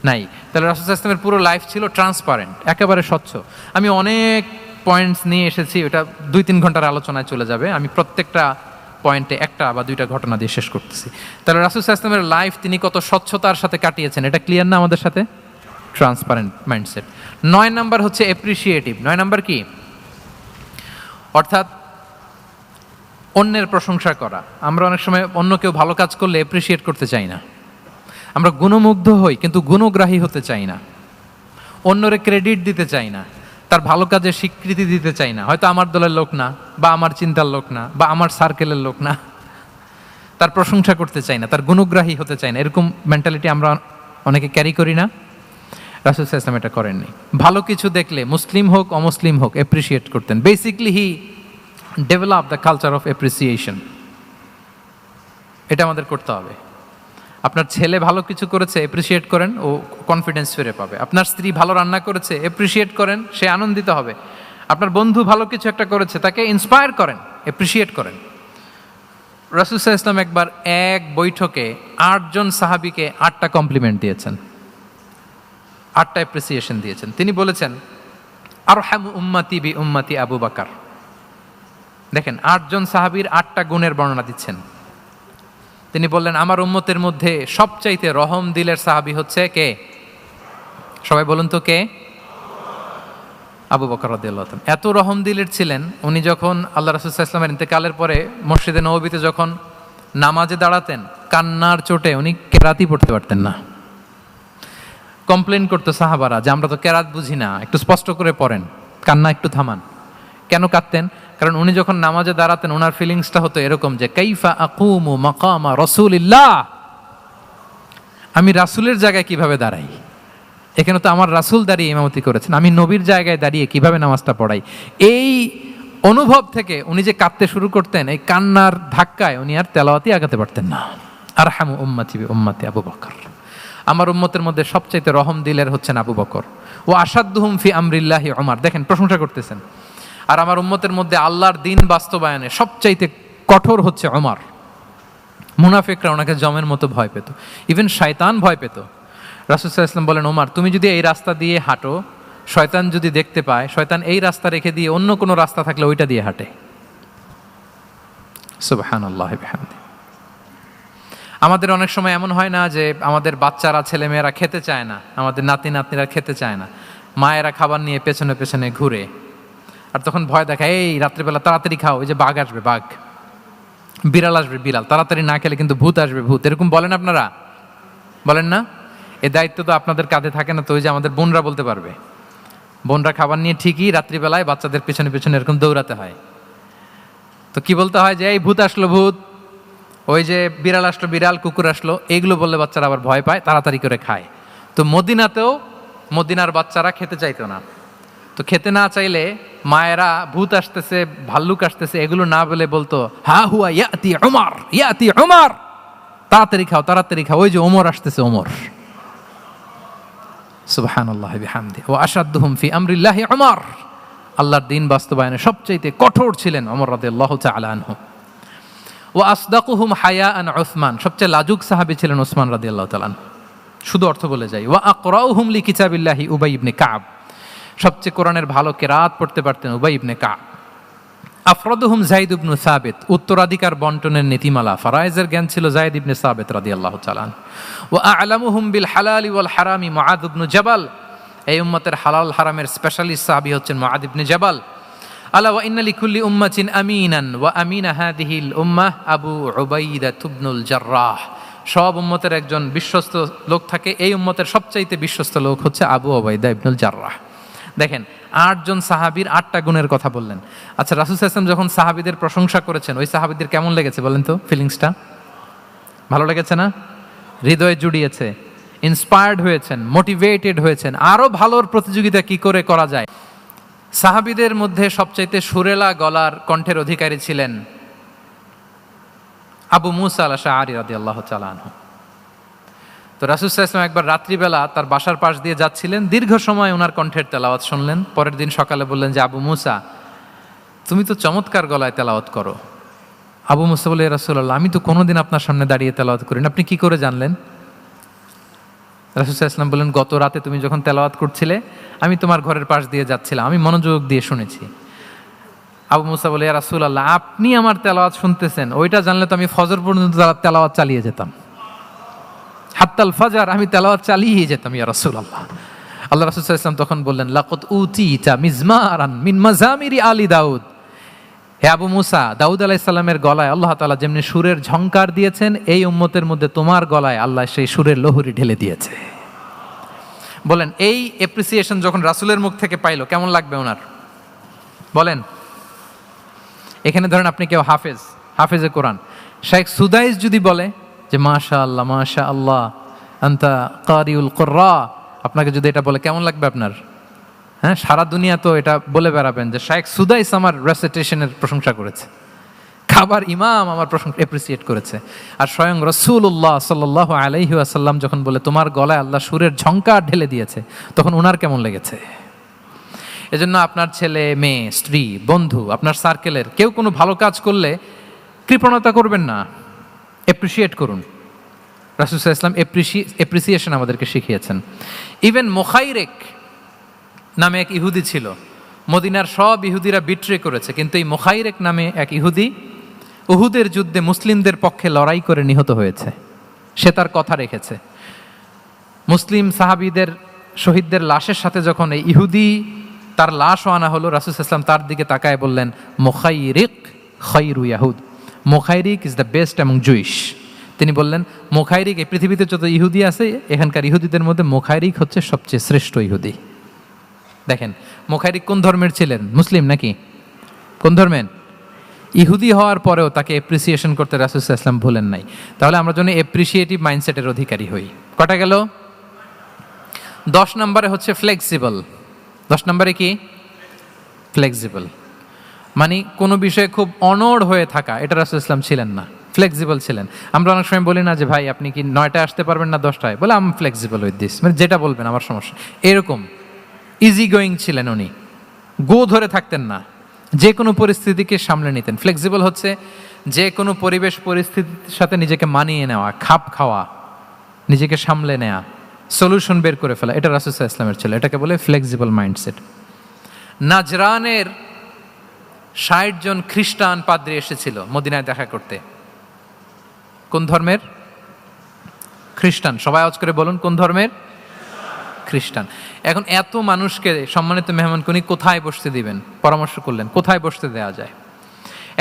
নাই। তাহলে রাসূল সাল্লাল্লাহু আলাইহি ওয়াসাল্লামের পুরো লাইফ ছিল ট্রান্সপারেন্ট, একেবারে স্বচ্ছ। আমি অনেক পয়েন্টস নিয়ে এসেছি, ওটা 2-3 ঘন্টার আলোচনায় চলে যাবে। আমি প্রত্যেকটা পয়েন্টে একটা বা দুইটা ঘটনা দিয়ে শেষ করতেছি। তাহলে রাসূল সাল্লাল্লাহু আলাইহি ওয়াসাল্লামের লাইফ তিনি কত স্বচ্ছতার সাথে কাটিয়েছেন, এটা ক্লিয়ার না আমাদের সাথে? Transparent mindset. 9 নাম্বার হচ্ছে অ্যাপ্রিসিয়েটিভ। 9 নাম্বার কি? অর্থাৎ অন্যের প্রশংসা করা। আমরা অনেক সময় অন্য কেউ ভালো কাজ করলে অ্যাপ্রিসিয়েট করতে চাই না। আমরা গুণমুগ্ধ হই কিন্তু গুণগ্রাহী হতে চাই না। অন্যরে ক্রেডিট দিতে চাই না, তার ভালো কাজে স্বীকৃতি দিতে চাই না। হয়তো আমার দলের লোক না, বা আমার চিন্তার লোক না, বা আমার সার্কেলের লোক না, তার প্রশংসা করতে চাই না, তার গুণগ্রাহী হতে চাই না। এরকম মেন্টালিটি আমরা অনেকে ক্যারি করি না? রাসূল সাল্লাল্লাহু আলাইহি ওয়াসাল্লাম এটা করেননি। ভালো কিছু দেখলে মুসলিম হোক অমুসলিম হোক অ্যাপ্রিসিয়েট করতেন। Basically he develop the culture of appreciation. এটা আমাদের করতে হবে। আপনার ছেলে ভালো কিছু করেছে, অ্যাপ্রিসিয়েট করেন, ও কনফিডেন্স ফিরে পাবে। আপনার স্ত্রী ভালো রান্না করেছে, অ্যাপ্রিসিয়েট করেন, সে আনন্দিত হবে। আপনার বন্ধু ভালো কিছু একটা করেছে, তাকে ইন্সপায়ার করেন, অ্যাপ্রিসিয়েট করেন। রাসূল সাল্লাল্লাহু আলাইহি ওয়াসাল্লাম একবার এক বৈঠকে 8 জন সাহাবীকে 8টা কমপ্লিমেন্ট দিয়েছেন, 8টা অ্যাপ্রিসিয়েশন দিয়েছেন। তিনি বলেছেন, আরহামু উম্মতি বি উম্মতি আবু বকর। দেখেন, 8 জন সাহাবীর 8টা গুণের বর্ণনা দিচ্ছেন। তিনি বললেন, আমার উম্মতের মধ্যে সবচাইতে রহম দিলের সাহাবী হচ্ছে কে? সবাই বলুন তো কে? আবু বকর রাদিয়াল্লাহু তাআলা। এত রহম দিলের ছিলেন, উনি যখন আল্লাহ রাসূল সাল্লাল্লাহু আলাইহি ওয়াসাল্লামের ইন্তেকালের পরে মসজিদে নববীতে যখন নামাজে দাঁড়াতেন, কান্নার চোটে উনি কেরাতই পড়তে পারতেন না। কমপ্লেন করতো সাহাবারা যে আমরা তো কেরাত বুঝি না, একটু স্পষ্ট করে পড়েন, কান্না একটু থামান। কেন কাঁদতেন? কারণ উনি যখন নামাজে দাঁড়াতেন ওনার ফিলিংসটা হতো এরকম যে কাইফা আকুমু মাকামা রাসূলিল্লাহ, আমি রাসূলের জায়গায় কিভাবে দাঁড়াই? এখানে তো আমার রাসূল দাঁড়িয়ে ইমামতি করেছেন, আমি নবীর জায়গায় দাঁড়িয়ে কিভাবে নামাজটা পড়াই? এই অনুভব থেকে উনি যে কাঁদতে শুরু করতেন, এই কান্নার ধাক্কায় উনি আর তেলাওয়াতই আগাতে পারতেন না। আরহামু উম্মতি বি উম্মতি আবু বকর। আমার উম্মতের মধ্যে সবচাইতে রহম দিলের হচ্ছেন আবু বকর। ও আসাদ্দুহুম ফি আমরিল্লাহি ওমর। দেখেন, প্রশংসা করতেছেন। আর আমার উম্মতের মধ্যে আল্লাহর দিন বাস্তবায়নে সবচাইতে কঠোর হচ্ছে ওমর। মুনাফিকরা ওনাকে জমের মতো ভয় পেত, ইভেন শয়তান ভয় পেত। রাসূল সাল্লাল্লাহু আলাইহি ওয়াসাল্লাম বলেন, ওমর তুমি যদি এই রাস্তা দিয়ে হাঁটো, শয়তান যদি দেখতে পায়, শয়তান এই রাস্তা রেখে দিয়ে অন্য কোনো রাস্তা থাকলে ওইটা দিয়ে হাঁটে। সুবহানাল্লাহি বিহামদি। আমাদের অনেক সময় এমন হয় না যে আমাদের বাচ্চারা, ছেলেমেয়েরা খেতে চায় না, আমাদের নাতি নাতনিরা খেতে চায় না, মায়েরা খাবার নিয়ে পেছনে পেছনে ঘুরে, আর তখন ভয় দেখায়, এই রাত্রিবেলা তাড়াতাড়ি খাও, ওই যে বাঘ আসবে বাঘ, বিড়াল আসবে বিড়াল, তাড়াতাড়ি না খেলে কিন্তু ভূত আসবে ভূত। এরকম বলেন আপনারা? বলেন না? এই দায়িত্ব তো আপনাদের কাঁধে থাকে না? তো ওই যে আমাদের বোনরা বলতে পারবে, বোনরা খাবার নিয়ে ঠিকই রাত্রিবেলায় বাচ্চাদের পেছনে পেছনে এরকম দৌড়াতে হয়। তো কি বলতে হয় যে এই ভূত আসলো ভূত, ওই যে বিড়াল আসলো বিড়াল, কুকুর আসলো, এইগুলো বললে বাচ্চারা আবার ভয় পায়, তাড়াতাড়ি করে খায়। তো মদিনাতেও মদিনার বাচ্চারা খেতে চাইতো না। তো খেতে না চাইলে মায়েরা ভূত আসতেছে, ভাল্লুক আসতেছে এগুলো না বলে বলতো, হা হুয়া ইয়াতি উমর, ইয়াতি উমর, তাড়াতাড়ি খাও তাড়াতাড়ি খাও, ওই যে ওমর আসতেছে ওমর। সুবহানাল্লাহি বিহামদি। ওয়া আশাদ্দুহুম ফি আমরিল্লাহি উমর। আল্লাহর দিন বাস্তবায়নে সবচাইতে কঠোর ছিলেন ওমর রাদিয়াল্লাহু তাআলা আনহু। ওয়া আসদাকুহুম হায়াআন উসমান। সবচেয়ে লাজুক সাহাবী ছিলেন উসমান রাদিয়াল্লাহু তাআলা আনহু। শুধু অর্থ বলে যাই। ওয়া আকরাউহুম লিকিতাবিল্লাহি উবাই ইবনে কাব। সবচেয়ে কোরআনের ভালো কেরাত পড়তে পারতেন উবাই ইবনে কাব। আফরাদুহুম যায়েদ ইবনে সাবিত। উত্তরাধিকার বন্টনের নীতিমালা, ফারায়েজের জ্ঞান ছিল যায়েদ ইবনে সাবিত রাদিয়াল্লাহু তাআলা। ওয়া আ'লামুহুম বিল হালালি ওয়াল হারামি মুআদ ইবনে জাবাল। এই উম্মতের হালাল হারামের স্পেশালিস্ট সাহাবী হচ্ছেন মুআদ ইবনে জাবাল। আলা ওয়া ইন্না লিকুল্লি উম্মাতিন আমিনান ওয়া আমিনা হাদিহিল উম্মাহ আবু উবাইদা ইবনুল জাররাহ। সব উম্মতের একজন বিশ্বস্ত লোক থাকে, এই উম্মতের সবচাইতে বিশ্বস্ত লোক হচ্ছে আবু উবাইদা ইবনুল জাররাহ। দেখেন, 8 জন সাহাবীর 8টা গুণের কথা বললেন। আচ্ছা, রাসূল সাল্লাল্লাহু আলাইহি ওয়াসাল্লাম যখন সাহাবীদের প্রশংসা করেছেন, ওই সাহাবীদের কেমন লেগেছে বলেন তো? ফিলিংসটা ভালো লেগেছে না? হৃদয়ে জুড়িয়েছে, ইন্সপায়ার্ড হয়েছেন, মোটিভেটেড হয়েছেন, আরো ভালোর প্রতিযোগিতা কি করে করা যায়। সাহাবীদের মধ্যে সবচাইতে সুরেলা গলার কণ্ঠের অধিকারী ছিলেন আবু মুসা আল-আশআরী রাদিয়াল্লাহু তাআলা আনহু। তো রাসূল সাল্লাল্লাহু আলাইহি ওয়াসাল্লাম একবার রাত্রিবেলা তার বাসার পাশ দিয়ে যাচ্ছিলেন, দীর্ঘ সময় ওনার কণ্ঠের তেলাওয়াত শুনলেন। পরের দিন সকালে বললেন যে, আবু মুসা তুমি তো চমৎকার গলায় তেলাওয়াত করো। আবু মুসা বলে, ইয়া রাসূলুল্লাহ আমি তো কোনোদিন আপনার সামনে দাঁড়িয়ে তেলাওয়াত করি না, আপনি কি করে জানলেন? রাসূল সাল্লাল্লাহু আলাইহি ওয়াসাল্লাম বললেন, গত রাতে তুমি যখন তেলাওয়াত করছিলে আমি তোমার ঘরের পাশ দিয়ে যাচ্ছিলাম, আমি মনোযোগ দিয়ে শুনেছি। আবু মুসা বলে, ইয়া রাসূলুল্লাহ, আপনি আমার তেলাওয়াত শুনতেছেন, ওইটা জানলে তো আমি ফজর পর্যন্ত তেলাওয়াত চালিয়ে যেতাম, হাত্তাল ফাজার আমি তেলাওয়াত চালিয়ে যেতাম ইয়া রাসূলুল্লাহ। আল্লাহ রাসূল সাল্লাল্লাহু আলাইহি ওয়াসাল্লাম তখন বললেন, লাকাদ উতিতা মিজমারান মিন মাজামিরি আলি দাউদ। হে আবু মুসা, দাউদ আলাইহিস সালামের গলায় আল্লাহ তাআলা যেমনি সুরের ঝংকার দিয়েছেন, এই উম্মতের মধ্যে তোমার গলায় আল্লাহ সেই সুরের লহরী ঢেলে দিয়েছে। বলেন, এই অ্যাপ্রিসিয়েশন যখন রাসূলের মুখ থেকে পাইলো কেমন লাগবে ওনার? বলেন। এখানে ধরেন আপনি কেউ হাফেজে কোরআন, শাইখ সুদাইস যদি বলে যে মাশাআল্লাহ মাশাআল্লাহ আনতা কারিউল কুররা, আপনাকে যদি এটা বলে কেমন লাগবে আপনার? হ্যাঁ, সারা দুনিয়া তো এটা বলে বেড়াবেন যে শাইখ সুদাইস আমার রেসিটেশনের প্রশংসা করেছে, খাবার ইমাম আমার প্রশংসা অ্যাপ্রিসিয়েট করেছে। আর স্বয়ং রাসূলুল্লাহ সাল্লাল্লাহু আলাইহি ওয়াসাল্লাম যখন বলে তোমার গলায় আল্লাহ সুরের ঝংকার ঢেলে দিয়েছে, তখন ওনার কেমন লেগেছে? এজন্য আপনার ছেলে মেয়ে স্ত্রী বন্ধু আপনার সার্কেলের কেউ কোনো ভালো কাজ করলে কৃপণতা করবেন না, অ্যাপ্রিসিয়েট করুন। রাসূল সাল্লাল্লাহু আলাইহি ওয়াসাল্লাম অ্যাপ্রিসিয়েশন আমাদেরকে শিখিয়েছেন। ইভেন মুখাইরেক নামে এক ইহুদি ছিল, মদিনার সব ইহুদিরা বিট্রে করেছে, কিন্তু এই মুখাইরেক নামে এক ইহুদি উহুদের যুদ্ধে মুসলিমদের পক্ষে লড়াই করে নিহত হয়েছে। সে তার কথা রেখেছে। মুসলিম সাহাবীদের শহীদদের লাশের সাথে যখন এই ইহুদি তার লাশও আনা হলো, রাসূল সাল্লাল্লাহু আলাইহি ওয়াসাল্লাম তার দিকে তাকায় বললেন, মুখাইরিক খায়রু ইয়াহুদ, Mukhayriq is the best among Jewish. তিনি বললেন, মুখাইরিক, এই পৃথিবীতে যত ইহুদি আছে এখানকার ইহুদিদের মধ্যে মুখাইরিক হচ্ছে সবচেয়ে শ্রেষ্ঠ ইহুদি। দেখেন, মুখাইরিক কোন ধর্মের ছিলেন? মুসলিম নাকি? কোন ধর্মের? ইহুদি হওয়ার পরেও তাকে অ্যাপ্রিসিয়েশন করতে রাসূল সাল্লাল্লাহু আলাইহি ওয়াসাল্লাম ভুলেন নাই। তাহলে আমরা যেন অ্যাপ্রিসিয়েটিভ মাইন্ডসেটের অধিকারী হই। কটা গেল? 10 নম্বরে হচ্ছে ফ্লেক্সিবল। 10 নম্বরে কি? ফ্লেক্সিবল, মানে কোনো বিষয়ে খুব অনড় হয়ে থাকা, এটা রাসূল সাল্লাল্লাহু আলাইহি ওয়াসাল্লাম ছিলেন না, ফ্লেক্সিবল ছিলেন। আমরা অনেক সময় বলি না যে ভাই আপনি কি 9টায় আসতে পারবেন না 10টায়? বলে আম ফ্লেক্সিবল উইথ দিস, মানে যেটা বলবেন আমার সমস্যা, এরকম ইজি গোয়িং ছিলেন উনি, গো ধরে থাকতেন না, যে কোনো পরিস্থিতিকে সামলে নিতেন। ফ্লেক্সিবল হচ্ছে যে কোনো পরিবেশ পরিস্থিতির সাথে নিজেকে মানিয়ে নেওয়া, খাপ খাওয়া, নিজেকে সামলে নেওয়া, সলিউশন বের করে ফেলা, এটা রাসূল সাল্লাল্লাহু আলাইহি ওয়াসাল্লামের ছিল, এটাকে বলে ফ্লেক্সিবল মাইন্ডসেট। নাজরানের 60 জন খ্রিস্টান পাদ্রী এসেছিল মদিনায় দেখা করতে। কোন ধর্মের? খ্রিস্টান। সবাই আওয়াজ করে বলুন, কোন ধর্মের? খ্রিস্টান। এখন এত মানুষকে সম্মানিত মেহমান উনি কোথায় বসতে দিবেন? পরামর্শ করলেন কোথায় বসতে দেওয়া যায়।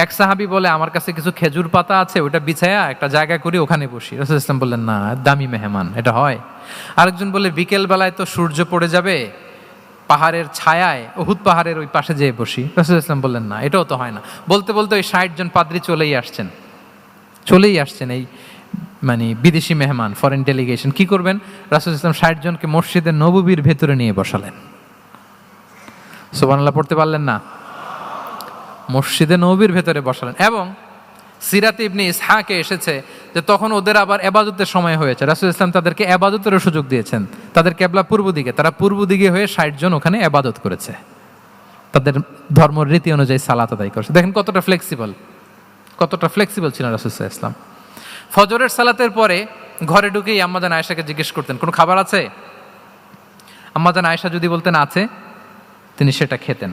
এক সাহাবী বলে, আমার কাছে কিছু খেজুর পাতা আছে, ওটা বিছায়া একটা জায়গা করি, ওখানে বসি। রাসূল সাল্লাল্লাহু আলাইহি ওয়াসাল্লাম বললেন, না, দামি মেহমান, এটা হয়? আরেকজন বলে, বিকেল বেলায় তো সূর্য পড়ে যাবে, পাহাড়ের ছায়ায় উহুদ পাহাড়ের ওই পাশে যেয়ে বসি। রাসূল সাল্লাল্লাহু আলাইহি ওয়াসাল্লাম বললেন, না, এটাও তো হয় না। বলতে বলতে ওই 60 জন পাদ্রী চলেই আসছেন, এই মানে বিদেশি মেহমান, ফরেন ডেলিগেশন। কি করবেন? রাসূল সাল্লাল্লাহু আলাইহি ওয়াসাল্লাম 60 জনকে মসজিদে নববীর ভেতরে নিয়ে বসালেন। সুবহানাল্লাহ পড়তে পারলেন না? মসজিদে নববীর ভেতরে বসালেন। এবং সিরাতে ইবনে ইসহাকে এসেছে যে তখন ওদের আবার ইবাদতের সময় হয়েছে, রাসূল সাল্লাল্লাহু আলাইহি ওয়াসাল্লাম তাদেরকে ইবাদতেরও সুযোগ দিয়েছেন। তাদের কিবলা পূর্ব দিকে, তারা পূর্ব দিকে হয়ে 60 জন ওখানে ইবাদত করেছে, তাদের ধর্ম রীতি অনুযায়ী সালাত আদায় করেছে। দেখেন কতটা ফ্লেক্সিবল ছিলেন রাসূল সাল্লাল্লাহু আলাইহি ওয়াসাল্লাম। ফজরের সালাতের পরে ঘরে ঢুকেই আম্মাজান আয়েশাকে জিজ্ঞেস করতেন, কোনো খাবার আছে? আম্মাজান আয়েশা যদি বলতেন আছে, তিনি সেটা খেতেন।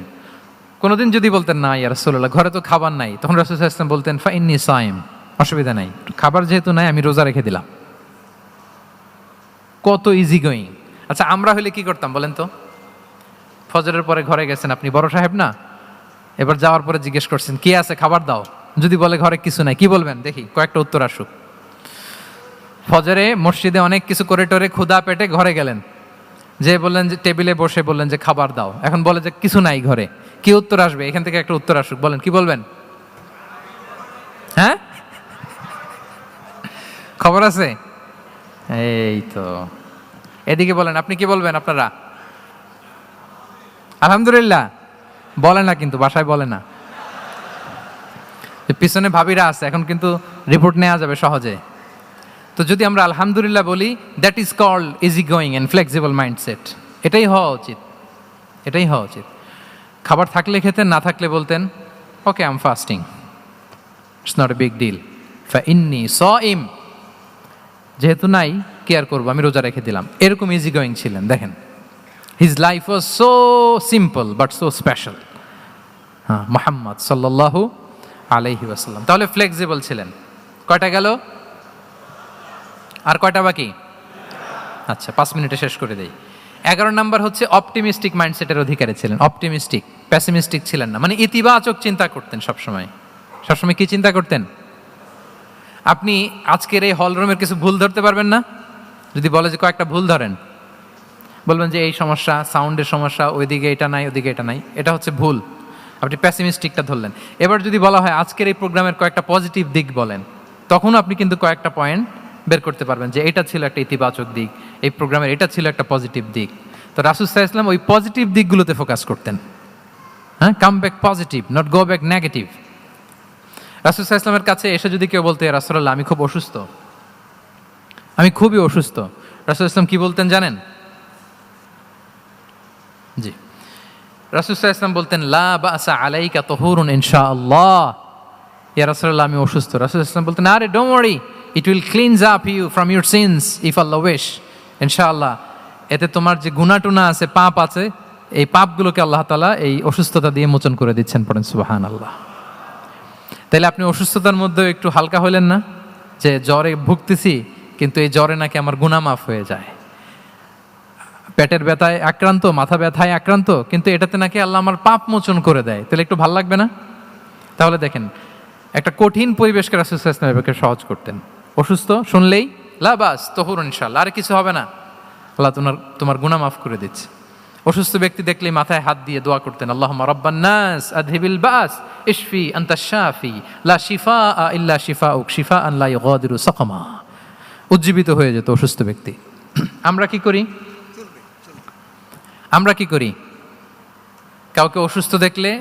কোনোদিন যদি বলতেন না ইয়া রাসূলুল্লাহ, ঘরে তো খাবার নাই, তখন রাসূল সাল্লাল্লাহু আলাইহি ওয়াসাল্লাম বলতেন, ফা ইন্নী সাইম, অসুবিধা নাই, খাবার যেহেতু নাই আমি রোজা রেখে দিলাম। কত ইজি গোয়িং। আচ্ছা, আমরা হলে কি করতাম বলেন তো? ফজরের পরে ঘরে গেছেন, আপনি বড় সাহেব না, এবার যাওয়ার পরে জিজ্ঞেস করছেন কি আছে, খাবার দাও। যদি বলে ঘরে কিছু নাই, কি বলবেন? দেখি কয়েকটা উত্তর আসুক। ফজরে মসজিদে অনেক কিছু করে টোরে ক্ষুধা পেটে ঘরে গেলেন, যে বললেন যে টেবিলে বসে বললেন যে খাবার দাও, এখন বলে যে কিছু নাই ঘরে, কি উত্তর আসবে? এখান থেকে একটা উত্তর আসুক, বলেন কি বলবেন? হ্যাঁ, খবর আছে? এই তো, এদিকে বলেন, আপনি কি বলবেন? আপনারা আলহামদুলিল্লাহ বলে না, কিন্তু বাসায় বলে না। পিছনে ভাবিরা আছে, এখন কিন্তু রিপোর্ট নেওয়া যাবে সহজে। তো যদি আমরা আলহামদুলিল্লাহ বলি, that is called easy going and flexible mindset. এটাই হওয়া উচিত। খাবার থাকলে খেতেন, না থাকলে বলতেন okay I am fasting, it's not a big deal, ফা ইন্নী সাইম, যেহেতু নাই কি আর করবো, আমি রোজা রেখে দিলাম, এরকম ইজি গোয়িং ছিলেন। দেখেন, his life was so simple but so special. হ্যাঁ, মুহাম্মদ সাল্লাল্লাহু আলাইহি ওয়াসাল্লাম তাহলে ফ্লেক্সিবল ছিলেন। কয়টা গেল? আর কয়টা বাকি? আচ্ছা, 5 মিনিটে শেষ করে দেই। 11 নাম্বার হচ্ছে অপটিমিস্টিক মাইন্ডসেটের অধিকারী ছিলেন। অপটিমিস্টিক, প্যাসিমিস্টিক ছিলেন না, মানে ইতিবাচক চিন্তা করতেন সবসময়। সবসময় কি চিন্তা করতেন? আপনি আজকের এই হলরুমের কিছু ভুল ধরতে পারবেন না? যদি বলে যে কয়েকটা ভুল ধরেন, বলবেন যে এই সমস্যা, সাউন্ডের সমস্যা, ওইদিকে এটা নাই, ওইদিকে এটা নাই, এটা হচ্ছে ভুল। আপনি প্যাসিমিস্টিকটা ধরলেন। এবার যদি বলা হয় আজকের এই প্রোগ্রামের কয়েকটা পজিটিভ দিক বলেন, তখনও আপনি কিন্তু কয়েকটা পয়েন্ট বের করতে পারবেন যে এটা ছিল একটা ইতিবাচক দিক, এই প্রোগ্রামের এটা ছিল একটা পজিটিভ দিক। তো রাসূল সাল্লাল্লাহু আলাইহি ওয়াসাল্লাম ওই পজিটিভ দিকগুলোতে ফোকাস করতেন। হ্যাঁ, come back positive, not go back negative. রাসূল সাল্লাল্লাহু আলাইহি ওয়াসাল্লামের কাছে এসে যদি কেউ বলতে, ইয়া রাসূলুল্লাহ আমি খুব অসুস্থ, আমি খুবই অসুস্থ, রাসূল সাল্লাল্লাহু আলাইহি ওয়াসাল্লাম কি বলতেন জানেন? জি, রাসূল সাল্লাল্লাহু আলাইহি ওয়াসাল্লাম বলতেন লা বাসা আলাইকা তাহুরুন ইনশাআল্লাহ। ইয়া রাসূলুল্লাহ আমি অসুস্থ। রাসূল সাল্লাল্লাহু আলাইহি ওয়াসাল্লাম বলতেন আরে don't worry, it will cleanse up you from your sins if Allah wish. ইনশাআল্লাহ এতে তোমার যে গুনাহ-টুনা আছে, পাপ আছে, এই পাপগুলোকে আল্লাহ তাআলা এই অসুস্থতা দিয়ে মোচন করে দিচ্ছেন। পড়েন সুবহানাল্লাহ। তাহলে আপনি অসুস্থতার মধ্যে একটু হালকা হইলেন না যে জ্বরে ভুগতেছি, কিন্তু এই জ্বরে নাকি আমার গুনাহ মাফ হয়ে যায়। পেটের ব্যথায় আক্রান্ত, মাথা ব্যথায় আক্রান্ত, কিন্তু এটাতে নাকি আল্লাহ আমার পাপ মোচন করে দেয়, তাহলে একটু ভাল লাগবে না? তাহলে দেখেন, একটা কঠিন পরিবেশকে রাসূল সাল্লাল্লাহু আলাইহি ওয়াসাল্লাম করতেন। অসুস্থ শুনলেই লা বাস তাহুরুন ইনশাআল্লাহ, আর কিছু হবে না, আল্লাহ তোমার গুনাহ মাফ করে দিচ্ছে। অসুস্থ ব্যক্তি দেখলেই মাথায় হাত দিয়ে দোয়া করতেন, আল্লাহুম্মা রাব্বান নাস আযহিবিল বাস ইশফি আনতাশ শাফি লা শিফাআ ইল্লা শিফাউক শিফাআন লা ইউগাদিরু সাকামা। উজ্জীবিত হয়ে যেত অসুস্থ ব্যক্তি। আমরা কি করি? আমরা কি করি? কাউকে অসুস্থ দেখলে,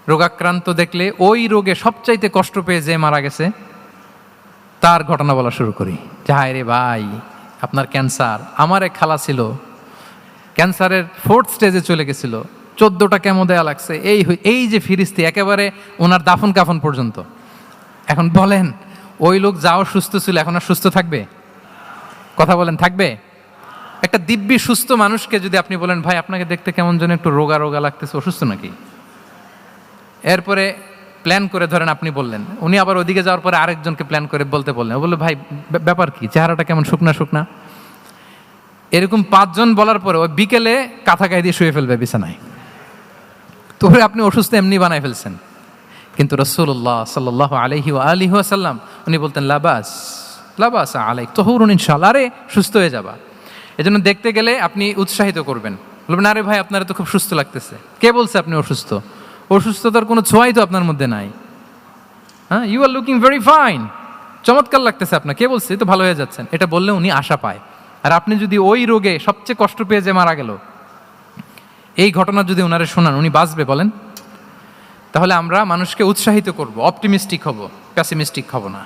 রোগাক্রান্ত দেখলে, ওই রোগে সবচাইতে কষ্ট পেয়ে যে মারা গেছে তার ঘটনা বলা শুরু করি যে হায় রে ভাই, আপনার ক্যান্সার, আমার এক খালা ছিল, ক্যান্সারের 4th স্টেজে চলে গেছিল, 14টা কেমো দেয়া লাগছে, এই যে ফিরিস্তি একেবারে ওনার দাফন কাফন পর্যন্ত। এখন বলেন, ওই লোক যাও সুস্থ ছিল, এখন আর সুস্থ থাকবে? কথা বলেন, থাকবে? একটা দিব্যি সুস্থ মানুষকে যদি আপনি বলেন ভাই আপনাকে দেখতে কেমন যেন একটু রোগা রোগা লাগতেছে, অসুস্থ নাকি? এরপরে প্ল্যান করে ধরেন আপনি বললেন, উনি আবার ওদিকে যাওয়ার পরে আরেকজনকে প্ল্যান করে বলতে বললেন, ও বললো ভাই ব্যাপার কি, চেহারাটা কেমন শুকনা শুকনা। এরকম 5 জন বলার পরে ওই বিকেলে কাঁথা গায়ে দিয়ে শুয়ে ফেলবে বিছানায়। তো আপনি অসুস্থ এমনি বানায় ফেলছেন। কিন্তু রাসূলুল্লাহ সাল্লাল্লাহু আলাইহি ওয়া আলিহি ওয়াসাল্লাম উনি বলতেন লাবাস লাবাস আলাইক তাহুরুন ইনশাআল্লাহ, আরে সুস্থ হয়ে যাবা। এজন্য দেখতে গেলে আপনি উৎসাহিত করবেন, বলবেন আরে ভাই আপনারা তো খুব সুস্থ লাগতেছে। কে বলছে আপনি অসুস্থ? অসুস্থতার কোনো ছোঁয়াই তো আপনার মধ্যে নাই। হ্যাঁ, you are looking very fine, চমৎকার লাগতেছে আপনার, কে বলছে? তো ভালো হয়ে যাচ্ছেন। এটা বললে উনি আশা পায়। আর আপনি যদি ওই রোগে সবচেয়ে কষ্ট পেয়ে যে মারা গেল, এই ঘটনা যদি ওনারে শোনান, উনি বাঁচবে বলেন? তাহলে আমরা মানুষকে উৎসাহিত করব, অপটিমিস্টিক হব, প্যাসিমিস্টিক হব না।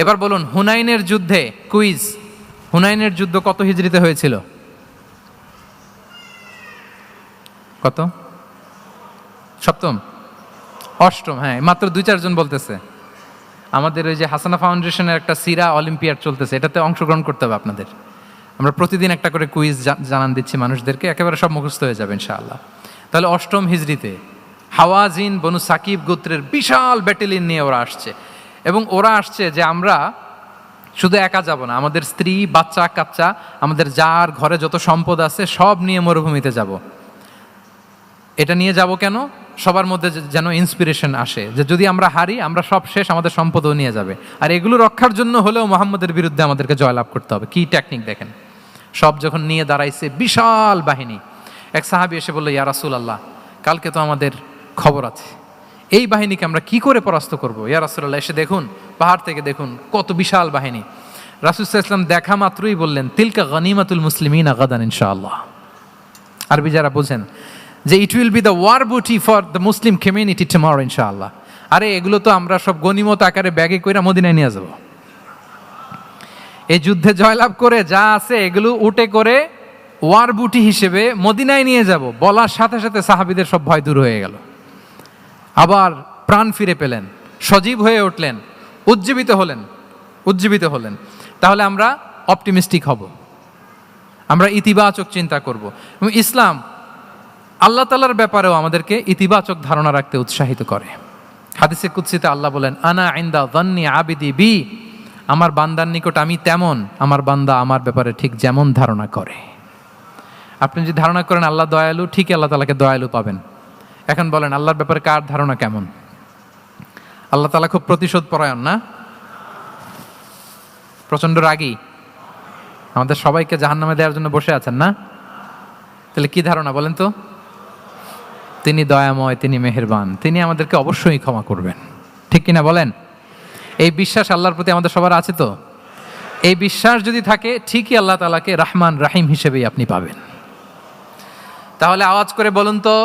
এবার বলুন, হুনাইনের যুদ্ধে, কুইজ, হুনাইনের যুদ্ধ কত হিজরিতে হয়েছিল? কত? 7ম, 8ম? হ্যাঁ, মাত্র 2-4 জন বলতেছে। আমাদের ওই যে হাসানা ফাউন্ডেশনের একটা সিরা অলিম্পিয়াড চলতেছে, এটাতে অংশগ্রহণ করতে হবে আপনাদের। আমরা প্রতিদিন একটা করে কুইজ জানান দিচ্ছি মানুষদেরকে, একেবারে সব মুখস্থ হয়ে যাবে ইনশাআল্লাহ। তাহলে 8ম হিজরিতে হাওয়াজিন বনু সাকিব গোত্রের বিশাল ব্যাটালিয়ন নিয়ে ওরা আসছে, এবং ওরা আসছে যে আমরা শুধু একা যাব না, আমাদের স্ত্রী বাচ্চা কাচ্চা, আমাদের যার ঘরে যত সম্পদ আছে সব নিয়ে মরুভূমিতে যাব। এটা নিয়ে যাব কেন? সবার মধ্যে যেন ইন্সপিরেশন আসে যে যদি আমরা হারি, আমরা সব শেষ, আমাদের সম্পদও নিয়ে যাবে। আর এগুলো রক্ষার জন্য হলেও মুহাম্মদের বিরুদ্ধে আমাদেরকে জয়লাভ করতে হবে। কি টেকনিক দেখেন! সব যখন নিয়ে দাঁড়াইছে বিশাল বাহিনী, এক সাহাবী এসে বলল, ইয়া রাসূলুল্লাহ, কালকে তো আমাদের খবর আছে, এই বাহিনীকে আমরা কি করে পরাস্ত করব? ইয়া রাসূলুল্লাহ, এসে দেখুন, পাহাড় থেকে দেখুন কত বিশাল বাহিনী। রাসূল সাল্লাল্লাহু আলাইহি ওয়াসাল্লাম দেখা মাত্রই বললেন, তিলকা গনিমাতুল মুসলিমিনা গাদান ইনশাআল্লাহ। আরবি যারা বোঝেন, যে it will be the war booty for the Muslim community tomorrow ইনশাআল্লাহ। আরে এগুলো তো আমরা সব গনিমত আকারে ব্যাগে কইরা মদিনায় নিয়ে যাব। এই যুদ্ধে জয়লাভ করে যা আছে এগুলো উটে করে ওয়ার বুটি হিসেবে মদিনায় নিয়ে যাব। বলার সাথে সাথে সাহাবীদের সব ভয় দূর হয়ে গেল, আবার প্রাণ ফিরে পেলেন, সজীব হয়ে উঠলেন, উজ্জীবিত হলেন। তাহলে আমরা অপটিমিস্টিক হব, আমরা ইতিবাচক চিন্তা করব। এবং ইসলাম আল্লাহ তাআলার ব্যাপারেও আমাদেরকে ইতিবাচক ধারণা রাখতে উৎসাহিত করে। হাদিসে কুদসিতে আল্লাহ বলেন, আনা ইনদা যান্নি আবিদি বি, আমার বান্দার নিকট আমি তেমন, আমার বান্দা আমার ব্যাপারে ঠিক যেমন ধারণা করে। আপনি যদি ধারণা করেন আল্লাহ দয়ালু, ঠিকই আল্লাহ তাআলাকে দয়ালু পাবেন। এখন বলেন আল্লাহর ব্যাপারে কার ধারণা কেমন? আল্লাহ তাআলা খুব প্রতিশোধ পরায়ণ না? প্রচন্ড রাগী, আমাদের সবাইকে জাহান্নামে দেওয়ার জন্য বসে আছেন না? তাহলে কি ধারণা বলেন তো? তিনি দয়াময়, তিনি মেহেরবান, তিনি আমাদেরকে অবশ্যই ক্ষমা করবেন, ঠিক কিনা বলেন? এই বিশ্বাস আল্লাহর প্রতি আমাদের সবার আছে তো? এই বিশ্বাস যদি থাকে, ঠিকই আল্লাহ তাআলাকে রহমান রাহিম হিসেবেই আপনি পাবেন। তাহলে আওয়াজ করে বলুন তো,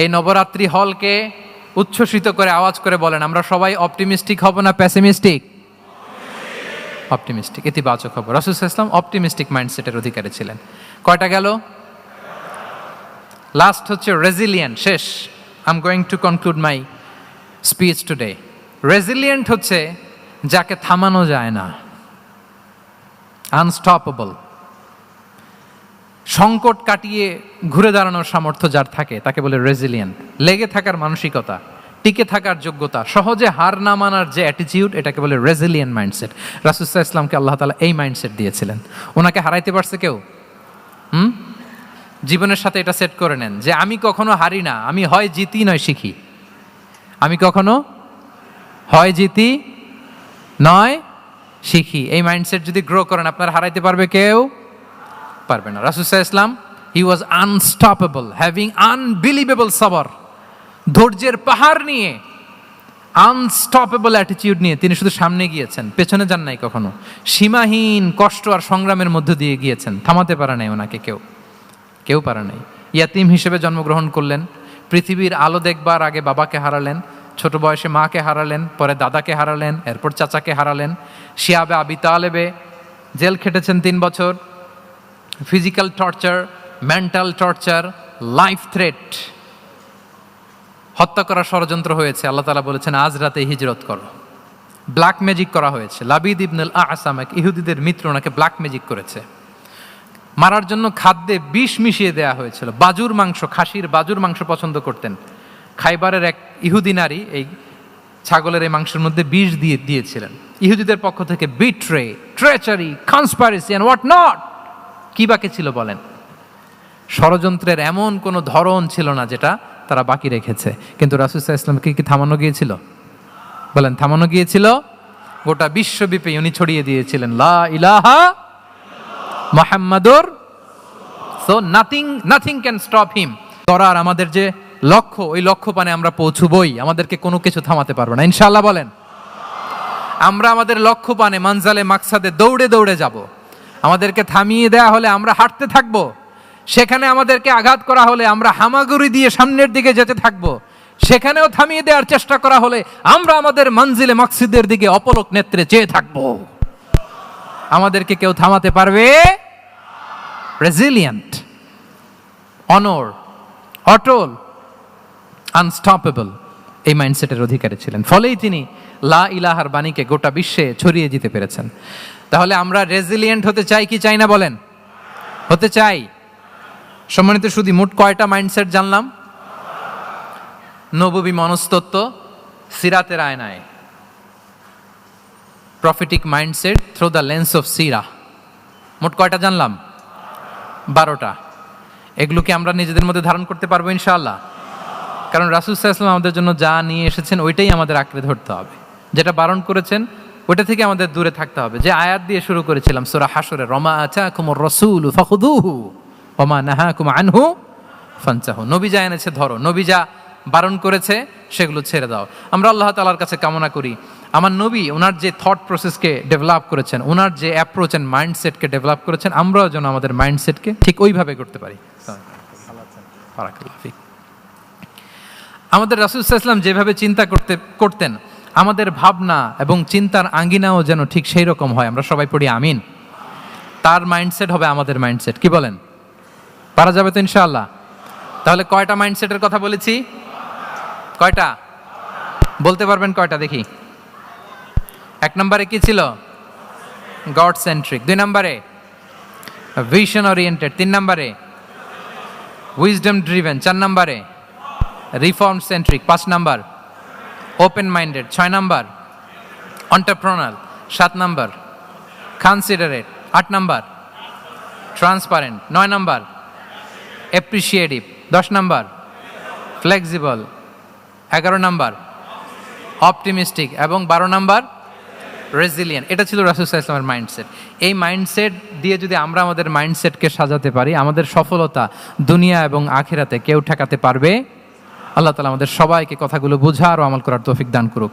এই নবরাত্রি হলকে উচ্ছ্বসিত করে আওয়াজ করে বলেন, আমরা সবাই অপটিমিস্টিক হব না প্যাসিমিস্টিক? অপটিমিস্টিক, ইতিবাচক হব। রাসূল সাল্লাল্লাহু আলাইহি ওয়াসাল্লাম অপটিমিস্টিক মাইন্ডসেটের অধিকারী ছিলেন। কয়টা গেল? লাস্ট হচ্ছে রেজিলিয়েন্ট। শেষ। I am going to conclude my speech today. Resilient হচ্ছে যাকে থামানো যায় না, আনস্টপেবল। সংকট কাটিয়ে ঘুরে দাঁড়ানোর সামর্থ্য যার থাকে তাকে বলে রেজিলিয়েন্ট। লেগে থাকার মানসিকতা, টিকে থাকার যোগ্যতা, সহজে হার না মানার যে অ্যাটিটিউড, এটাকে বলে রেজিলিয়েন্ট মাইন্ডসেট। রাসূল সাল্লাল্লাহু আলাইহি ওয়াসাল্লামকে আল্লাহ তাআলা এই মাইন্ডসেট দিয়েছিলেন। ওনাকে হারাইতে পারছে কেউ? জীবনের সাথে এটা সেট করে নেন যে আমি কখনো হারি না, আমি হয় জিতি নয় শিখি। আমি কখনো হয় জিতি নয় শিখি। এই মাইন্ডসেট যদি গ্রো করেন, আপনার হারাইতে পারবে কেউ? পারবে না। রাসূল সাল্লাল্লাহু আলাইহি ওয়াসাল্লাম he was unstoppable, having unbelievable সবর। ধৈর্যের পাহাড় নিয়ে, আনস্টপেবল অ্যাটিটিউড নিয়ে তিনি শুধু সামনে গিয়েছেন, পেছনে যান নাই কখনো। সীমাহীন কষ্ট আর সংগ্রামের মধ্য দিয়ে গিয়েছেন, থামাতে পারে নাই ওনাকে কেউ পারে নাই। ইয়াতিম হিসেবে জন্মগ্রহণ করলেন, পৃথিবীর আলো দেখবার আগে বাবাকে হারালেন, ছোট বয়সে মাকে হারালেন, পরে দাদাকে হারালেন, এরপর চাচাকে হারালেন। শিয়াবে আবি তালেবে জেল খেটেছেন 3 বছর। Physical torture, mental torture, life threat, হত্যা করার ষড়যন্ত্র হয়েছে। আল্লাহ তাআলা বলেছেন আজ রাতে হিজরত করো। ব্ল্যাক ম্যাজিক করা হয়েছে। লাবিদ ইবনুল আসাম, এক ইহুদিদের মিত্র, ওনাকে ব্ল্যাক ম্যাজিক করেছে। মারার জন্য খাদ্যে বিষ মিশিয়ে দেওয়া হয়েছিল। বাজুর মাংস, খাসির বাজুর মাংস পছন্দ করতেন। খাইবারের এক ইহুদি নারী এই ছাগলের এই মাংসের মধ্যে বিষ দিয়েছিলেন। ইহুদিদের পক্ষ থেকে betray, treachery, conspiracy and what not, কি বাকি ছিল বলেন? ষড়যন্ত্রের এমন কোনো ধরন ছিল না যেটা তারা বাকি রেখেছে। কিন্তু রাসূল সাল্লাল্লাহু আলাইহি ওয়াসাল্লামকে কি থামানো গিয়েছিল? বলেন, থামানো গিয়েছিল? গোটা বিশ্বব্যাপী উনি ছড়িয়ে দিয়েছিলেন লা ইলাহা মুহাম্মাদুর। So nothing can stop him. করার আমাদের যে লক্ষ্য, ওই লক্ষ্য পানে আমরা পৌঁছবই, আমাদেরকে কোনো কিছু থামাতে পারবে না, ইনশাআল্লাহ বলেন। আমরা আমাদের লক্ষ্য পানে, মানজালে মাকসাদে দৌড়ে দৌড়ে যাব। আমাদেরকে থামিয়ে দেয়া হলে আমরা হাঁটতে থাকবো, সেখানে আমাদেরকে আঘাত করা হলে আমরা হামাগুড়ি দিয়ে সামনের দিকে যেতে থাকবো, সেখানেও থামিয়ে দেওয়ার চেষ্টা করা হলে আমরা আমাদের মঞ্জিলে মাকসিদের দিকে অপলক নেত্রে চেয়ে থাকবো। আমাদেরকে কেউ থামাতে পারবে? রেজিলিয়েন্ট, অনর, অটল, আনস্টপেবল, এই মাইন্ডসেটের অধিকারী ছিলেন। ফলেই তিনি লা ইলাহার বাণীকে গোটা বিশ্বে ছড়িয়ে দিতে পেরেছেন। তাহলে আমরা রেজিলিয়েন্ট হতে চাই কি চাই না বলেন? হতে চাই। সম্মানিত সুধী, মোট কয়টা মাইন্ডসেট জানলাম? নববী মনস্তত্ত্ব সিরাতের আয়নায়, prophetic mindset through the lens of সিরা। মোট কয়টা জানলাম? 12টা। এগুলোকে আমরা নিজেদের মধ্যে ধারণ করতে পারবো ইনশাআল্লাহ। কারণ রাসূল সাল্লাল্লাহু আলাইহি ওয়াসাল্লাম আমাদের জন্য যা নিয়ে এসেছেন ওইটাই আমাদের আঁকড়ে ধরতে হবে। যেটা বারণ করেছেন ওইটা থেকে আমাদের দূরে থাকতে হবে। যে আয়াত দিয়ে শুরু করেছিলাম সূরা হাশরে, ওমা আতাকুমুর রাসূলু ফাখুযুহু ওমা নাহাকুম আনহু ফানতাহু। নবী যা এনেছে ধরো, নবী যা বারণ করেছে সেগুলো ছেড়ে দাও। আমরা আল্লাহ তাআলার কাছে কামনা করি আমার নবী ওনার যে থট প্রসেসকে ডেভেলপ করেছেন, ওনার যে অ্যাপ্রোচ অ্যান্ড মাইন্ডসেটকে ডেভেলপ করেছেন, আমরাও যেন আমাদের মাইন্ডসেটকে ঠিক ওইভাবে করতে পারি। আমাদের রাসূল সাল্লাল্লাহু আলাইহি ওয়াসাল্লাম যেভাবে চিন্তা করতেন, আমাদের ভাবনা এবং চিন্তার আঙ্গিনাও যেন ঠিক সেই রকম হয়। আমরা সবাই পড়ি আমিন। তার মাইন্ডসেট হবে আমাদের মাইন্ডসেট। কি বলেন? পারা যাবে তো ইনশাআল্লাহ? তাহলে কয়টা মাইন্ডসেটের কথা বলেছি? কয়টা বলতে পারবেন? কয়টা দেখি। 1 নম্বরে কি ছিল? God centric. 2 নম্বরে ভিশন ওরিয়েন্টেড। 3 নম্বরে উইজডম ড্রিভেন। 4 নম্বরে রিফর্ম সেন্ট্রিক। 5 নম্বর ওপেন মাইন্ডেড। 6 নম্বর এন্টারপ্রেনার। 7 নম্বর কনসিডারেট। 8 নম্বর ট্রান্সপারেন্ট। 9 নম্বর অ্যাপ্রিসিয়েটিভ। 10 নম্বর ফ্লেক্সিবল। 11 নম্বর অপটিমিস্টিক এবং 12 নম্বর রেজিলিয়েন্ট। এটা ছিল রাসূল সাল্লাল্লাহু আলাইহি ওয়াসাল্লামের মাইন্ডসেট। এই মাইন্ডসেট দিয়ে যদি আমরা আমাদের মাইন্ডসেটকে সাজাতে পারি, আমাদের সফলতা দুনিয়া এবং আখিরাতে কেউ ঠেকাতে পারবে। আল্লাহ তাআলা আমাদের সবাইকে কথাগুলো বোঝার ও আমল করার তৌফিক দান করুক।